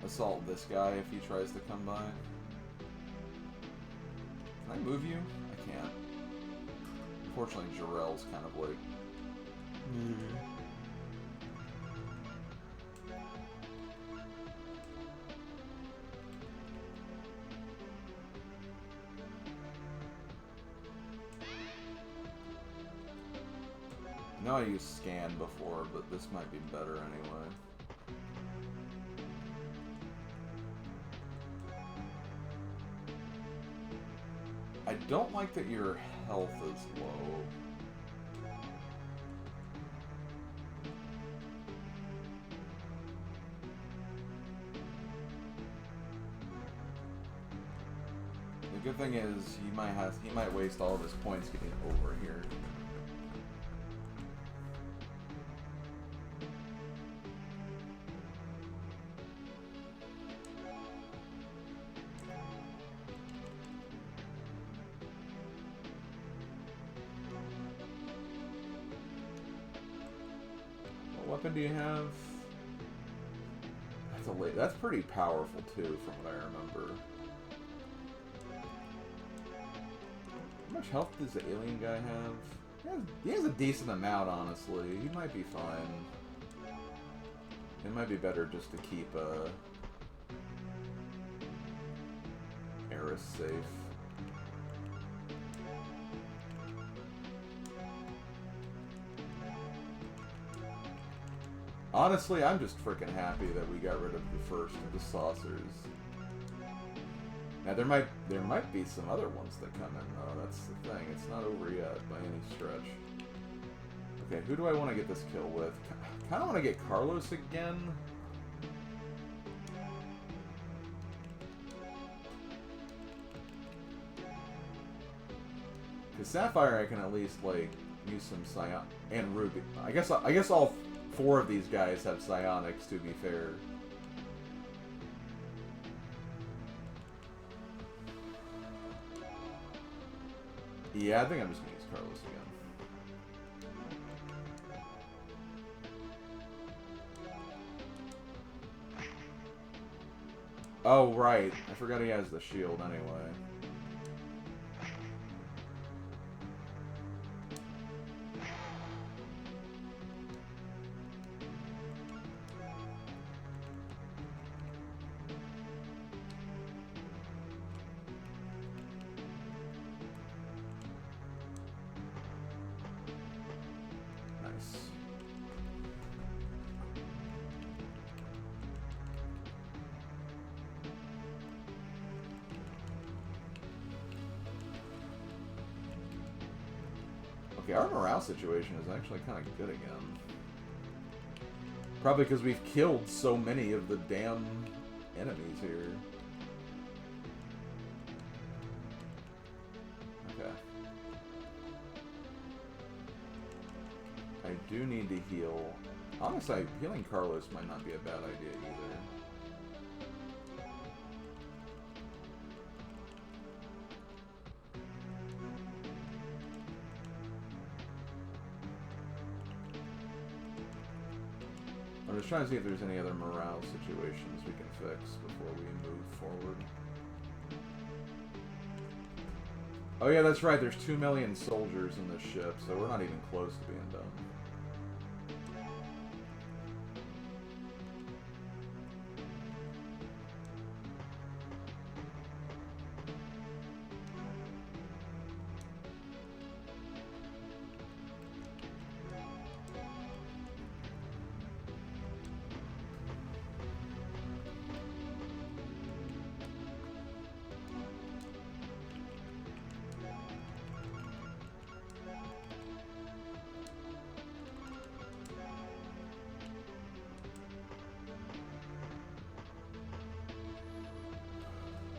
assault this guy if he tries to come by. Can I move you? I can't. Unfortunately, Jarrell's kind of like... I know I used scan before, but this might be better anyway. I don't like that your health is low. The good thing is he might waste all of his points getting over here. weapon do you have? That's pretty powerful too, from what I remember. How much health does the alien guy have? He has a decent amount, honestly. He might be fine. It might be better just to keep Eris safe. Honestly, I'm just freaking happy that we got rid of the first of the saucers. Now there might be some other ones that come in though. That's the thing. It's not over yet by any stretch. Okay, who do I want to get this kill with? Kind of want to get Carlos again. Because Sapphire, I can at least like use some psion and Ruby. I guess all 4 of these guys have psionics, to be fair. Yeah, I think I'm just gonna use Carlos again. Oh, right. I forgot he has the shield anyway. Our morale situation is actually kind of good again. Probably because we've killed so many of the damn enemies here. Okay. I do need to heal. Honestly, healing Carlos might not be a bad idea either. I'm just trying to see if there's any other morale situations we can fix before we move forward. Oh yeah, that's right, there's 2 million soldiers in this ship, so we're not even close to being done.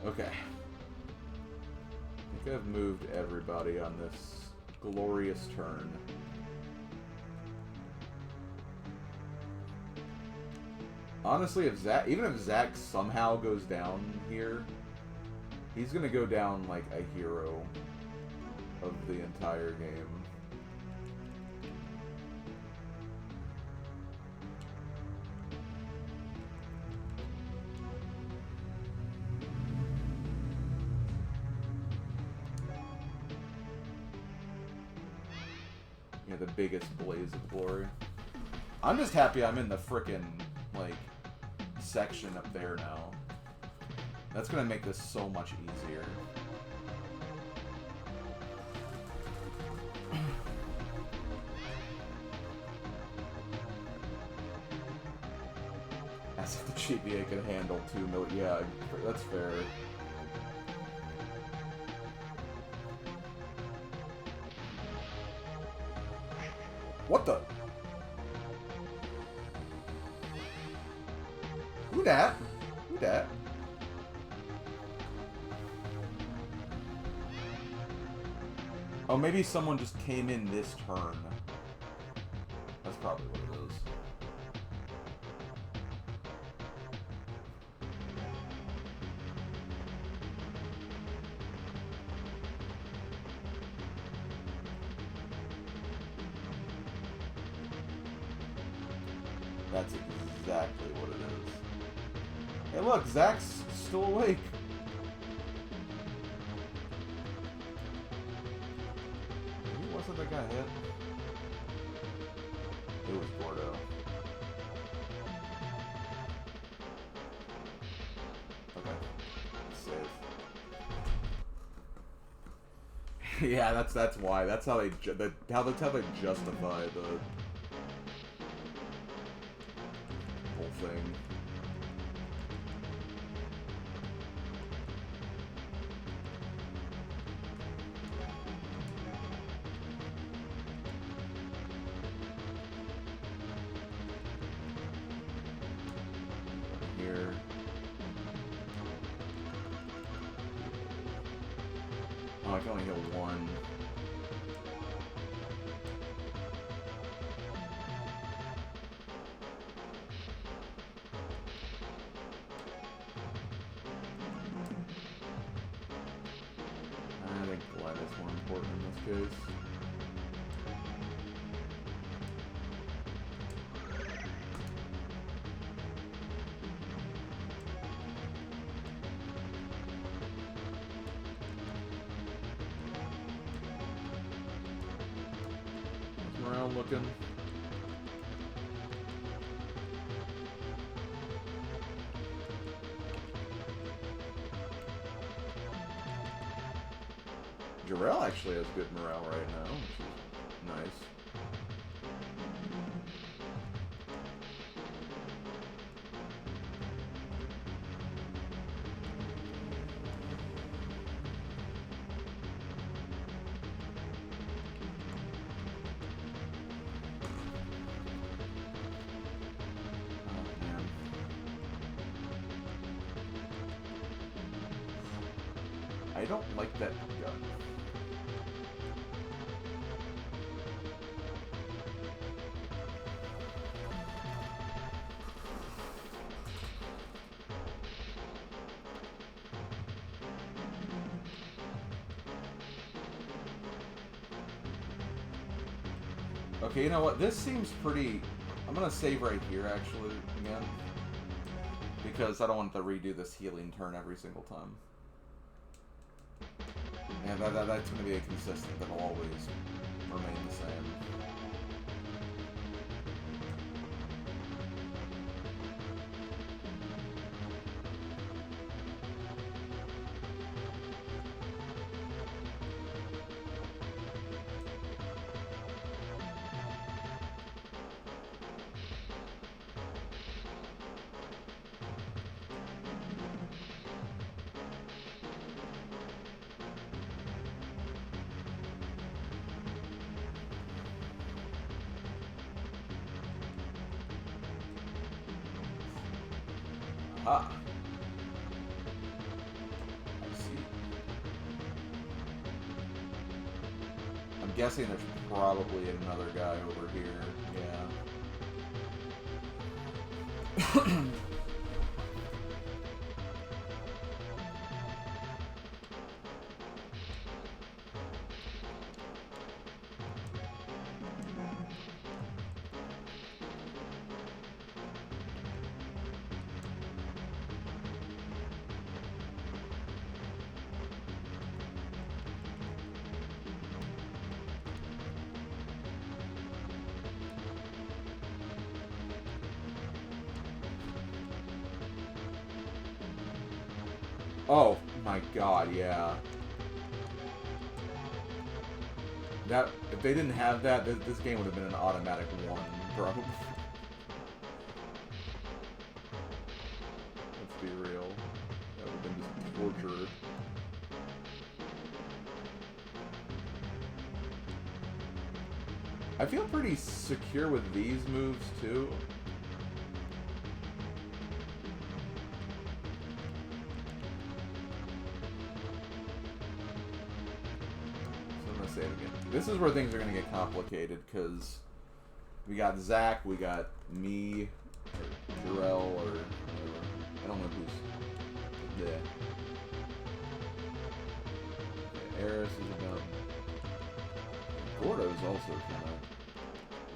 Okay. I think I've moved everybody on this glorious turn. Honestly, even if Zack somehow goes down here, he's gonna go down like a hero of the entire game. The biggest blaze of glory. I'm just happy I'm in the frickin' like section up there now. That's gonna make this so much easier. As if the GBA could handle 2 million. Yeah, that's fair. What the? Who dat? Who dat? Oh, maybe someone just came in this turn. That's probably what it is. That's exactly what it is. Hey look, Zach's still awake. Who was it that got hit? It was Gordo. Okay. Save. Yeah, that's why. That's how they that's how they justify the whole thing. Here. Oh, I can only heal one. I think Glenn is more important in this case. Around looking. Jarrell actually has good morale right now, which is nice. I don't like that gun. Okay, you know what? This seems pretty... I'm gonna save right here, actually, again. Because I don't want to redo this healing turn every single time. Yeah, that's going to be a consistent that'll always remain the same. Ah. I see. I'm guessing there's probably another guy over here. Yeah. Oh my god, yeah. That, if they didn't have that, this game would have been an automatic 1, bro. Let's be real. That would have been just torture. I feel pretty secure with these moves, too. Say it again. This is where things are going to get complicated, because we got Zach, we got me, or Jarrell, or whatever. I don't know who's there. Okay, Eris is a gun. Gordo's also kind of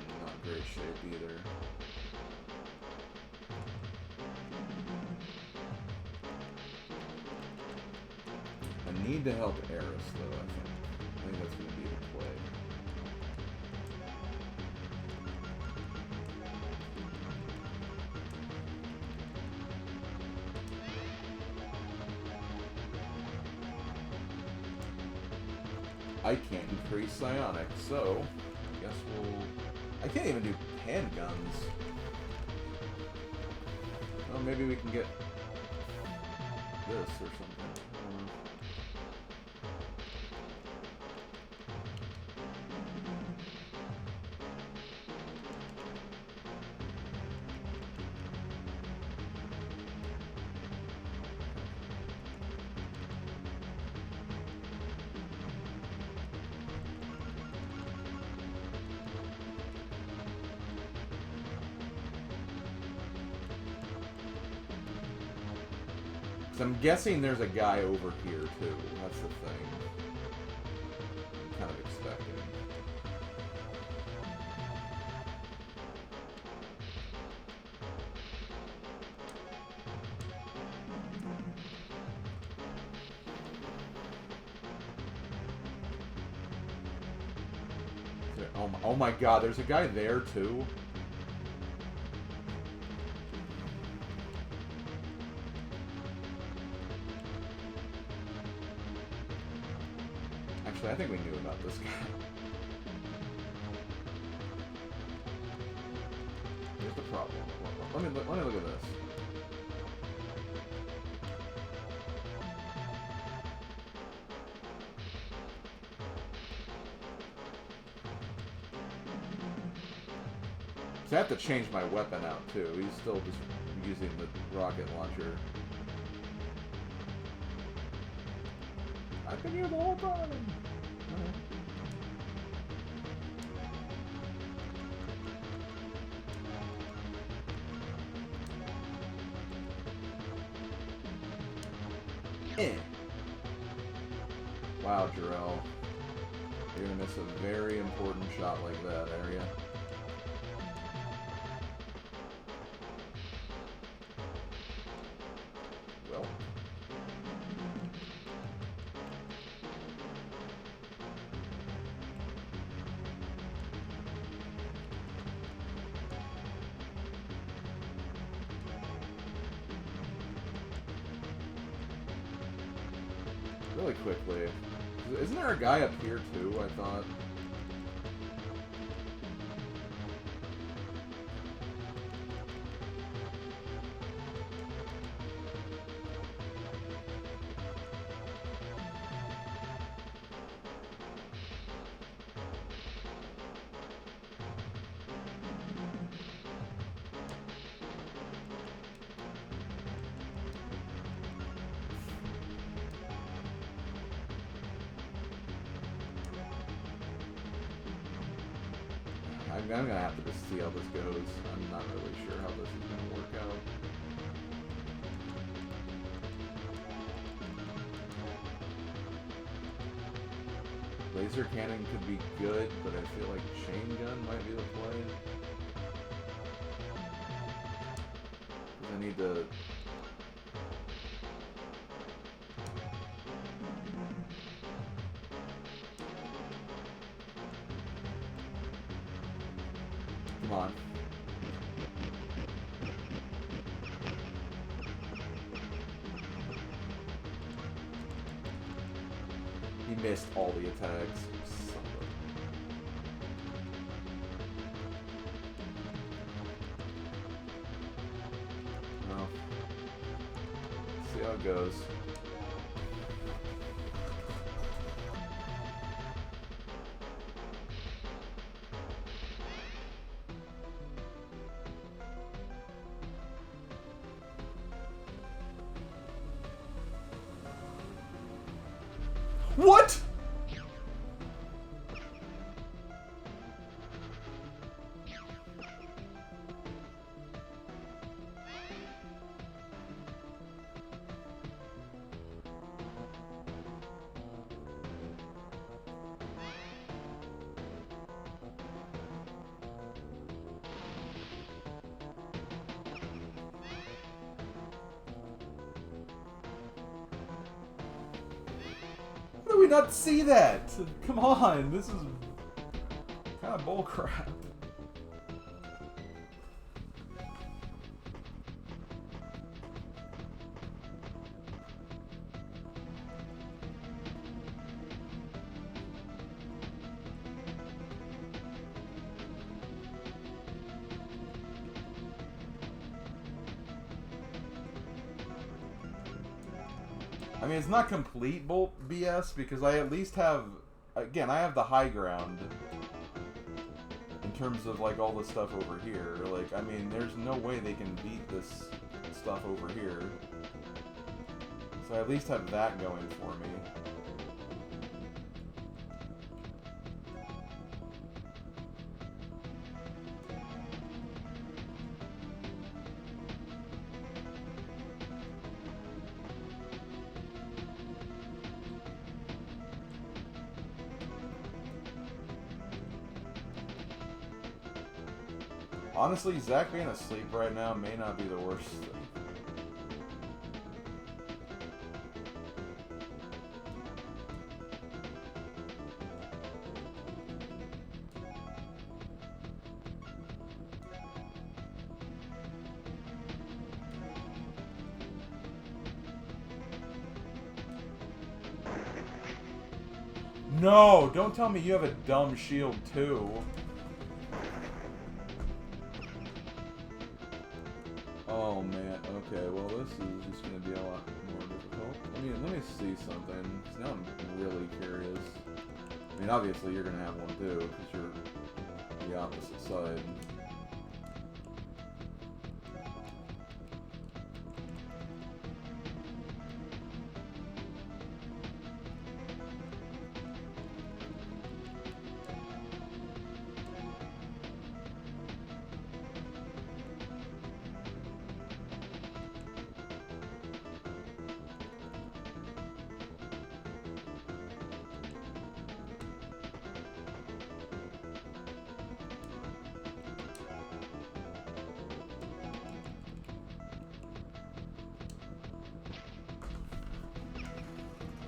in not great shape either. I need to help Eris, though, I think. I think that's going to be the play. I can't increase psionic, so I guess we'll... I can't even do handguns. Oh, maybe we can get this or something. I don't know. I'm guessing there's a guy over here, too. That's the thing. I'm kind of expecting. Oh my god, there's a guy there, too? I think we knew about this guy. Here's the problem. Let me look at this. So I have to change my weapon out too. He's still just using the rocket launcher. I've been here the whole time. Wow, Jarrell. You're gonna miss a very important shot like that, area. Well. Really quickly. Isn't there a guy up here too, I thought? I'm gonna have to just see how this goes. I'm not really sure how this is gonna work out. Laser cannon could be good, but I feel like chain gun might be the play. Because I need to... Come on. He missed all the attacks. Son of a... Well, see how it goes. What? we not see that? Come on, this is kind of bullcrap. I mean, it's not complete BS because I at least have, again, I have the high ground in terms of like all the stuff over here. Like, I mean, there's no way they can beat this stuff over here. So I at least have that going for me. Honestly, Zach being asleep right now may not be the worst thing. No! Don't tell me you have a dumb shield too. Oh man, okay, well this is just going to be a lot more difficult. Let me see something, 'cause now I'm really curious. I mean, obviously you're going to have one too, because you're the opposite side.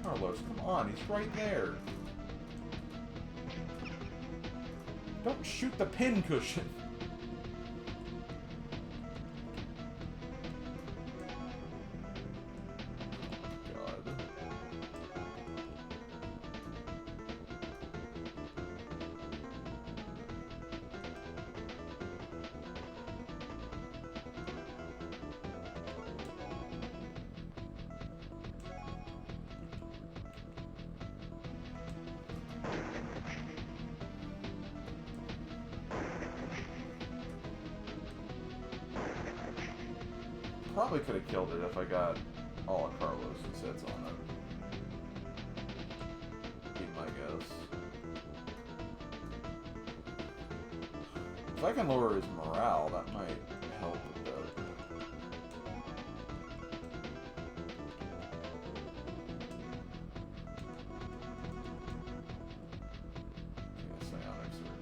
Carlos, come on, he's right there. Don't shoot the pin cushion. God. Probably could have killed it if I got all of Carlos's hits on it. Be my guess. If I can lower his morale, that might help a bit. Yeah, psionics are...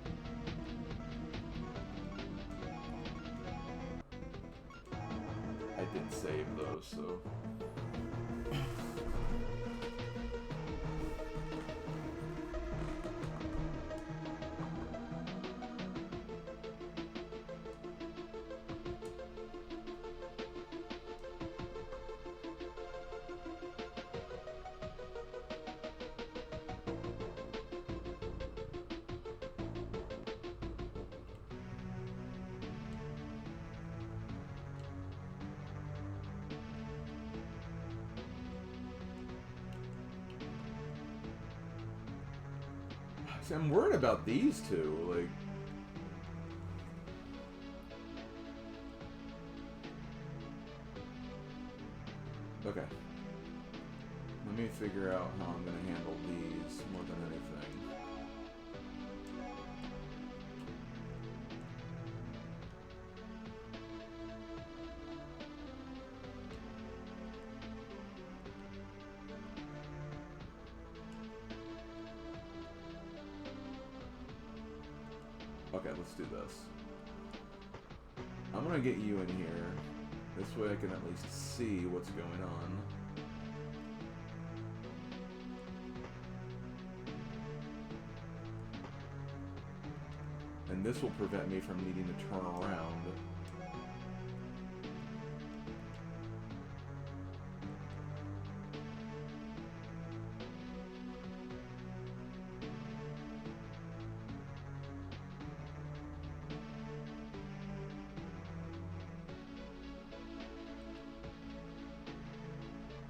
I did save those, so... See, I'm worried about these two, like... Okay. Let me figure out how I'm going to handle these more than anything. Okay, let's do this. I'm gonna get you in here. This way I can at least see what's going on. And this will prevent me from needing to turn around.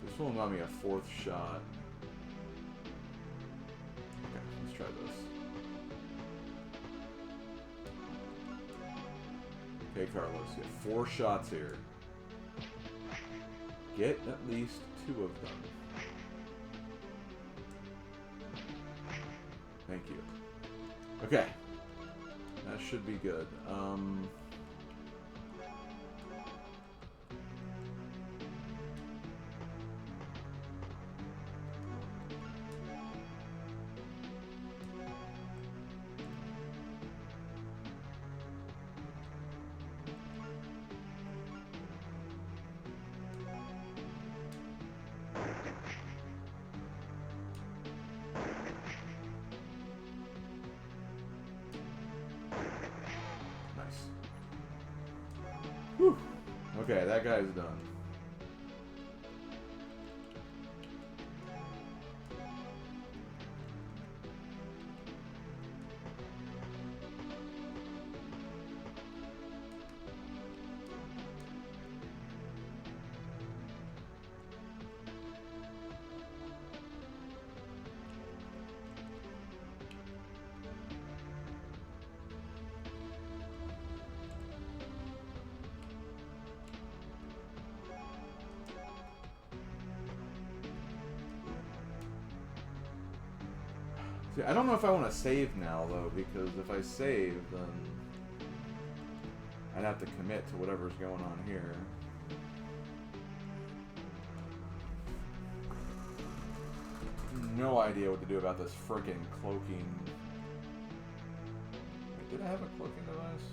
This will allow me a fourth shot. Okay, let's try this. Okay, Carlos, you have 4 shots here. Get at least 2 of them. Thank you. Okay. That should be good. Whew. Okay, that guy's done. See, I don't know if I want to save now, though, because if I save, then I'd have to commit to whatever's going on here. No idea what to do about this frickin' cloaking. Wait, did I have a cloaking device?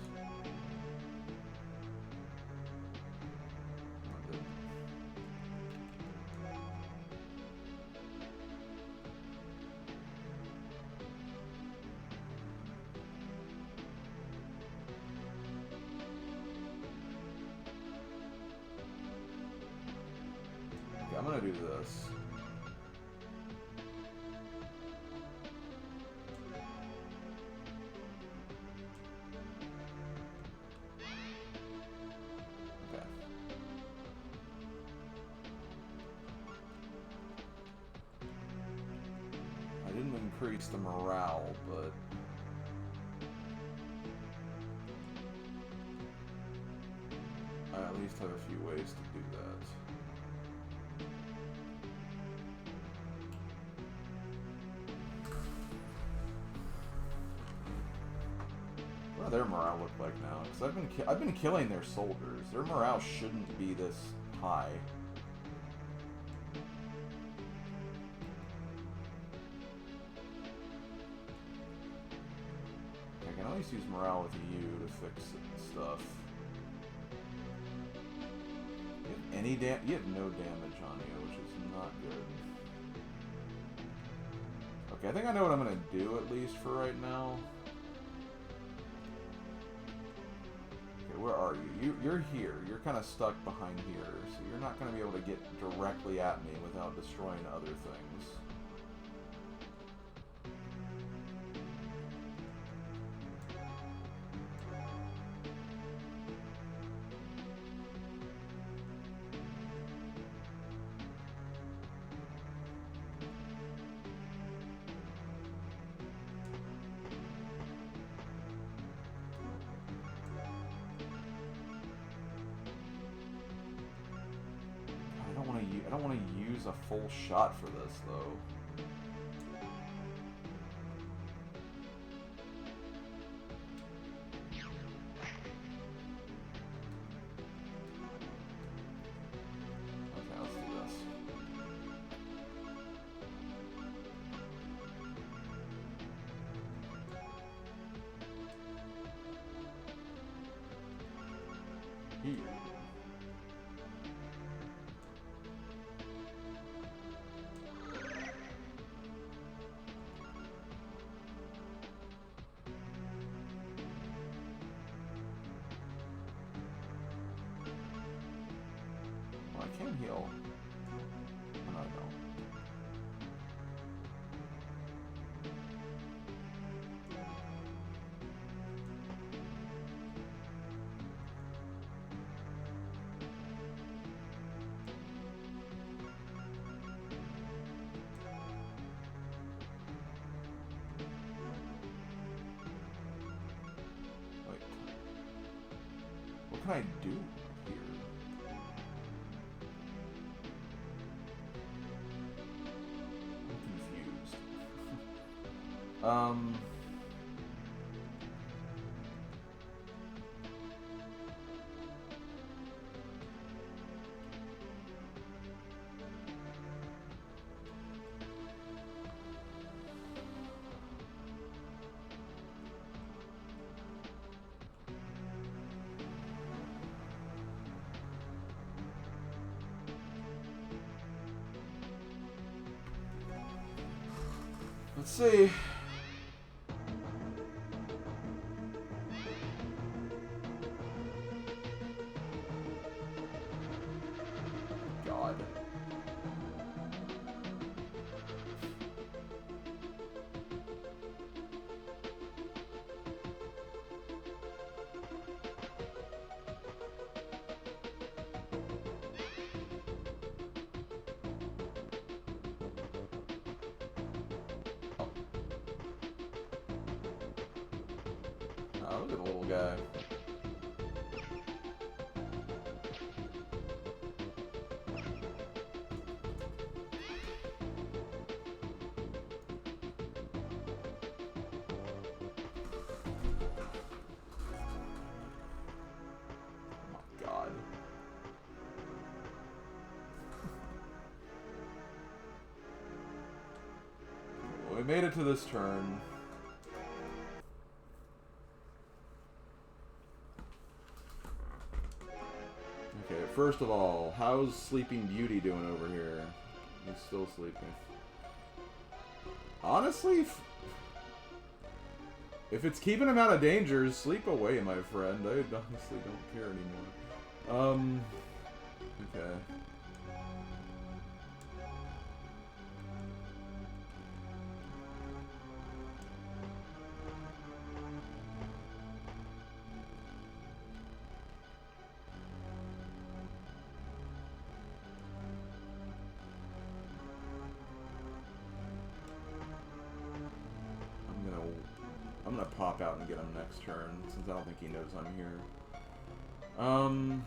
I'm gonna do this. Okay. I didn't increase the morale, but I at least have a few ways to do that. What does their morale look like now? Because I've been killing their soldiers. Their morale shouldn't be this high. I can always use morale with you to fix stuff. You have no damage on you, which is not good. Okay, I think I know what I'm gonna do, at least for right now. Okay, where are you? You're here. You're kind of stuck behind here, so you're not gonna be able to get directly at me without destroying other things. I don't want to use a full shot for this, though. Okay, let's do this. Here. I can heal. Oh, no, I don't. What can I do here? I'm confused. Let's see. God. Oh, look at the little guy. Oh my God. Well, we made it to this turn. Okay, first of all, how's Sleeping Beauty doing over here? He's still sleeping. Honestly, if it's keeping him out of danger, sleep away, my friend. I honestly don't care anymore. Okay. I'm gonna pop out and get him next turn, since I don't think he knows I'm here. I mean,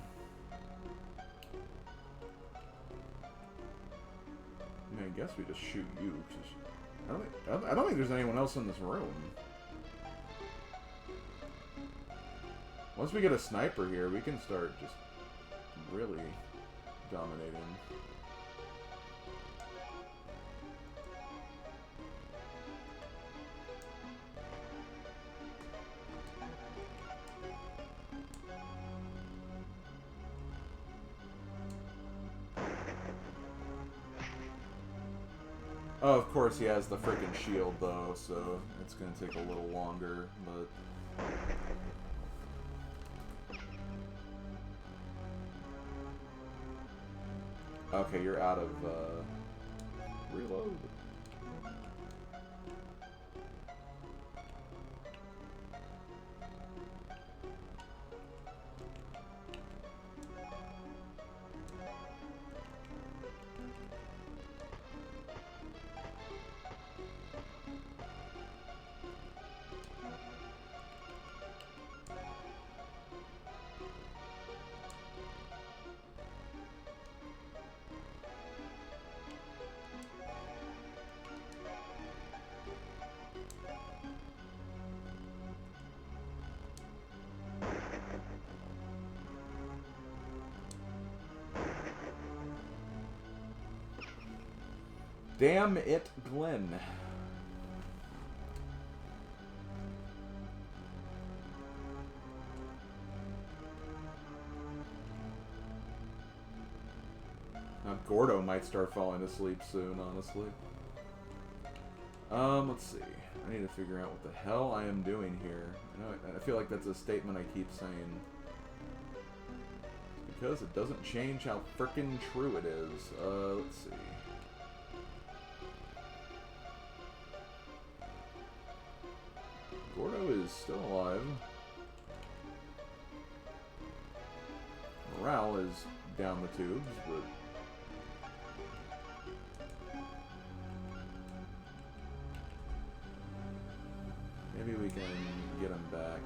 I guess we just shoot you. I don't think there's anyone else in this room. Once we get a sniper here, we can start just really dominating. Oh, of course he has the freaking shield though, so it's gonna take a little longer, but... Okay, you're out of, reload. Damn it, Glenn. Now Gordo might start falling asleep soon, honestly. Let's see. I need to figure out what the hell I am doing here. I feel like that's a statement I keep saying. because it doesn't change how frickin' true it is. Let's see. Gordo is still alive. Morale is down the tubes, but... maybe we can get him back.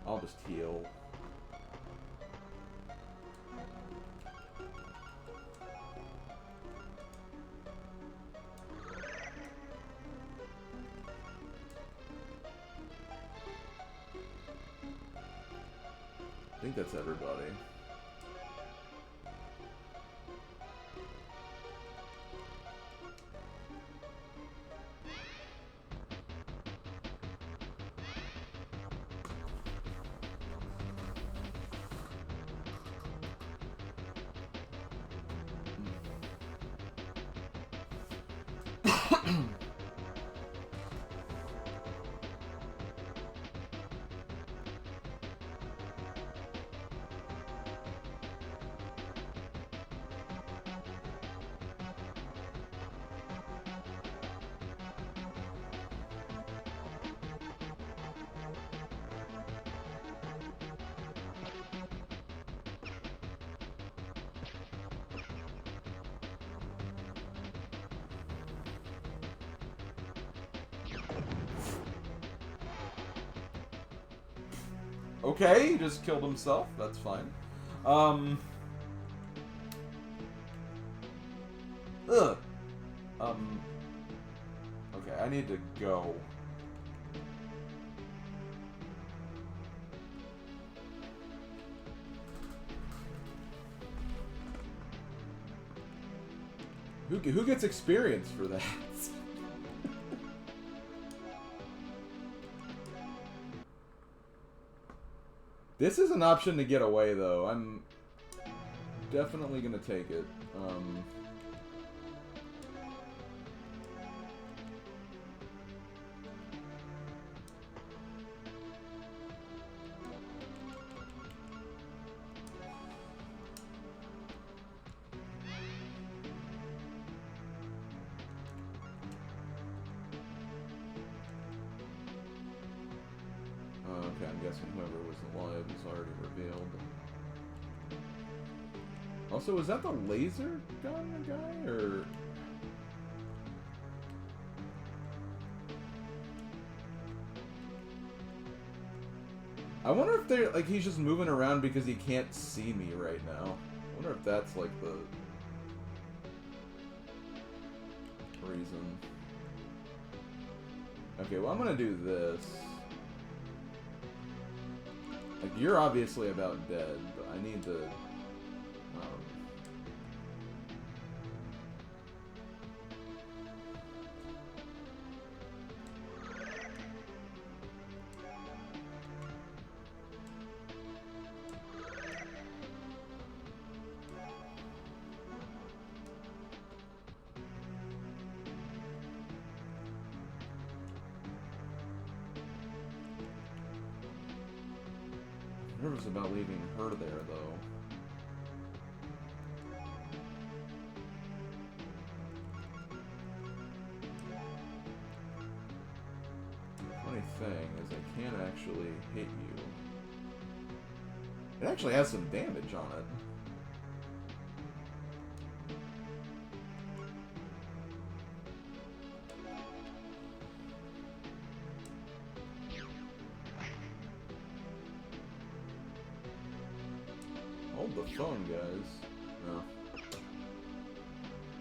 I'll just heal. I think that's everybody. Okay, he just killed himself. That's fine. Ugh. Okay, I need to go. Who gets experience for that? This is an option to get away, though. I'm definitely gonna take it. Okay, I'm guessing whoever was alive is already revealed. Also, was that the laser gun guy, or...? I wonder if they're, like, he's just moving around because he can't see me right now. I wonder if that's, like, the reason. Okay, well, I'm gonna do this. Like, you're obviously about dead, but I need to... nervous about leaving her there, though. Funny thing is I can't actually hit you. It actually has some damage on it. Hold the phone, guys. No.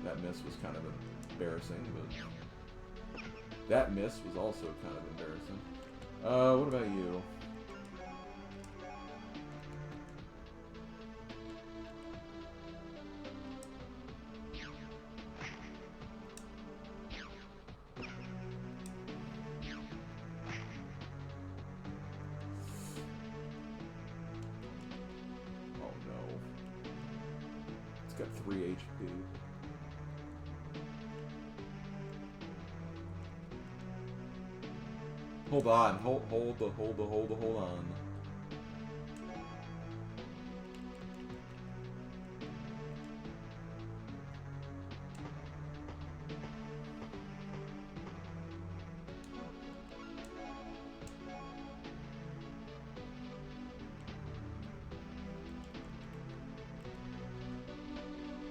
That miss was kind of embarrassing, but... That miss was also kind of embarrassing. What about you? Oh no. It's got 3 HP. Hold on, hold on.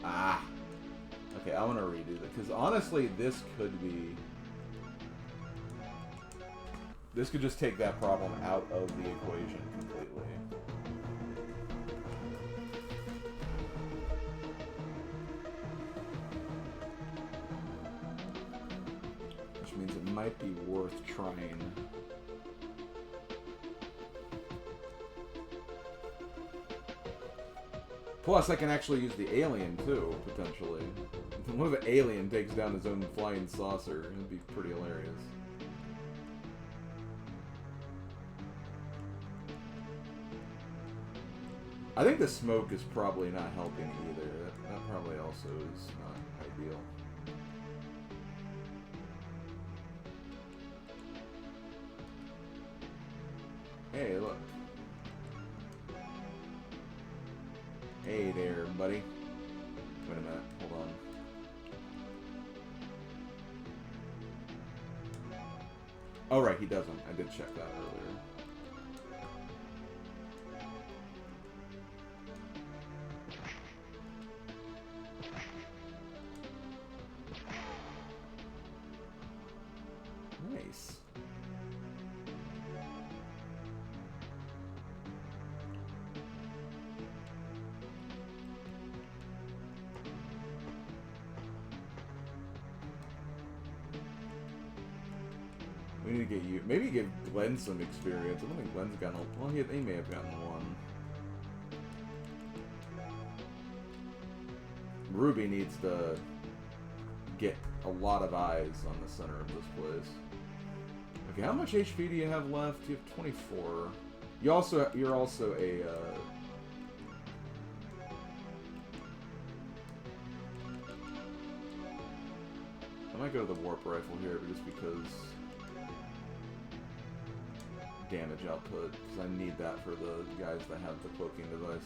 Ah. Okay, I want to redo that, because honestly, this could be... This could just take that problem out of the equation completely. Which means it might be worth trying. Plus, I can actually use the alien, too, potentially. What if an alien takes down his own flying saucer? It'd be pretty hilarious. I think the smoke is probably not helping either. That probably also is not ideal. Hey, look. Hey there, buddy. Wait a minute. Hold on. Oh, right, he doesn't. I did check that earlier. Nice. We need to get you. Maybe give Glenn some experience. I don't think Glenn's gotten. Well, he may have gotten one. Ruby needs to get a lot of eyes on the center of this place. Okay, how much HP do you have left? You have 24. You're also a. I might go to the warp rifle here, just because damage output, because I need that for the guys that have the cloaking devices.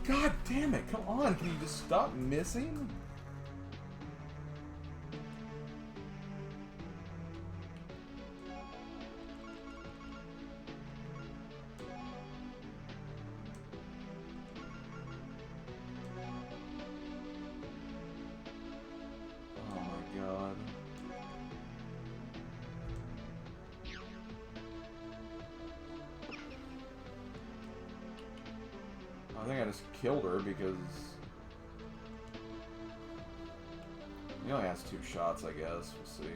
God damn it, come on, can you just stop missing? Oh my god. I think I just killed her because he only has 2 shots, I guess. We'll see.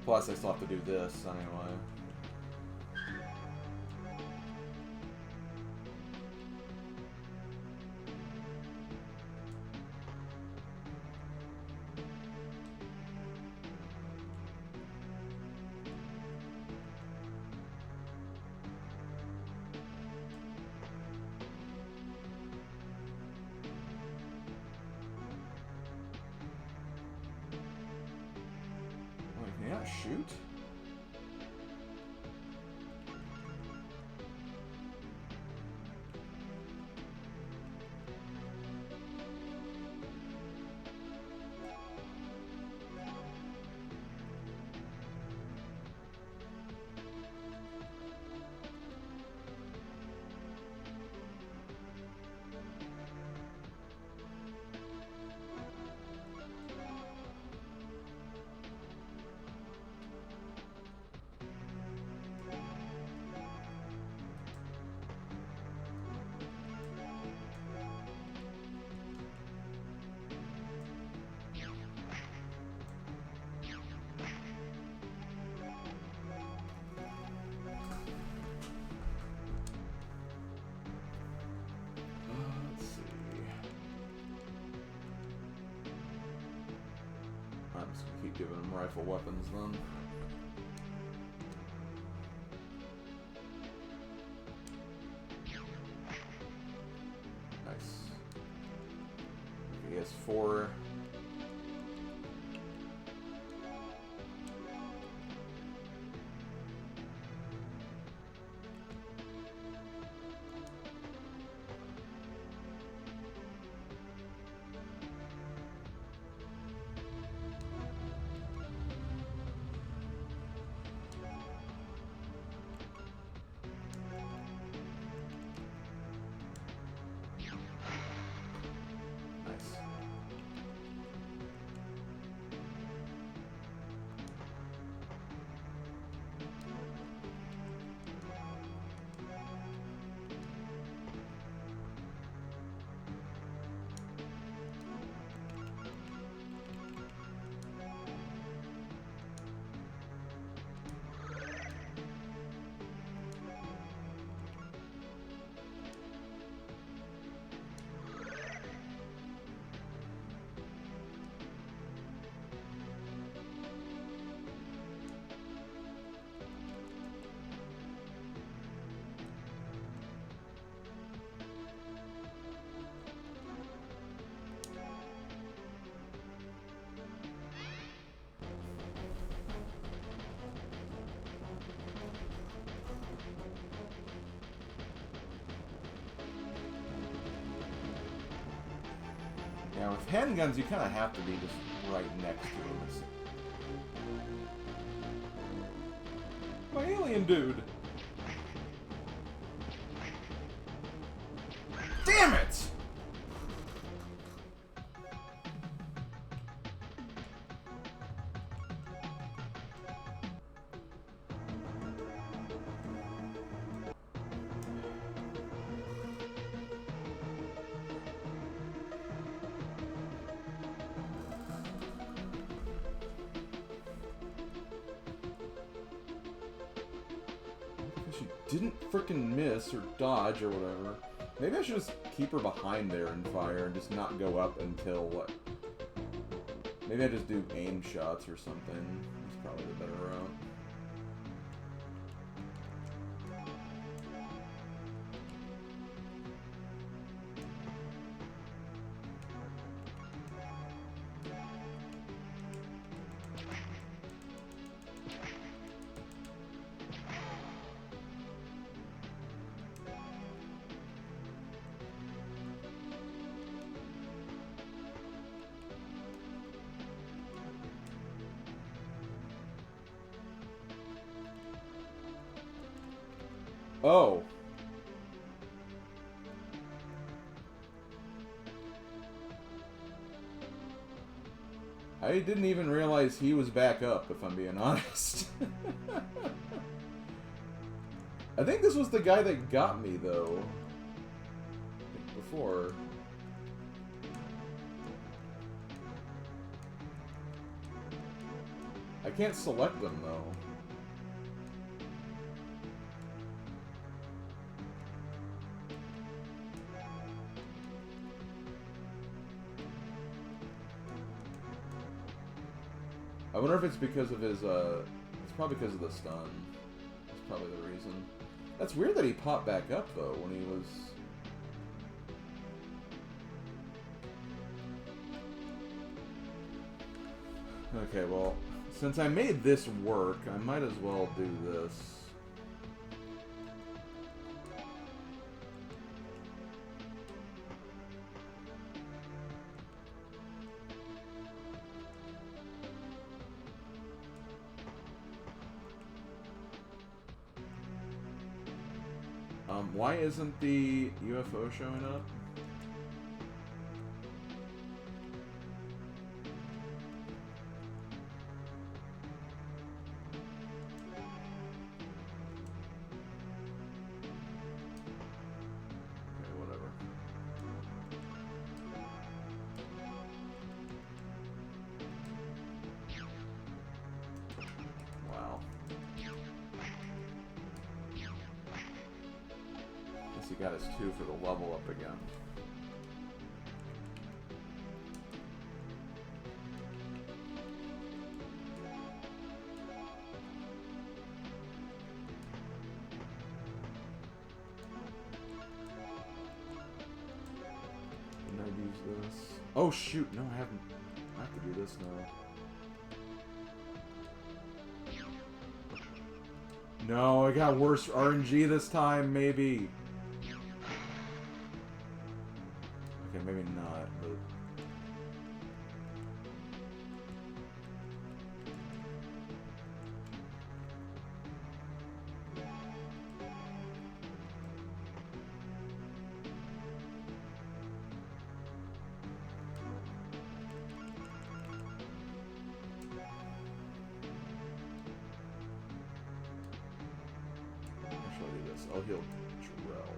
Plus, I still have to do this anyway. gonna shoot? I'm just gonna keep giving him rifle weapons then. Nice. He has 4. Yeah, with handguns, you kind of have to be just right next to them. My alien dude! Damn it! She didn't frickin' miss or dodge or whatever. Maybe I should just keep her behind there and fire and just not go up until what? Maybe I just do aim shots or something. That's probably the better route. Oh. I didn't even realize he was back up, if I'm being honest. I think this was the guy that got me, though. Before. I can't select them, though. I wonder if it's because of his, it's probably because of the stun. That's probably the reason. That's weird that he popped back up, though, when he was... Okay, well, Since I made this work, I might as well do this. Why isn't the UFO showing up? He got his 2 for the level up again. Didn't I use this? Oh shoot, no I haven't. I have to do this now. No, I got worse RNG this time, maybe. Okay, maybe not, but... Actually, I'll do this. I'll heal Drell.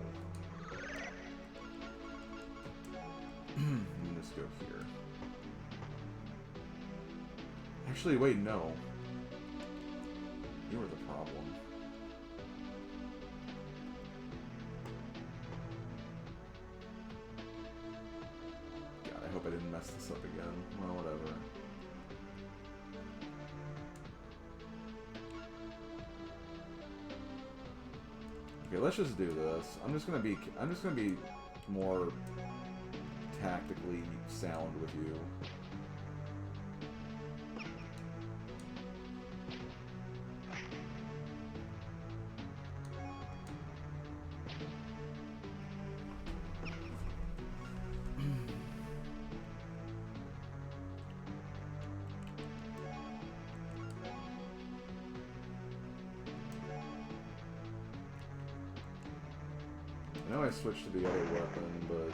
And just go here. Actually, wait, no. You were the problem. God, I hope I didn't mess this up again. Well, whatever. Okay, let's just do this. I'm just gonna be more tactically sound with you. I know I switched to the other weapon, but...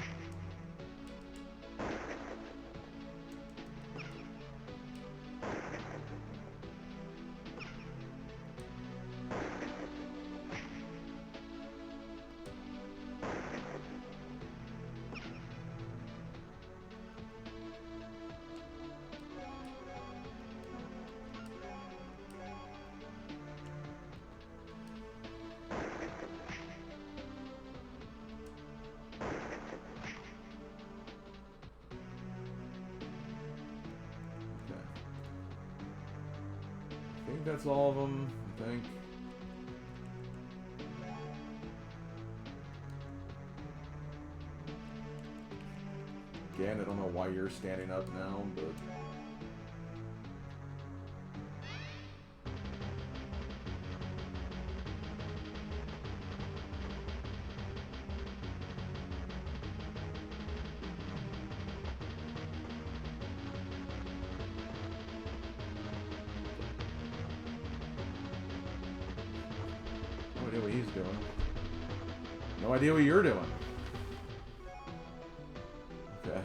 I think that's all of them, I think. Again, I don't know why you're standing up now, but... No idea what he's doing. No idea what you're doing. Okay.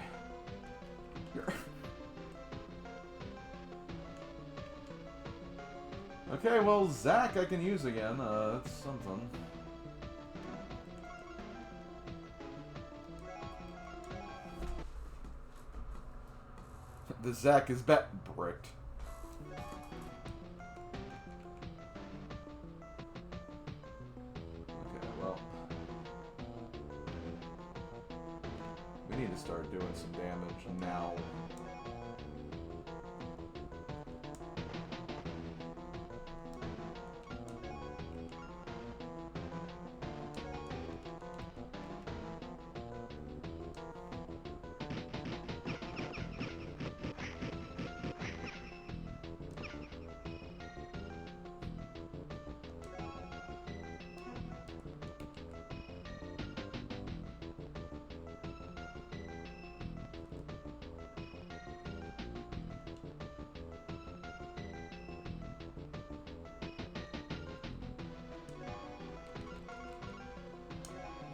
Okay, well, Zach I can use again. That's something. The Zach is bricked. We need to start doing some damage now.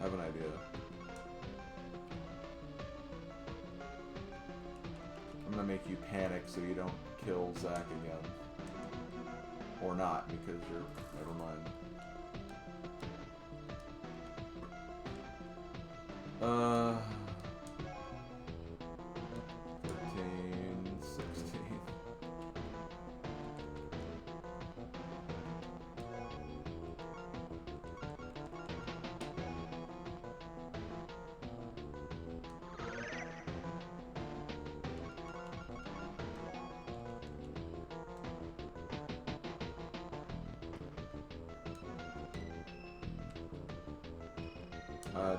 have an idea. I'm gonna make you panic so you don't kill Zach again. Or not, because you're... Never mind. 13, 16.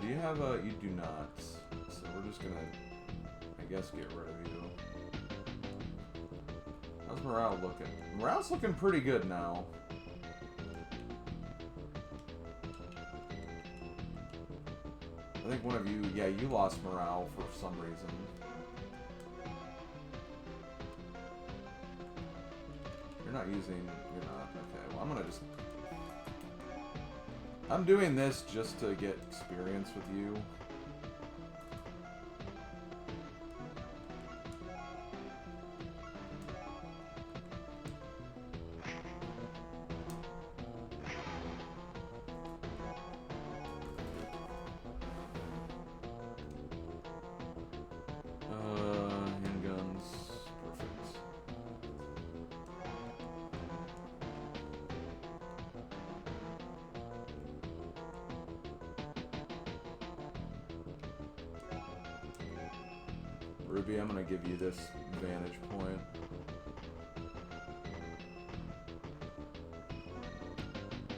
Do you have a... You do not. So we're just gonna, I guess, get rid of you. How's morale looking? Morale's looking pretty good now. I think one of you... Yeah, you lost morale for some reason. You're not using... You're not. Okay, well, I'm gonna just... I'm doing this just to get experience with you. Handguns. Perfect. Ruby, I'm gonna give you this vantage point.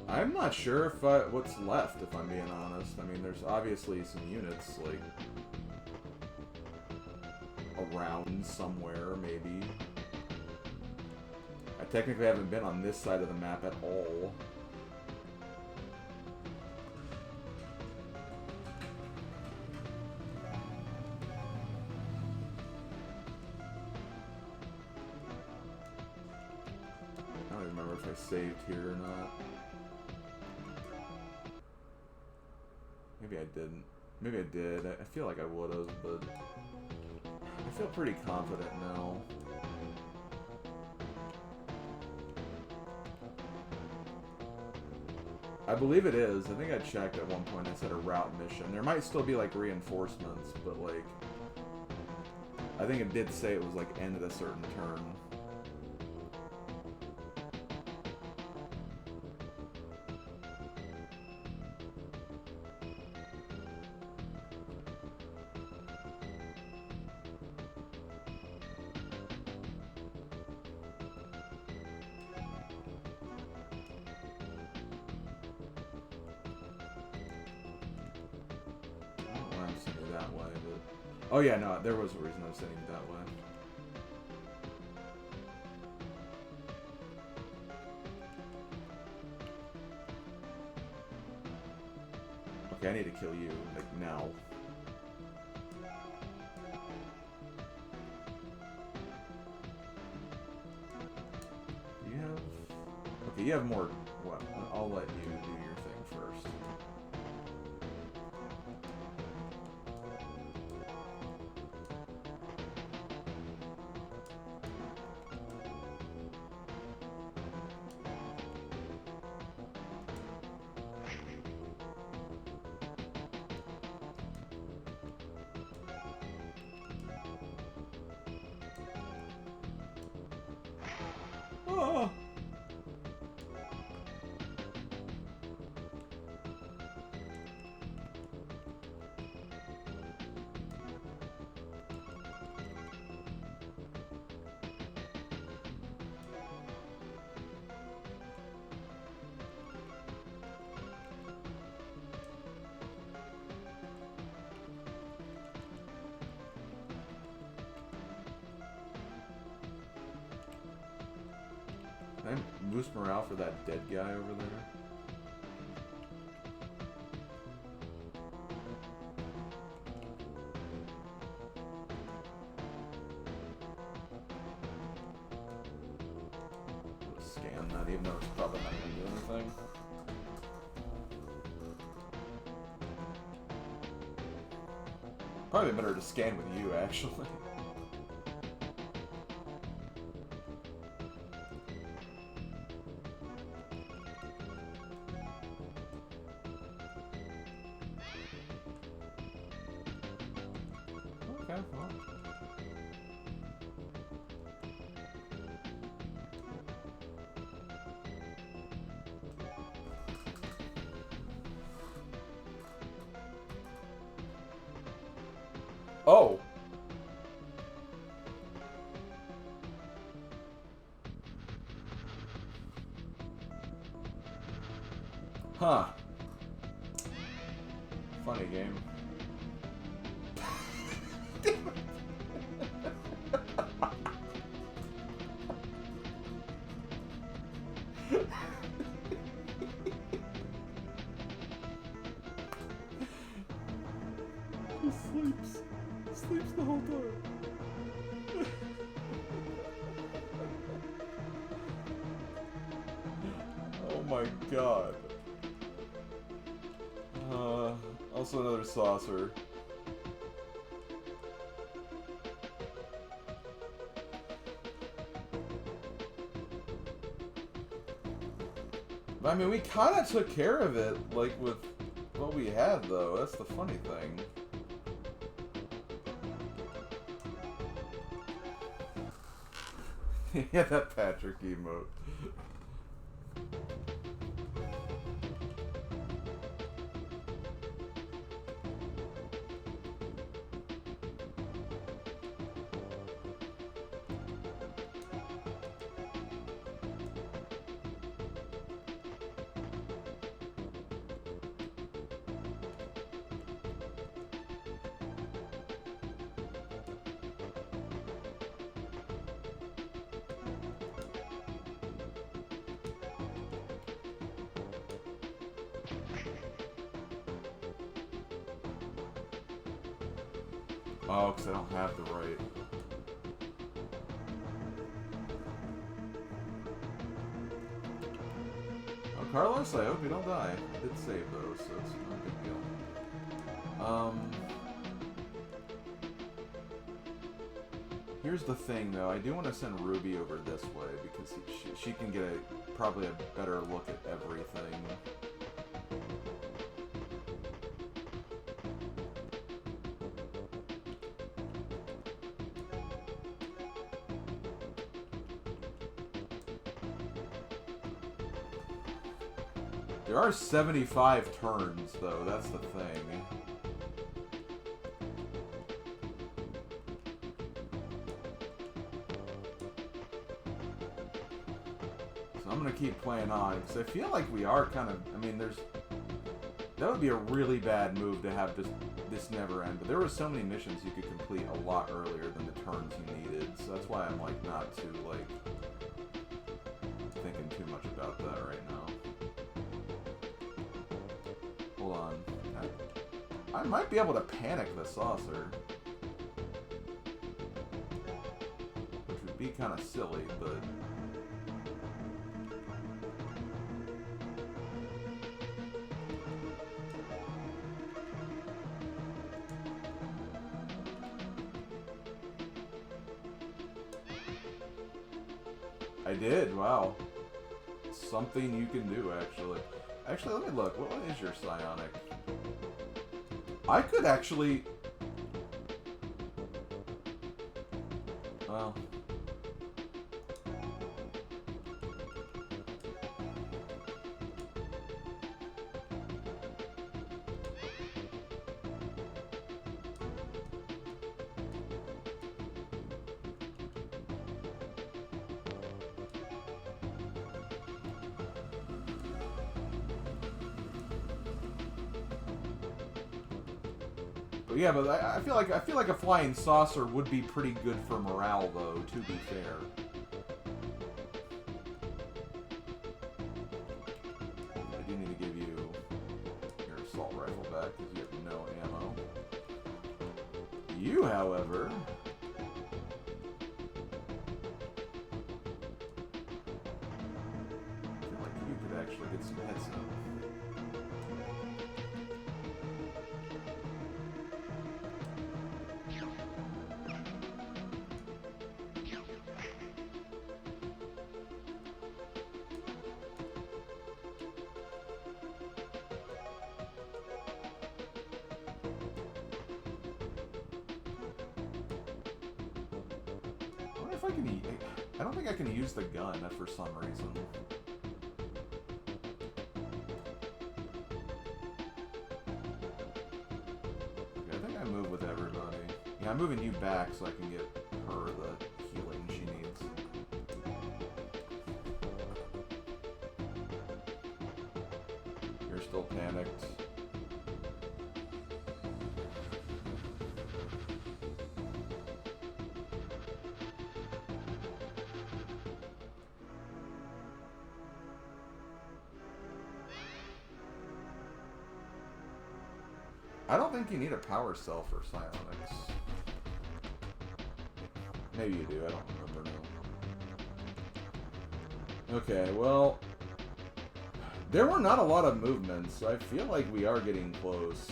I'm not sure if what's left, if I'm being honest. I mean, there's obviously some units, like, around somewhere, maybe. I technically haven't been on this side of the map at all. I don't even remember if I saved here or not. Maybe I didn't. Maybe I did. I feel like I would have, but I feel pretty confident now. I believe it is. I think I checked at one point. I said a route mission. There might still be like reinforcements, but like I think it did say it was like end of a certain turn. That way, but oh yeah, no, there was a reason I was sending it that way. Okay, I need to kill you, like, now. Do you have... Okay, you have more... Well, I'll let you do your thing first. Oh. Can I boost morale for that dead guy over there? Let's scan that, even though it's probably not going to do anything. Probably better to scan with you, actually. Okay, well. Oh! Huh. Funny game. He sleeps. Sleeps the whole time. Oh my god. Also another saucer. I mean, we kind of took care of it, like, with what we had, though. That's the funny thing. Yeah, that Patrick emote. Oh, because I don't have the right. Oh, Carlos, I hope you don't die. I did save those, so it's not a big deal. Here's the thing, though. I do want to send Ruby over this way, because she can get probably a better look at everything. There are 75 turns, though. That's the thing. So I'm going to keep playing on, because I feel like we are kind of... I mean, that would be a really bad move to have this never end. But there were so many missions you could complete a lot earlier than the turns you needed. So that's why I'm, like, not too, like, thinking too much about that right now. Hold on. I might be able to panic the saucer. Which would be kind of silly, but... I did, wow. Something you can do, actually. Actually, let me look. What is your psionic? I could actually... Well... Yeah, but I feel like a flying saucer would be pretty good for morale, though. To be fair. I do need to give you your assault rifle back because you have no ammo. You, however, I feel like you could actually get some headset. if I can... I don't think I can use the gun for some reason. Okay, I think I move with everybody. Yeah, I'm moving you back so I can get her the healing she needs. You're still panicked. I don't think you need a power cell for psionics. Maybe you do, I don't remember now. Okay, well... There were not a lot of movements, so I feel like we are getting close.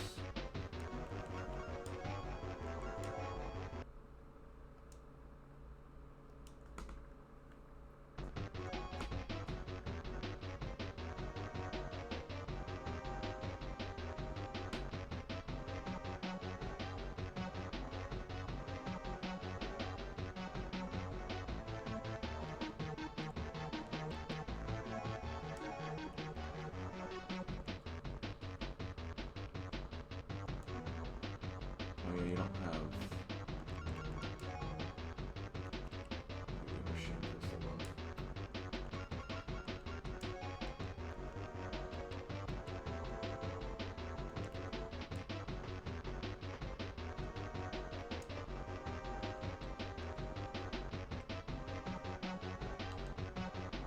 Oh yeah, you don't have...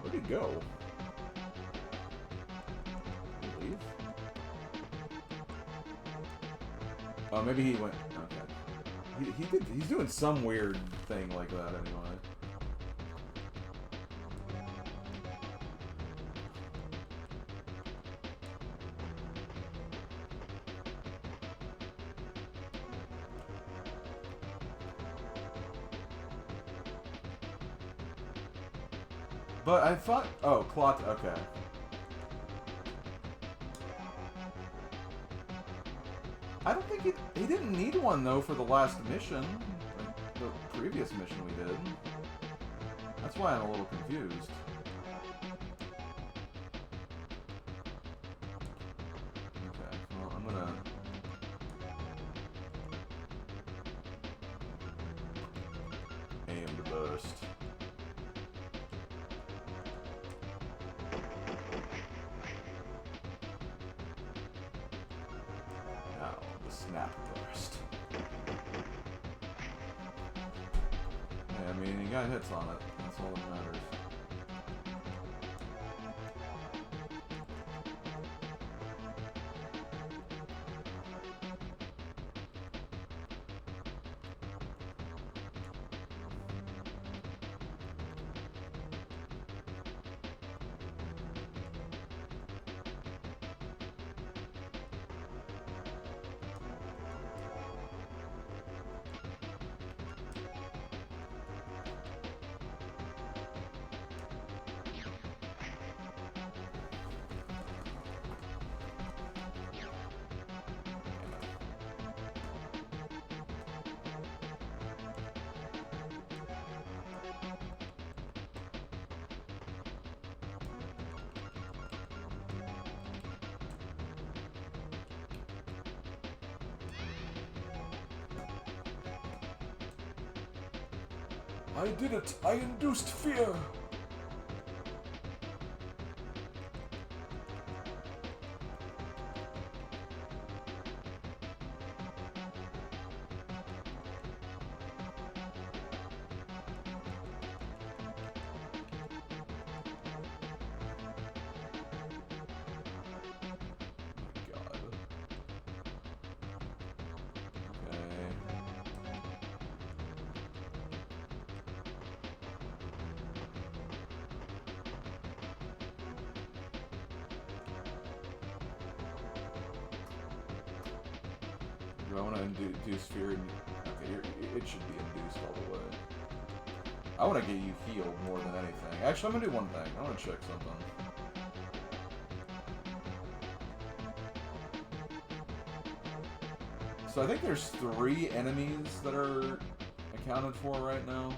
Where'd he go? Did he leave? Oh, maybe he went... Okay. He's doing some weird thing like that anyway. But I thought... Oh, Clot... Okay. I don't think he didn't need one, though, for the last mission. Like the previous mission we did. That's why I'm a little confused. Okay, well, I'm gonna... aim to burst. Snap burst. Yeah, I mean, you got hits on it. That's all that matters. I did it! I induced fear! Do I want to induce fear? Okay, it should be induced all the way. I want to get you healed more than anything. Actually, I'm going to do one thing. I want to check something. So I think there's 3 enemies that are accounted for right now.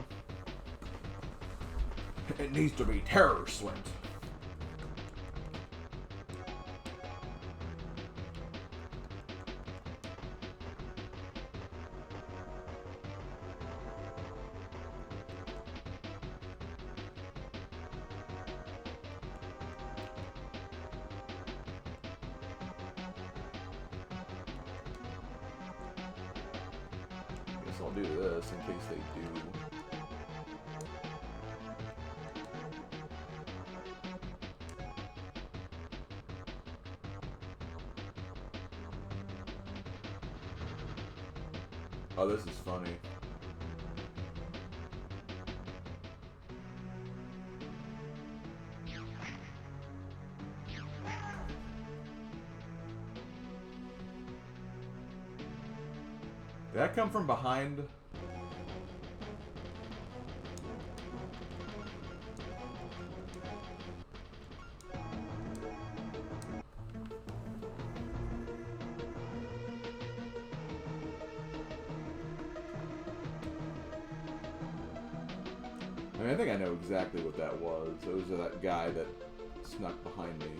It needs to be terror sweat. Guess I'll do this in case they do. Oh, this is funny. Did that come from behind? I mean, I think I know exactly what that was. It was that guy that snuck behind me.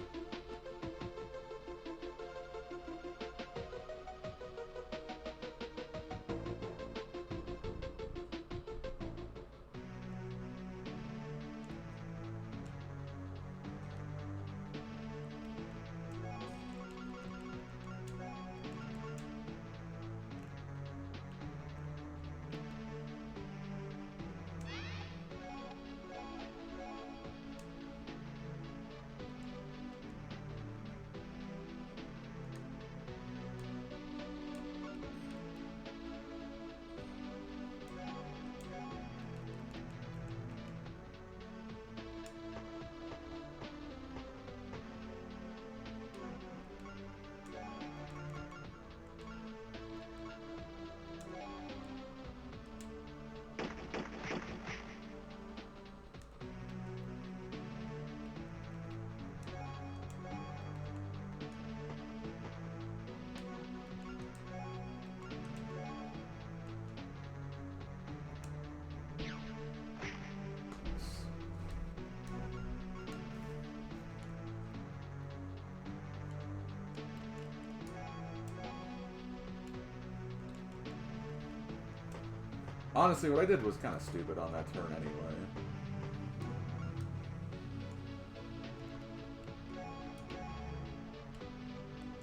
Honestly, what I did was kind of stupid on that turn anyway.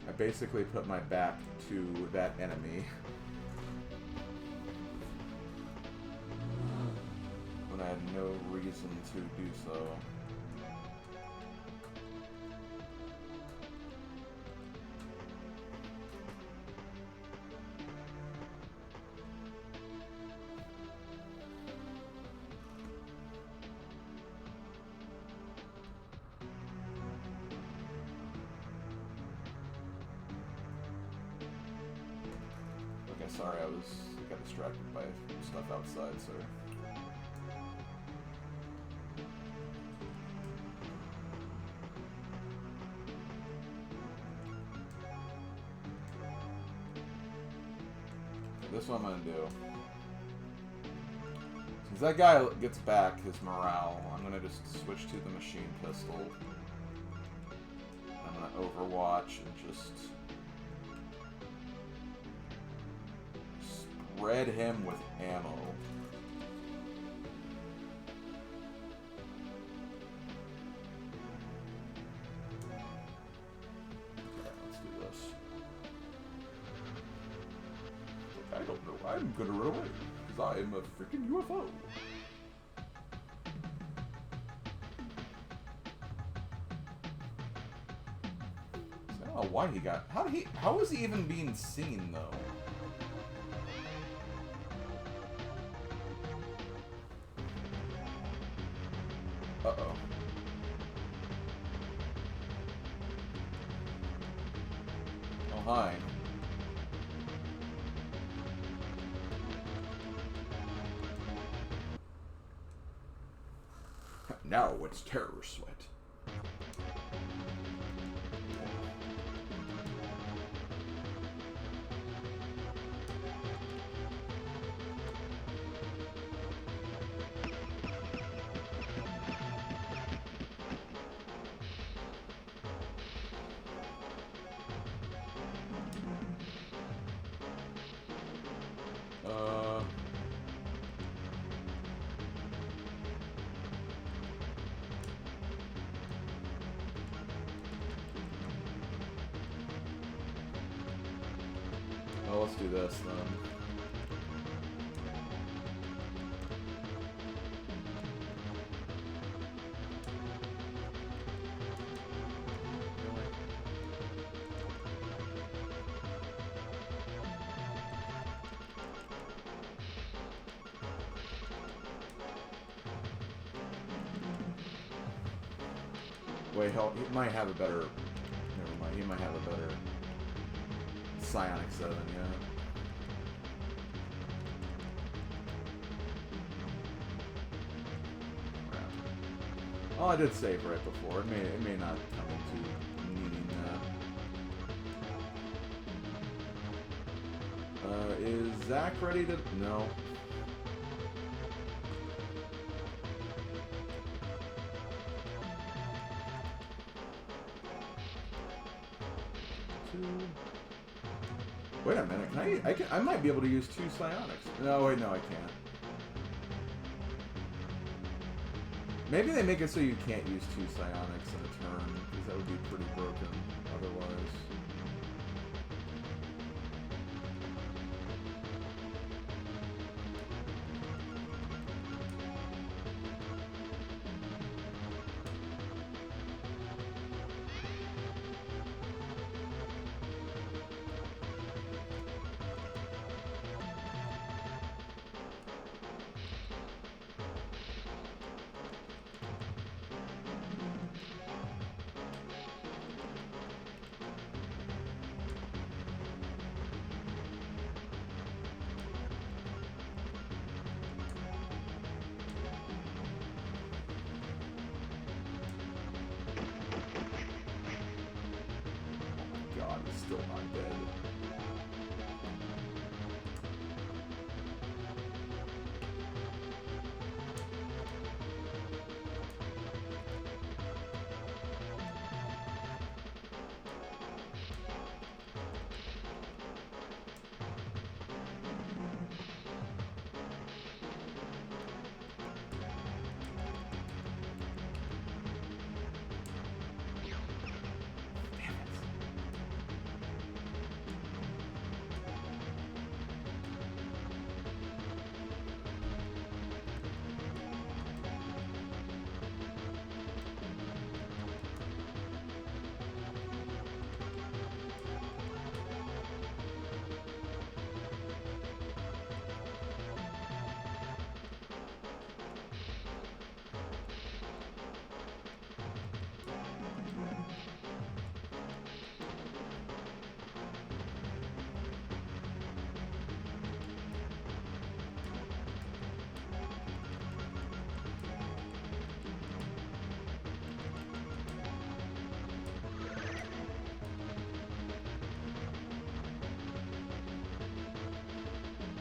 I basically put my back to that enemy when I had no reason to do so. Sorry, I got distracted by stuff outside, sir. This is what I'm gonna do. Since that guy gets back his morale, I'm gonna just switch to the machine pistol. I'm gonna overwatch and just spread him with ammo. Okay, let's do this. I don't know. I'm gonna run away because I am a freaking UFO. I don't know why he got. How was he even being seen though? Uh-oh. Oh, hi. Now it's terror sweat. Well, let's do this then. Wait, hell, he might have a better... Never mind, he might have a better... Psionic 7, yeah. Crap. Oh, I did save right before. It may not come into needing that. Is Zach ready to... No. Wait a minute, I might be able to use 2 psionics. No, wait, no, I can't. Maybe they make it so you can't use 2 psionics in a turn, because that would be pretty broken otherwise. Still not dead.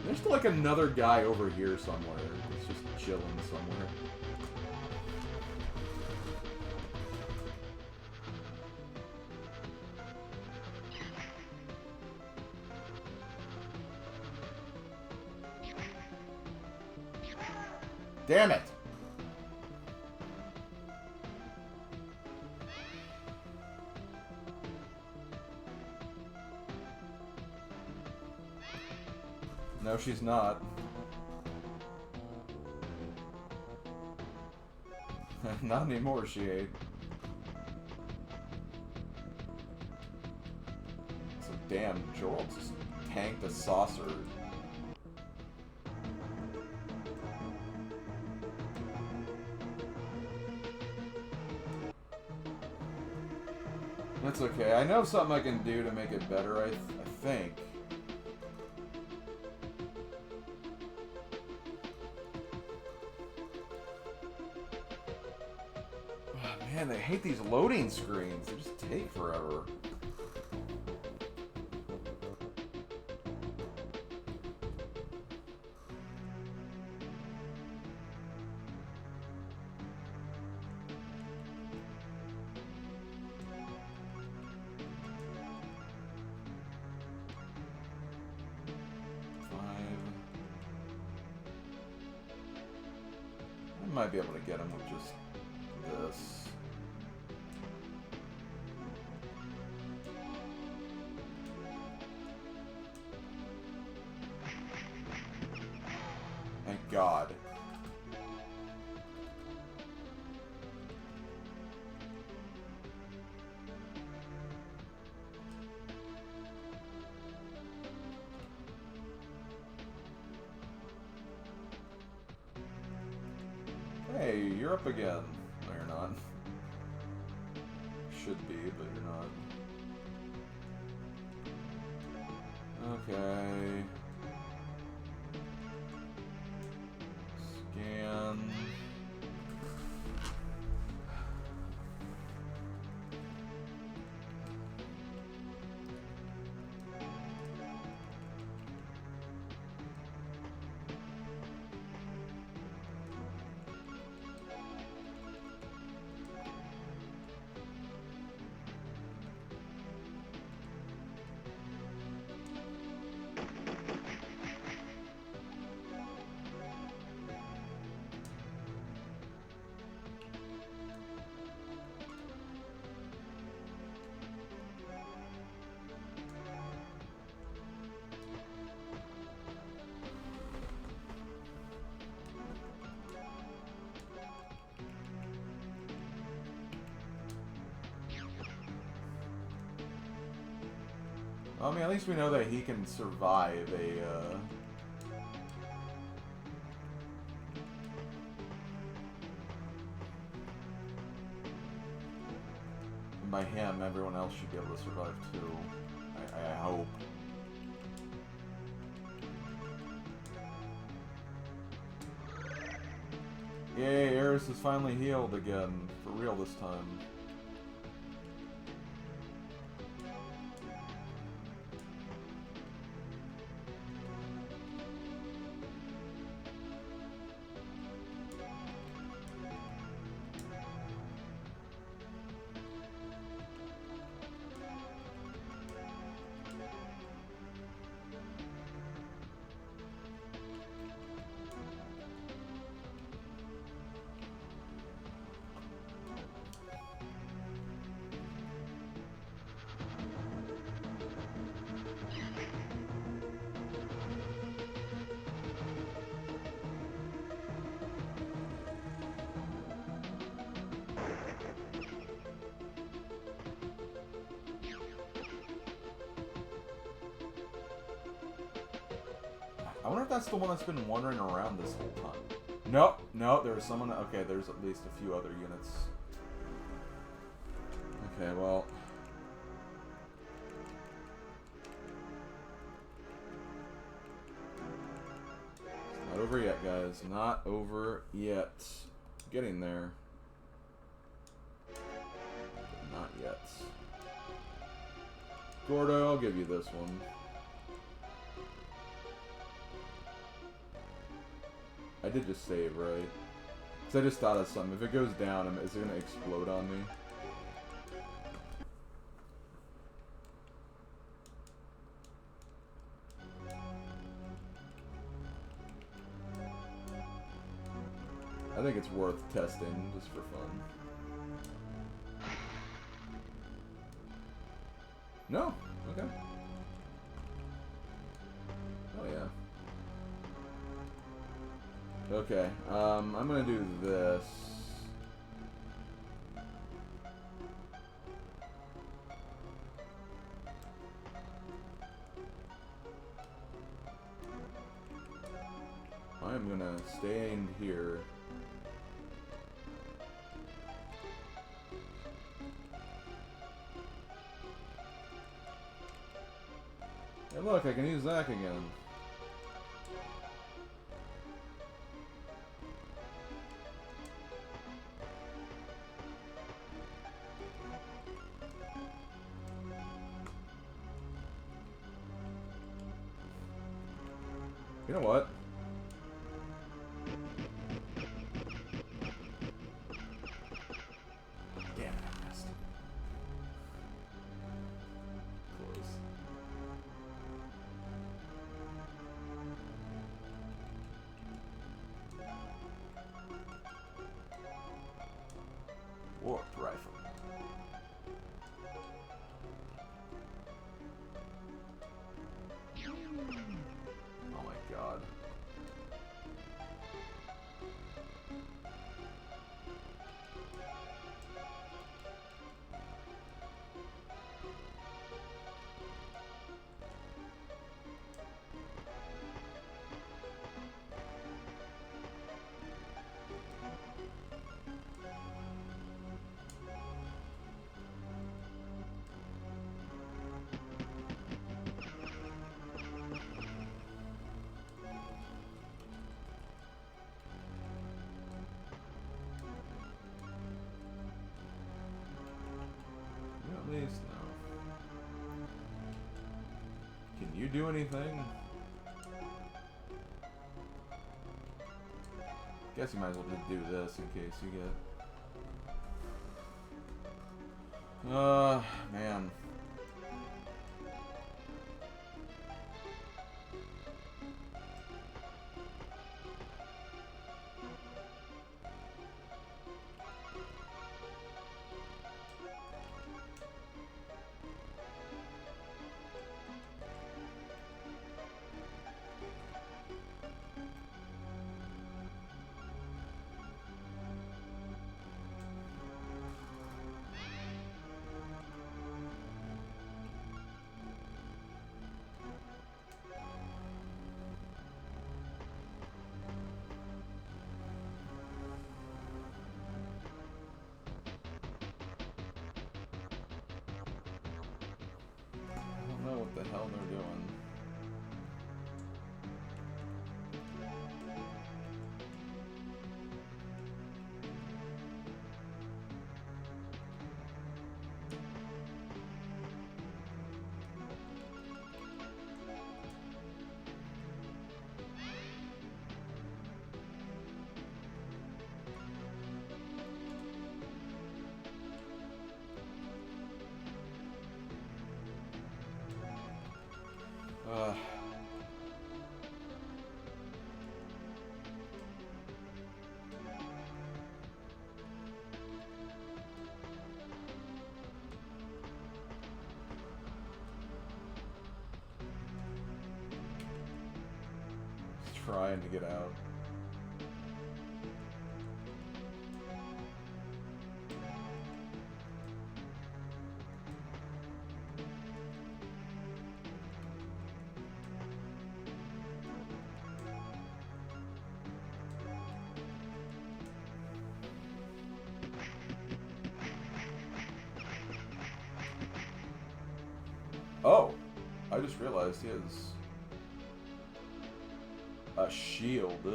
There's like another guy over here somewhere. He's just chilling somewhere. Damn it! No, she's not. Not anymore, she ain't. So damn, Joel just tanked a saucer. That's okay. I know something I can do to make it better, I think. Man, they hate these loading screens. They just take forever. I might be able to get him with just this. Thank God. Hey, you're up again. No, you're not. Should be, but you're not. Okay. Scan. I mean, at least we know that he can survive a, and by him, everyone else should be able to survive too. I hope. Yay, Eris is finally healed again. For real this time. I wonder if that's the one that's been wandering around this whole time. Nope, no, there was someone. Okay, there's at least a few other units. Okay, well. It's not over yet, guys. Not over yet. Getting there. But not yet. Gordo, I'll give you this one. I did just save, right? Because I just thought of something. If it goes down, is it going to explode on me? I think it's worth testing, just for fun. No? Okay. Oh, yeah. Okay, I'm gonna do this. I'm gonna stay in here. Hey look, I can use Zach again. You know what? Damn it, I missed. Close. you do anything? Guess you might as well just do this in case you get... man. I don't know what the hell they're doing. Trying to get out. Oh, I just realized he has a shield. Ugh.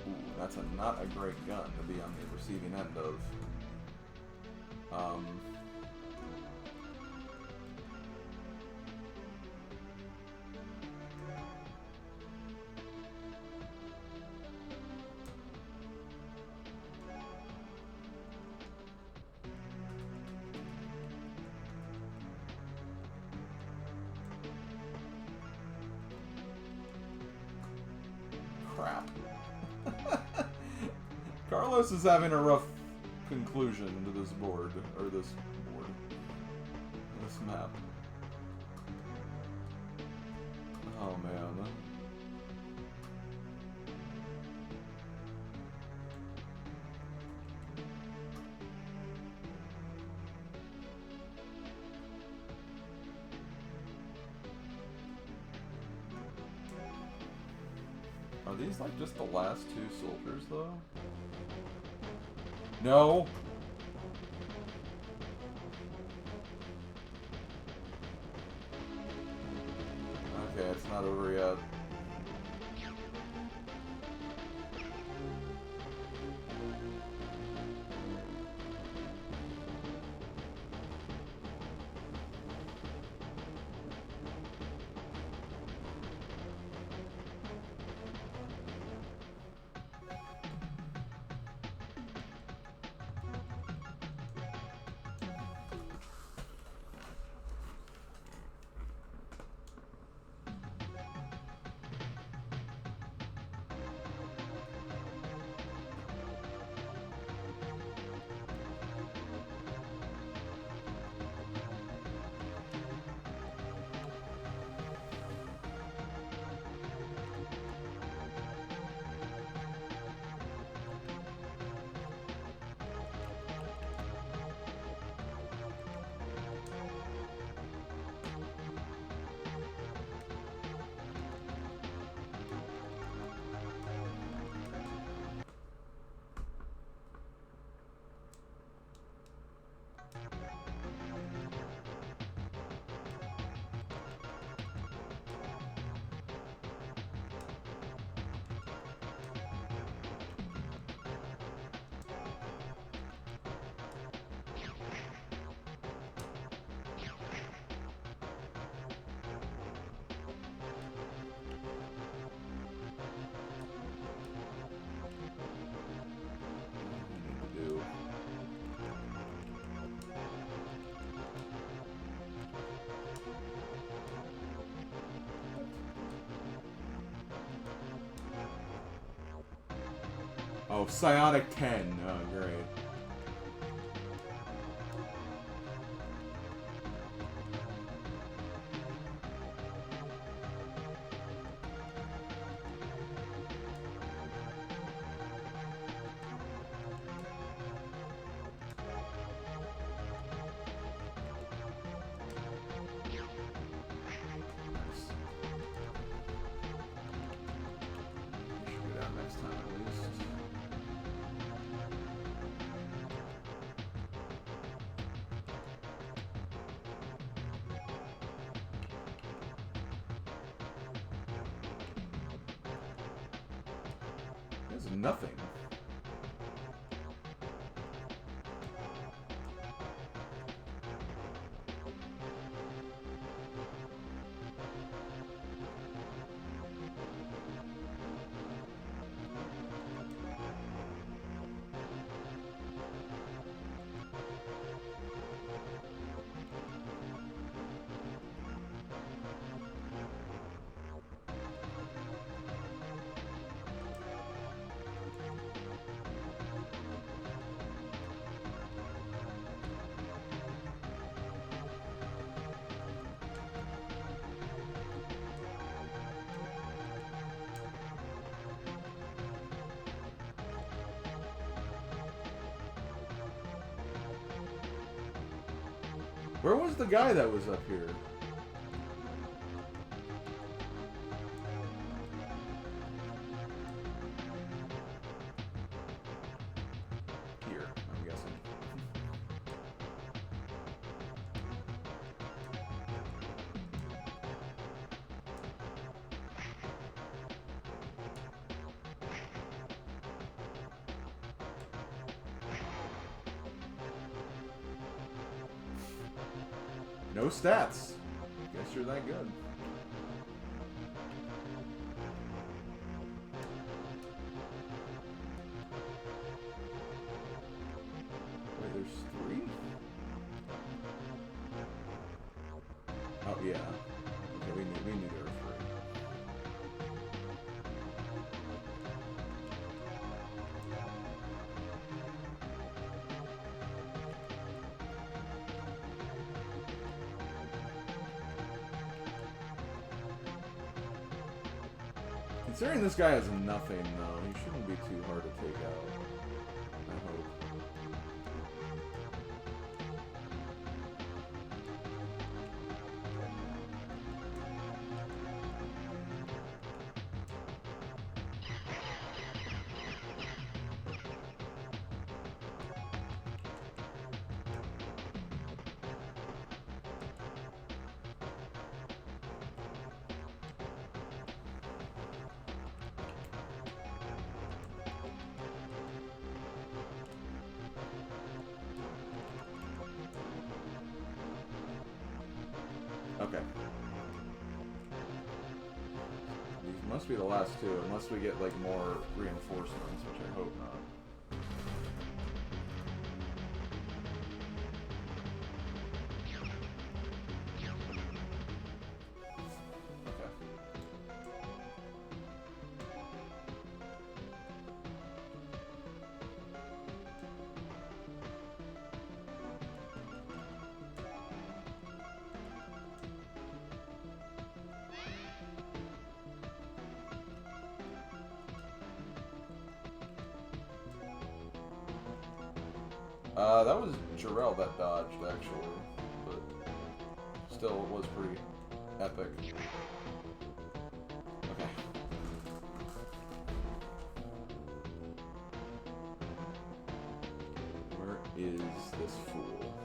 Ooh, that's not a great gun to be on the receiving end of. Crap. Carlos is having a rough conclusion to this board, or this map. Oh man. Are these like just the last two soldiers though? No. Okay, it's not over yet. Oh, psionic 10. Oh, great. There's nothing. Where was the guy that was up here? Here, I'm guessing. No stats. Guess you're that good. Wait, there's 3? Oh yeah. Okay, we knew there were 3. Considering this guy has nothing, though, he shouldn't be too hard to take out. I hope. Okay. These must be the last 2, unless we get, like, more reinforcements, which I hope not. That was Jarrell that dodged, actually, but still, it was pretty epic. Okay. Where is this fool?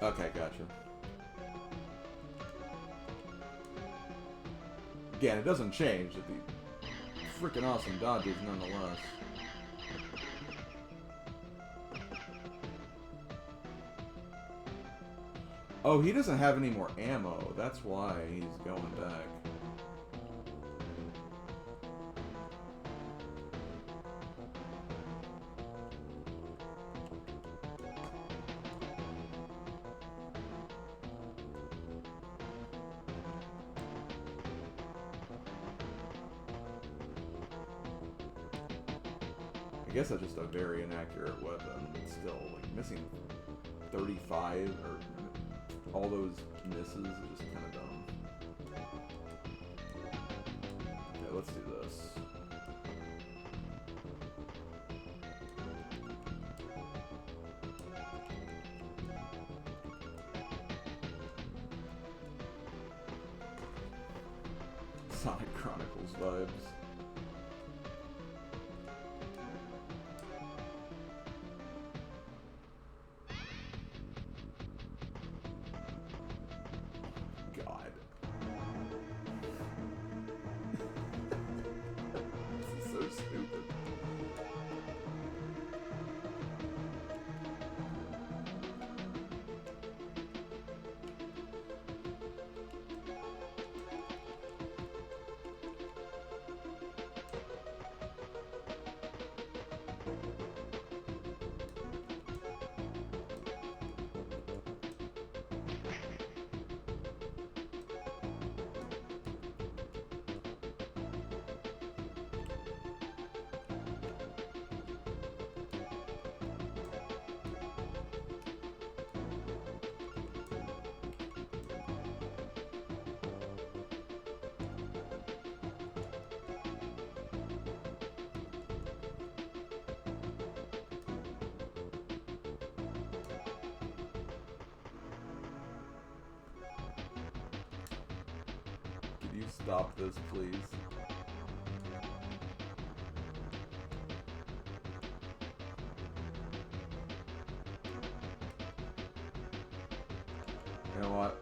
Okay, gotcha. Again, it doesn't change that the freaking awesome dodges nonetheless. Oh, he doesn't have any more ammo. That's why he's going back. I guess that's just a very inaccurate weapon. It's still like missing 35 or all those misses are just kind of dumb. Okay, let's do this. Sonic Chronicles vibes. Stop this, please. You know what?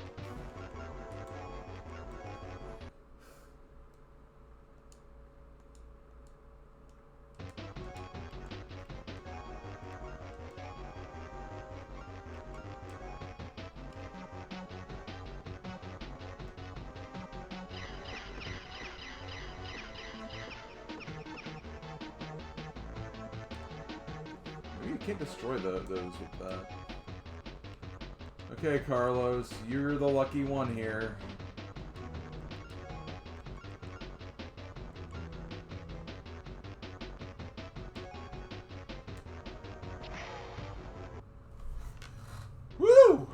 You can't destroy those with that. Okay, Carlos, you're the lucky one here. Woo!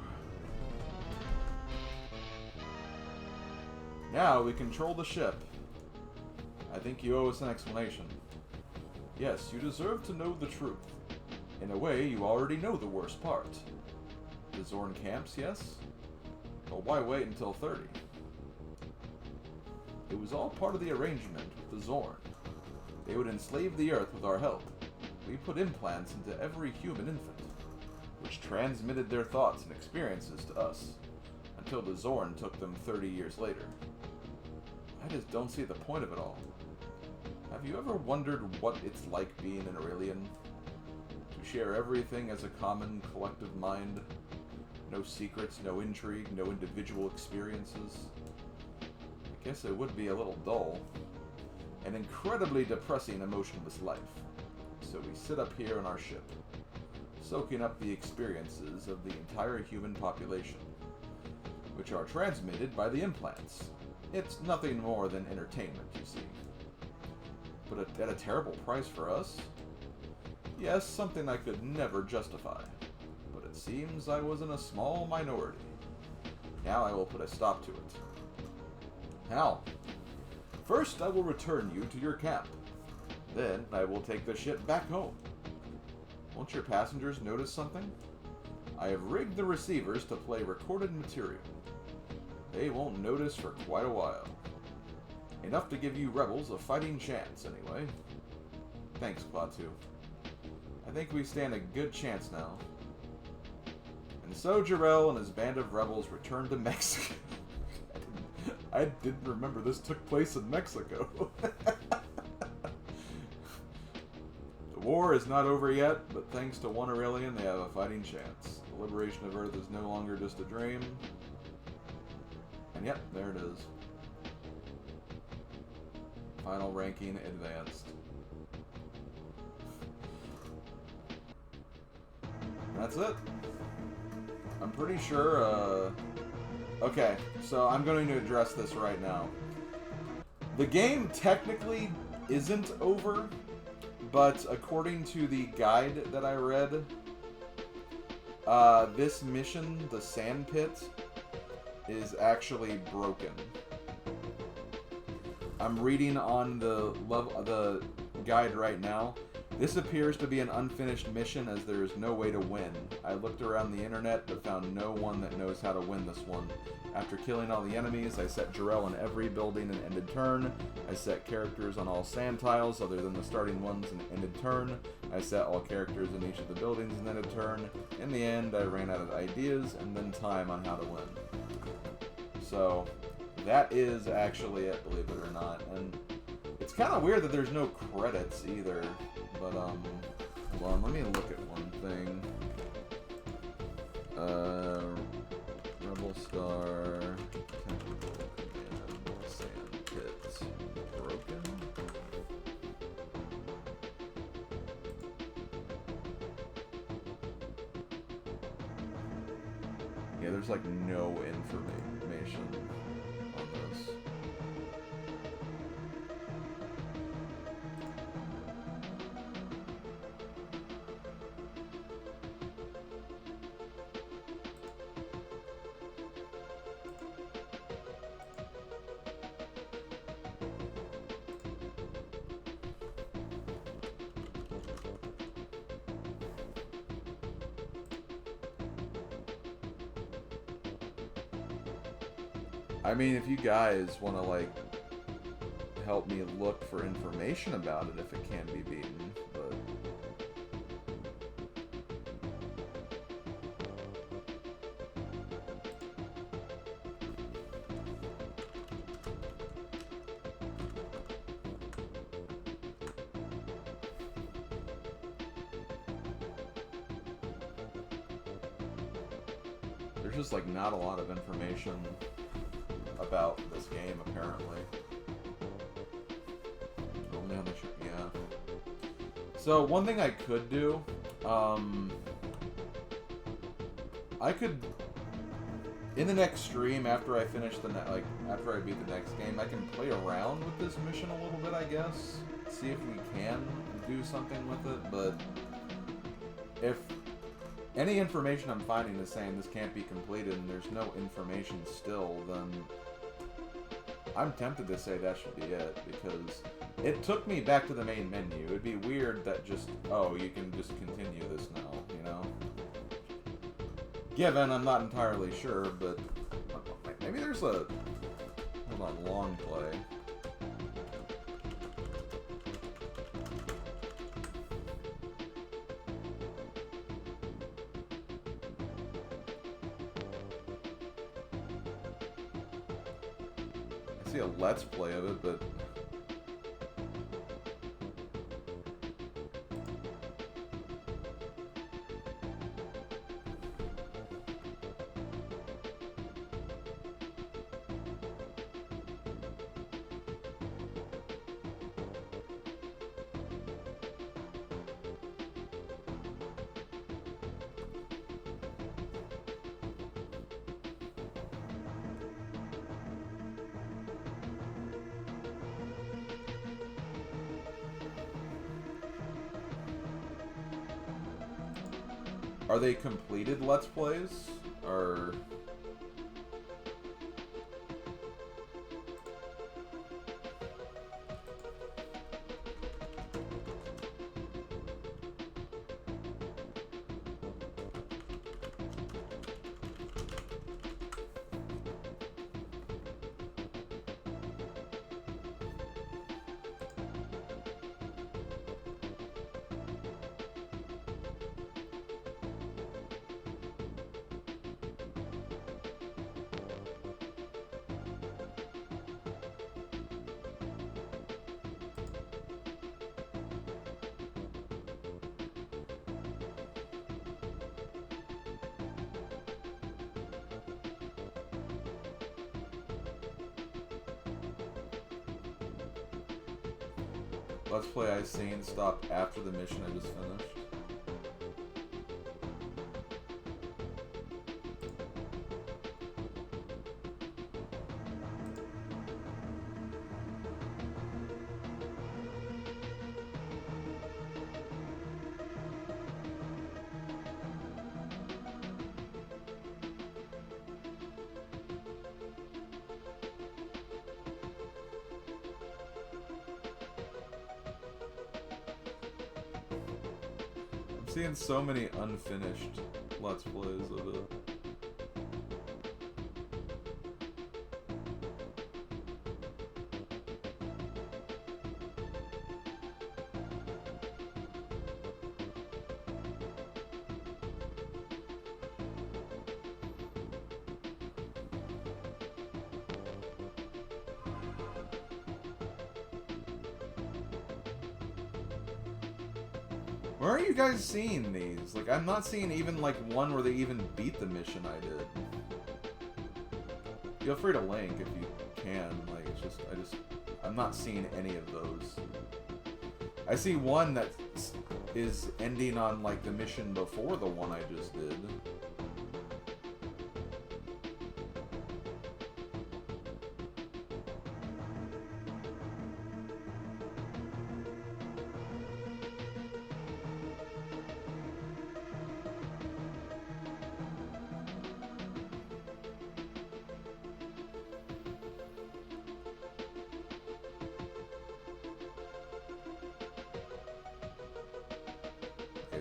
Now we control the ship. I think you owe us an explanation. Yes, you deserve to know the truth. In a way, you already know the worst part. The Zorn camps, yes? But why wait until 30? It was all part of the arrangement with the Zorn. They would enslave the Earth with our help. We put implants into every human infant, which transmitted their thoughts and experiences to us, until the Zorn took them 30 years later. I just don't see the point of it all. Have you ever wondered what it's like being an Aurelian? Share everything as a common collective mind. No secrets, no intrigue, no individual experiences. I guess it would be a little dull. An incredibly depressing, emotionless life. So we sit up here on our ship, soaking up the experiences of the entire human population, which are transmitted by the implants. It's nothing more than entertainment, you see. But at a terrible price for us. Yes, something I could never justify, but it seems I was in a small minority. Now I will put a stop to it. How? First, I will return you to your camp. Then, I will take the ship back home. Won't your passengers notice something? I have rigged the receivers to play recorded material. They won't notice for quite a while. Enough to give you rebels a fighting chance, anyway. Thanks, Klaatu. I think we stand a good chance now. And so Jarrell and his band of rebels returned to Mexico. I didn't remember this took place in Mexico. war is not over yet, but thanks to one Aurelian, they have a fighting chance. The liberation of Earth is no longer just a dream. And yep, there it is. Final ranking advanced. That's it. I'm pretty sure, okay, so I'm going to address this right now. The game technically isn't over, but according to the guide that I read, this mission, the Sand Pit, is actually broken. I'm reading on the guide right now. This appears to be an unfinished mission as there is no way to win. I looked around the internet but found no one that knows how to win this one. After killing all the enemies, I set Jarrell in every building and ended turn. I set characters on all sand tiles other than the starting ones and ended turn. I set all characters in each of the buildings and ended turn. In the end, I ran out of ideas and then time on how to win. So, that is actually it, believe it or not. And it's kind of weird that there's no credits either. But, hold on, let me look at one thing. Rebelstar, technical command, sand pits, broken? Yeah, there's like no information on this. I mean, if you guys want to, like, help me look for information about it if it can be beaten, but... there's just, like, not a lot of information about this game, apparently. Only on the yeah. So one thing I could do, I could, in the next stream after I finish the after I beat the next game, I can play around with this mission a little bit, I guess. See if we can do something with it. But if any information I'm finding is saying this can't be completed and there's no information still, then I'm tempted to say that should be it, because it took me back to the main menu. It'd be weird that just, oh, you can just continue this now, you know? Given, I'm not entirely sure, but maybe there's a, hold on, long play. A let's play of it, but are they completed Let's Plays? Or... Let's Play I seen stopped after the mission I just finished. Seeing so many unfinished Let's Plays of it. Where are you guys seeing these? Like, I'm not seeing even, like, one where they even beat the mission I did. Feel free to link if you can. Like, it's just, I'm not seeing any of those. I see one that is ending on, like, the mission before the one I just did.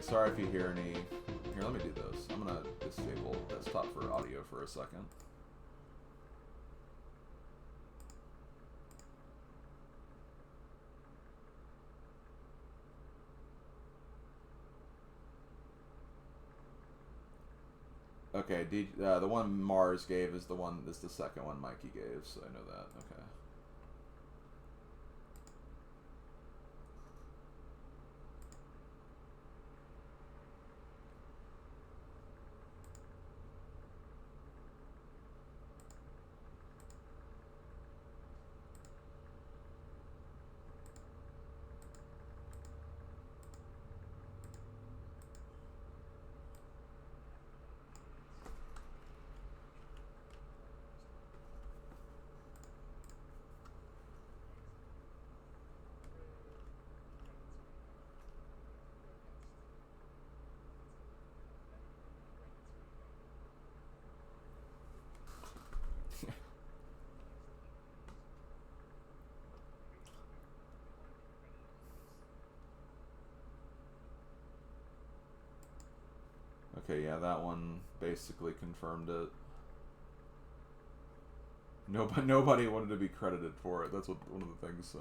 Sorry if you hear any... Here, let me do this. I'm gonna disable desktop for audio for a second. Okay, the one Mars gave is the second one Mikey gave, so I know that. Okay. Okay, yeah, that one basically confirmed it. Nobody wanted to be credited for it. That's what one of the things said.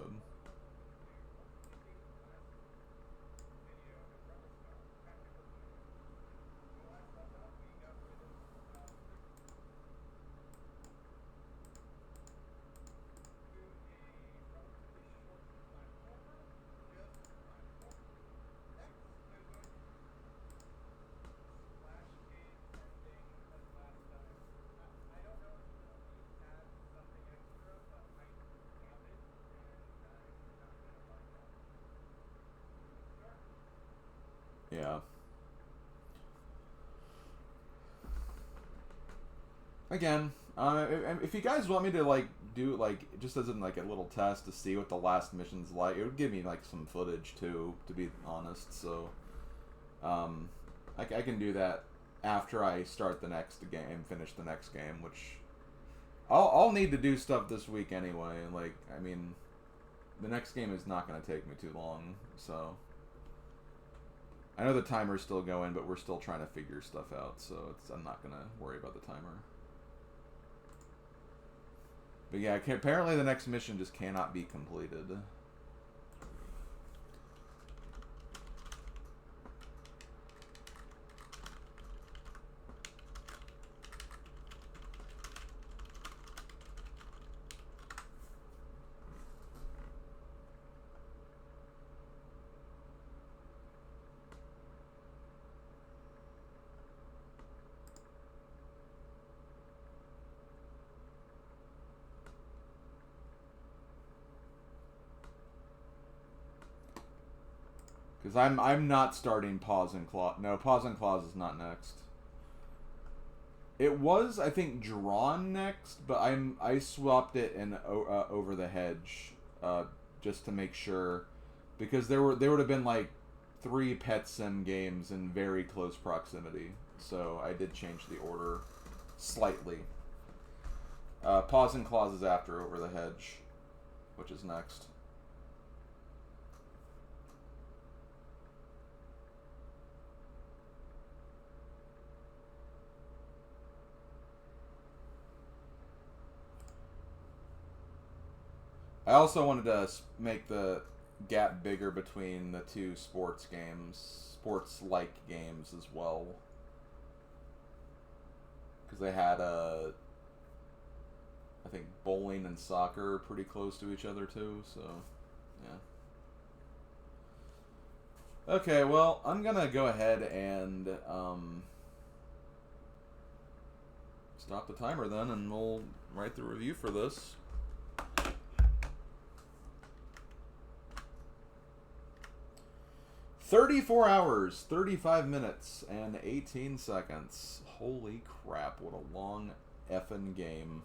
Yeah. Again, if you guys want me to like do like just as in like a little test to see what the last mission's like, it would give me like some footage too, to be honest. So, I can do that after I start the next game, finish the next game, which I'll need to do stuff this week anyway. Like, I mean, the next game is not going to take me too long, so. I know the timer's still going, but we're still trying to figure stuff out, so I'm not going to worry about the timer. But yeah, apparently the next mission just cannot be completed. Because I'm not starting Pause and Claws. No, Pause and Claws is not next. It was, I think, drawn next, but I swapped it in Over the Hedge, just to make sure, because there would have been like 3 pet sim games in very close proximity, so I did change the order slightly. Pause and Claws is after Over the Hedge, which is next. I also wanted to make the gap bigger between the 2 sports-like games as well. Because they had, I think bowling and soccer are pretty close to each other too, so, yeah. Okay, well, I'm gonna go ahead and, stop the timer then, and we'll write the review for this. 34 hours, 35 minutes, and 18 seconds. Holy crap, what a long effing game.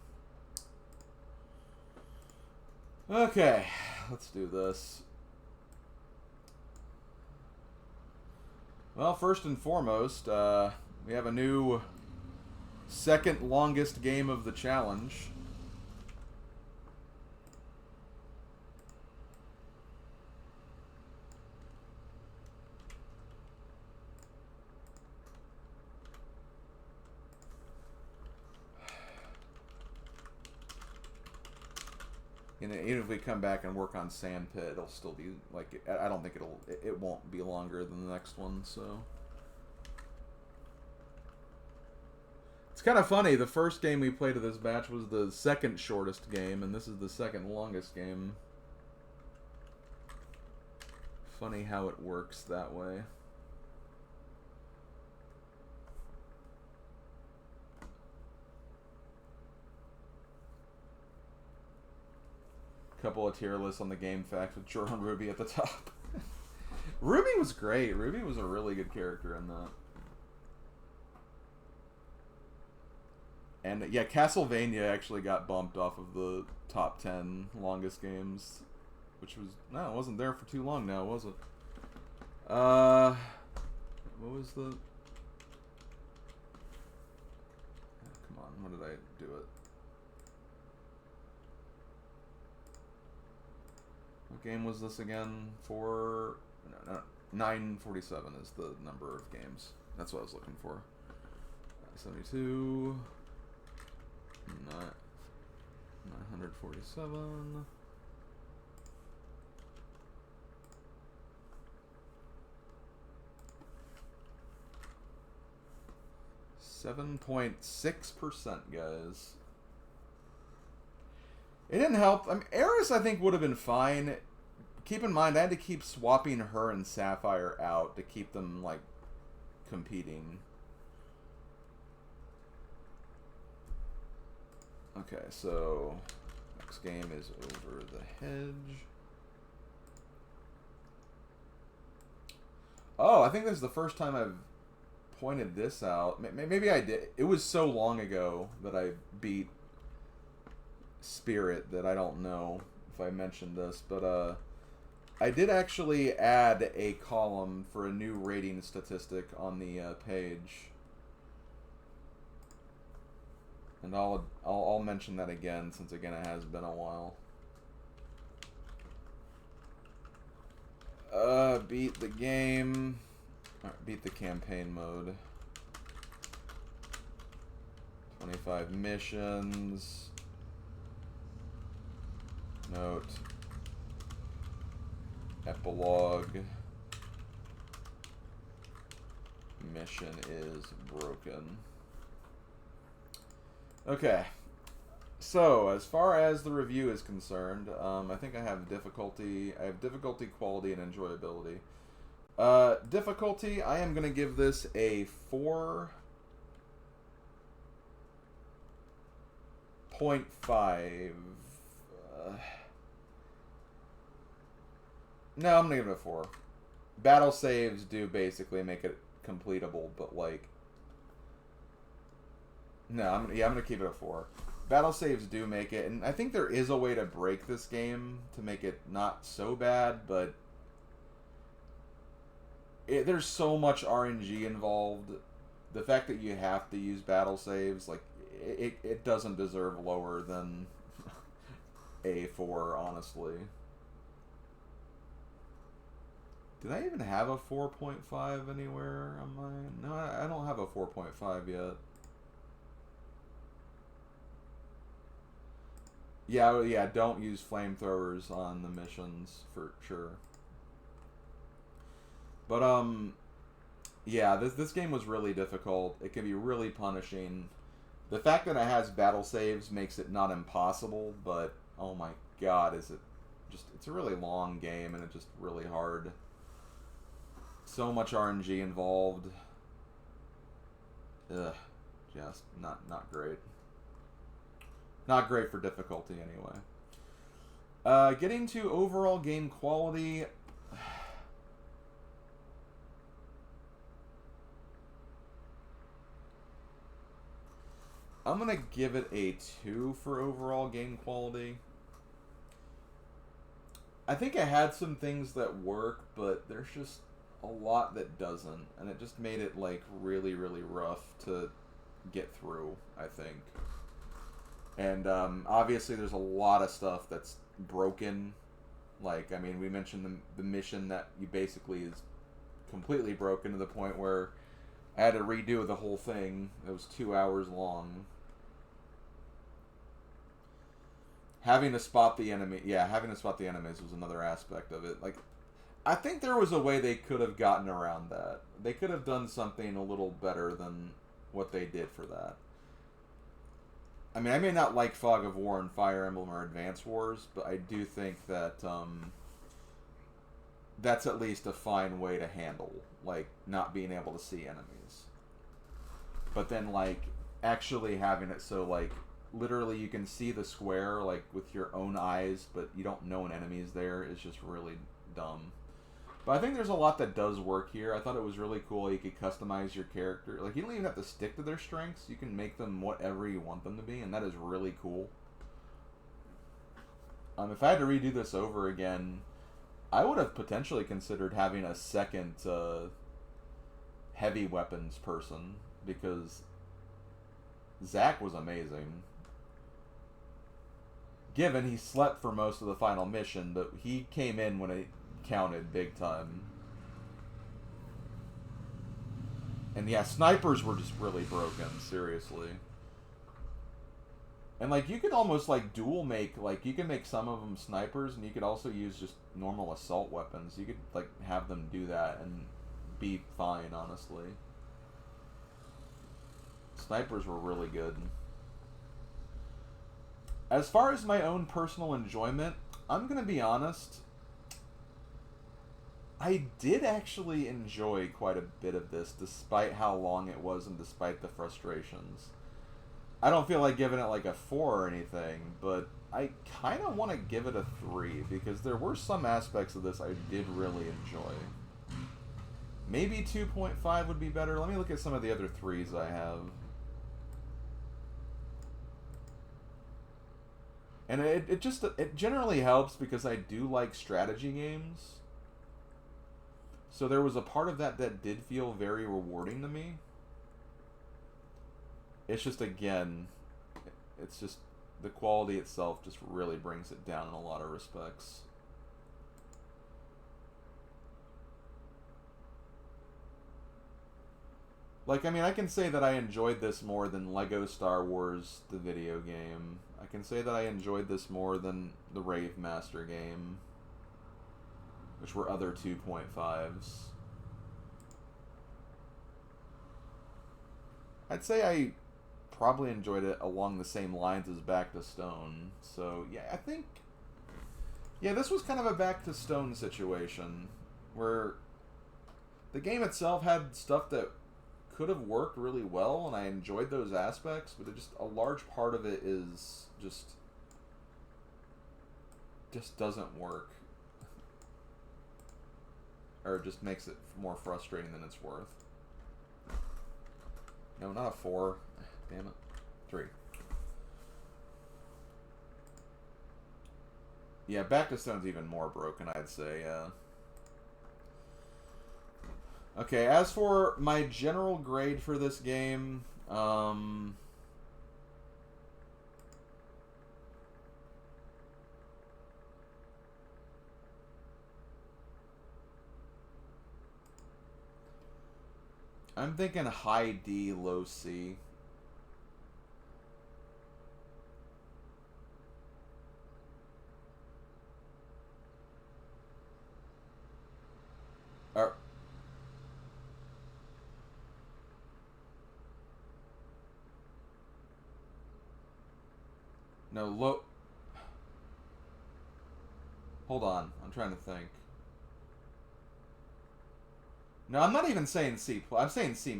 Okay, let's do this. Well, first and foremost, we have a new second longest game of the challenge. And even if we come back and work on Sandpit, it'll still be like, I don't think it won't be longer than the next one. So it's kind of funny. The first game we played of this batch was the second shortest game, and this is the second longest game. Funny how it works that way. Couple of tier lists on the game facts with Jordan Ruby at the top. Ruby was great. Ruby was a really good character in that. And yeah, Castlevania actually got bumped off of the top 10 longest games, which was, no, it wasn't there for too long now, was it? What was the, come on, when did I do it? What game was this again? No, 947 is the number of games. That's what I was looking for. 72. 947. .6%, guys. It didn't help. I mean, Eris, I think, would have been fine. Keep in mind, I had to keep swapping her and Sapphire out to keep them, like, competing. Okay, so next game is Over the Hedge. Oh, I think this is the first time I've pointed this out. Maybe I did. It was so long ago that I beat Spirit that I don't know if I mentioned this, but I did actually add a column for a new rating statistic on the page, and I'll mention that again, since again it has been a while. Beat the game. Beat the campaign mode. 25 missions. Note. Epilogue. Mission is broken. Okay. So, as far as the review is concerned, I think I have difficulty, quality, and enjoyability. Difficulty, I am going to give this a 4.5. No, I'm going to give it a 4. battle saves do basically make it completable, but like, no, I'm gonna keep it a 4. Battle saves do make it, and I think there is a way to break this game to make it not so bad, but there's so much RNG involved. The fact that you have to use battle saves, like, it doesn't deserve lower than a 4, honestly. Did I even have a 4.5 anywhere on mine? No, I don't have a 4.5 yet. Yeah, don't use flamethrowers on the missions, for sure. But, yeah, this game was really difficult. It can be really punishing. The fact that it has battle saves makes it not impossible, but, oh my god, is it just... It's a really long game, and it's just really hard. So much RNG involved. Ugh, just not great. Not great for difficulty, anyway. Getting to overall game quality... I'm going to give it a 2 for overall game quality. I think I had some things that work, but there's just a lot that doesn't. And it just made it, like, really, really rough to get through, I think. And obviously there's a lot of stuff that's broken. Like, I mean, we mentioned the mission that you basically is completely broken to the point where I had to redo the whole thing. It was 2 hours long. Having to spot the enemy... Yeah, having to spot the enemies was another aspect of it. Like, I think there was a way they could have gotten around that. They could have done something a little better than what they did for that. I mean, I may not like Fog of War and Fire Emblem or Advance Wars, but I do think that that's at least a fine way to handle, like, not being able to see enemies. But then, like, actually having it so, like, literally you can see the square, like, with your own eyes, but you don't know an enemy's there is just really dumb. But I think there's a lot that does work here. I thought it was really cool. You could customize your character. Like, you don't even have to stick to their strengths. You can make them whatever you want them to be, and that is really cool. If I had to redo this over again, I would have potentially considered having a second heavy weapons person, because Zack was amazing. Given he slept for most of the final mission, but he came in when it counted big time. And yeah, snipers were just really broken, seriously. And like, you could almost like dual make, like, you can make some of them snipers, and you could also use just normal assault weapons. You could like have them do that and be fine, honestly. Snipers were really good. As far as my own personal enjoyment, I'm gonna be honest, I did actually enjoy quite a bit of this, despite how long it was and despite the frustrations. I don't feel like giving it like a 4 or anything, but I kind of want to give it a 3, because there were some aspects of this I did really enjoy. Maybe 2.5 would be better. Let me look at some of the other 3s I have. And it generally helps because I do like strategy games. So there was a part of that that did feel very rewarding to me. It's just, again, it's just, the quality itself just really brings it down in a lot of respects. Like, I mean, I can say that I enjoyed this more than Lego Star Wars, the video game. I can say that I enjoyed this more than the Rave Master game, which were other 2.5s. I'd say I probably enjoyed it along the same lines as Back to Stone. So, yeah, I think... Yeah, this was kind of a Back to Stone situation, where the game itself had stuff that could have worked really well, and I enjoyed those aspects, but it just, a large part of it is just doesn't work. or it just makes it more frustrating than it's worth. No, not a 4. Damn it. 3. Yeah, Back to Stone's even more broken, I'd say, yeah. Okay, as for my general grade for this game, I'm thinking high D, low C. No, low... Hold on, I'm trying to think. No, I'm not even saying C+. I'm saying C-.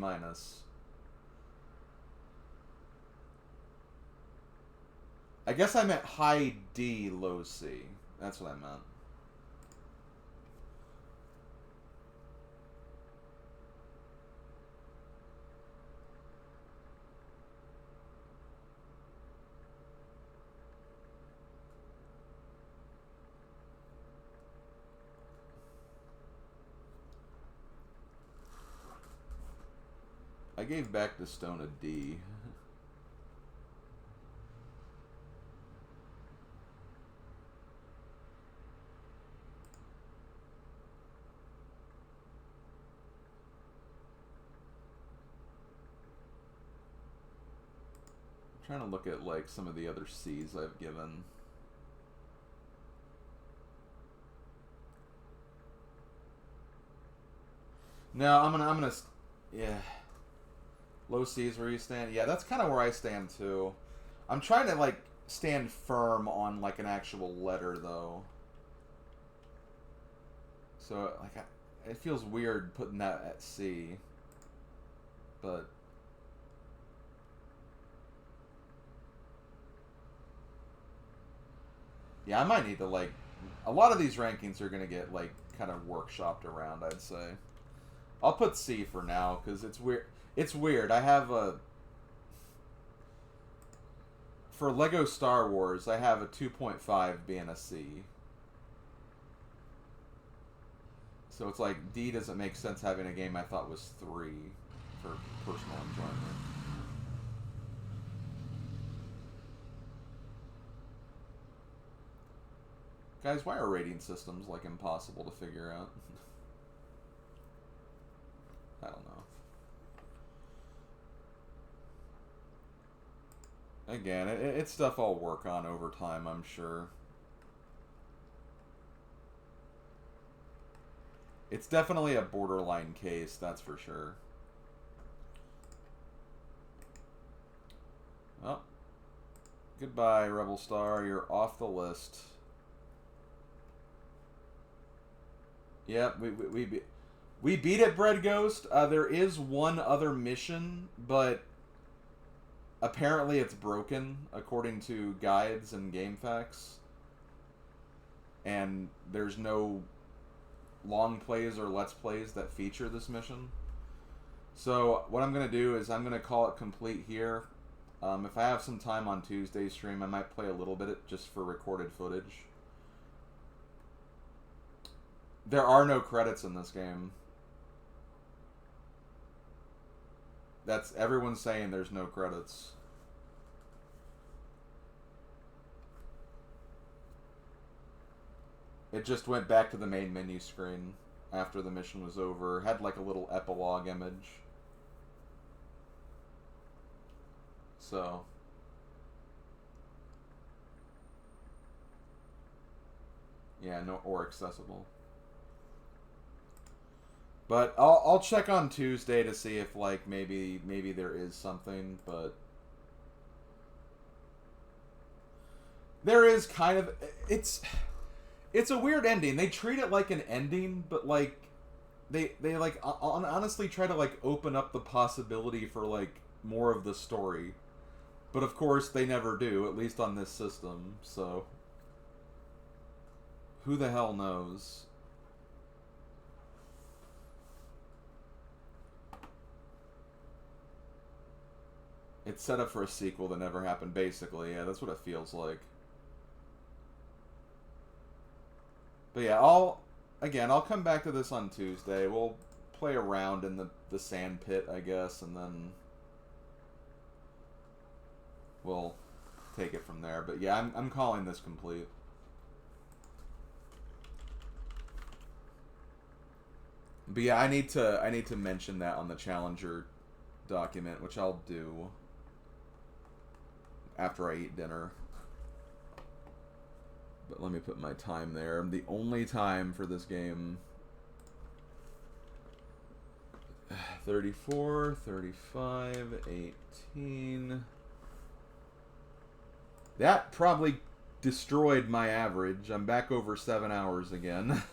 I guess I meant high D, low C. That's what I meant. I gave Back to Stone a D. I'm trying to look at like some of the other C's I've given. No, I'm gonna yeah. Low C is where you stand. Yeah, that's kind of where I stand too. I'm trying to like stand firm on like an actual letter though. So like it feels weird putting that at C. But yeah, I might need to like a lot of these rankings are gonna get like kind of workshopped around, I'd say. I'll put C for now because it's weird. It's weird. I have a... For Lego Star Wars, I have a 2.5 being a C. So it's like, D doesn't make sense having a game I thought was 3 for personal enjoyment. Guys, why are rating systems, like, impossible to figure out? I don't know. Again, it's stuff I'll work on over time, I'm sure. It's definitely a borderline case, that's for sure. Oh. Goodbye, Rebelstar. You're off the list. Yep, we beat it, Bread Ghost. There is one other mission, but apparently it's broken, according to guides and game facts. And there's no long plays or let's plays that feature this mission. So what I'm going to do is I'm going to call it complete here. If I have some time on Tuesday's stream, I might play a little bit just for recorded footage. There are no credits in this game. That's everyone's saying there's no credits. It just went back to the main menu screen after the mission was over. Had like a little epilogue image. So yeah, no, or accessible. But I'll check on Tuesday to see if like maybe there is something, but there is kind of it's a weird ending. They treat it like an ending, but like they like honestly try to like open up the possibility for like more of the story. But of course they never do, at least on this system. So who the hell knows? It's set up for a sequel that never happened, basically. Yeah, that's what it feels like. But yeah, I'll come back to this on Tuesday. We'll play around in the sand pit, I guess, and then we'll take it from there. But yeah, I'm calling this complete. But yeah, I need to mention that on the Challenger document, which I'll do after I eat dinner. But let me put my time there. The only time for this game, 34, 35, 18. That probably destroyed my average. I'm back over 7 hours again.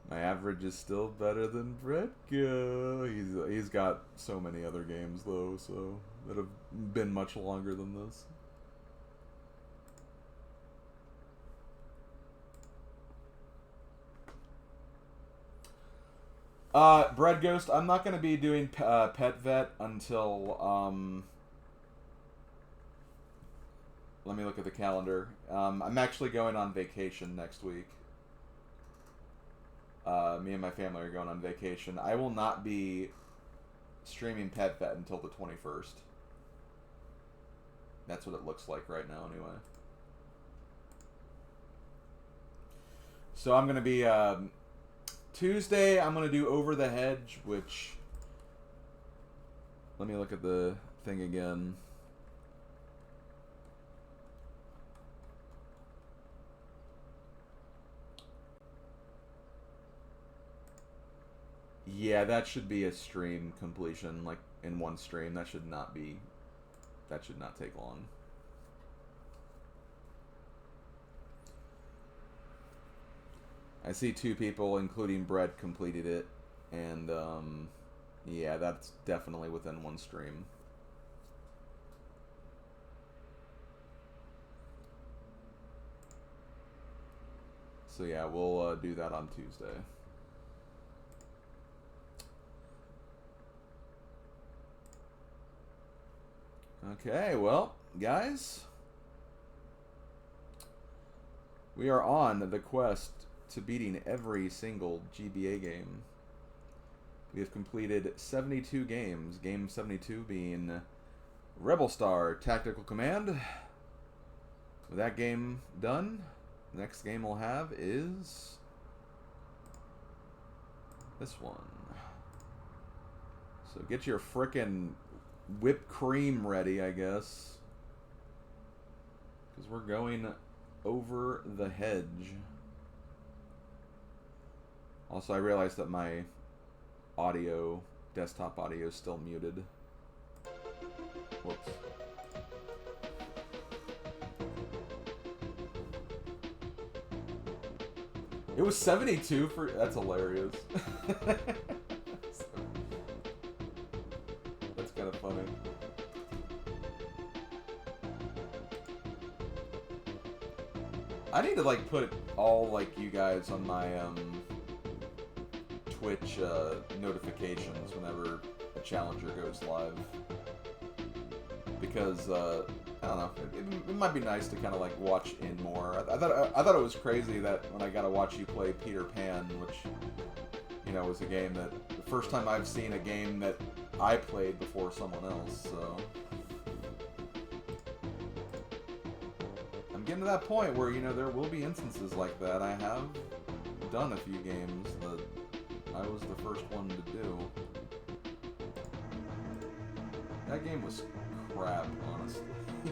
My average is still better than Bretko. He's got so many other games though, so that have been much longer than this. Bread Ghost, I'm not going to be doing Pet Vet until, let me look at the calendar. I'm actually going on vacation next week. Me and my family are going on vacation. I will not be streaming Pet Vet until the 21st. That's what it looks like right now, anyway. So I'm going to be... Tuesday, I'm going to do Over the Hedge, which... Let me look at the thing again. Yeah, that should be a stream completion, like, in one stream. That should not take long. I see 2 people, including Brett, completed it, and yeah, that's definitely within one stream. So yeah, we'll do that on Tuesday. Okay, well, guys, we are on the quest to beating every single GBA game. We have completed 72 games, game 72 being Rebelstar Tactical Command. With that game done, the next game we'll have is this one. So get your frickin' whipped cream ready, I guess, because we're going over the hedge. Also, I realized that my audio, desktop audio, is still muted. Whoops. It was 72 for... That's hilarious. That's kind of funny. I need to, like, put all, like, you guys on my, Twitch notifications whenever a challenger goes live, because I don't know, it might be nice to kind of like watch in more. I thought it was crazy that when I got to watch you play Peter Pan, which, you know, was a game that the first time I've seen a game that I played before someone else. So I'm getting to that point where, you know, there will be instances like that. I have done a few games that I was the first one to do. That game was crap, honestly. The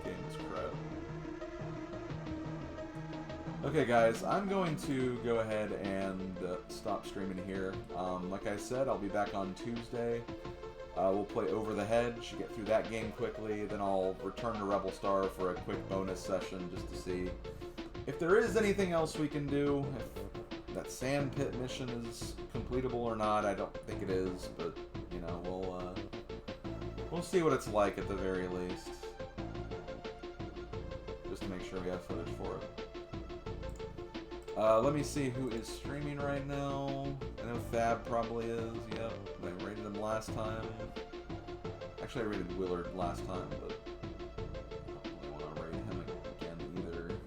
game was crap. Okay, guys, I'm going to go ahead and stop streaming here. Like I said, I'll be back on Tuesday. We'll play Over the Hedge, get through that game quickly, then I'll return to Rebelstar for a quick bonus session just to see if there is anything else we can do. If that sand pit mission is completable or not, I don't think it is, but, you know, we'll see what it's like at the very least. Just to make sure we have footage for it. Let me see who is streaming right now. I know Fab probably is, yep. I rated him last time. Actually, I rated Willard last time, but I don't really want to rate him again either.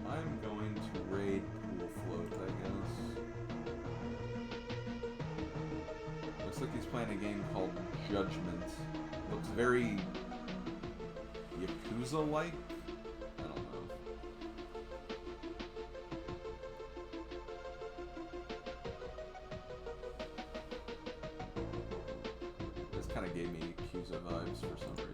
I'm going to raid Pool Float, I guess. Looks like he's playing a game called Judgment. Looks very Yakuza-like. I don't know. This kind of gave me Yakuza vibes for some reason.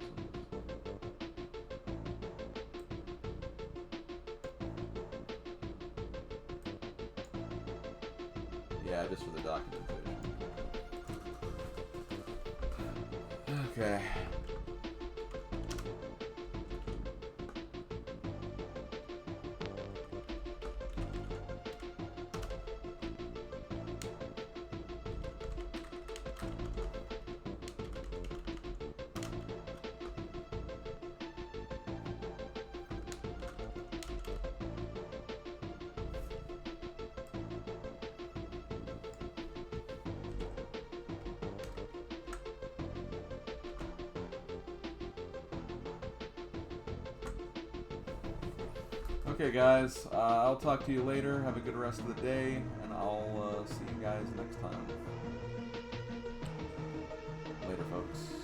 Yeah, just for the documentation. Okay. Okay, guys, I'll talk to you later. Have a good rest of the day, and I'll see you guys next time. Later, folks.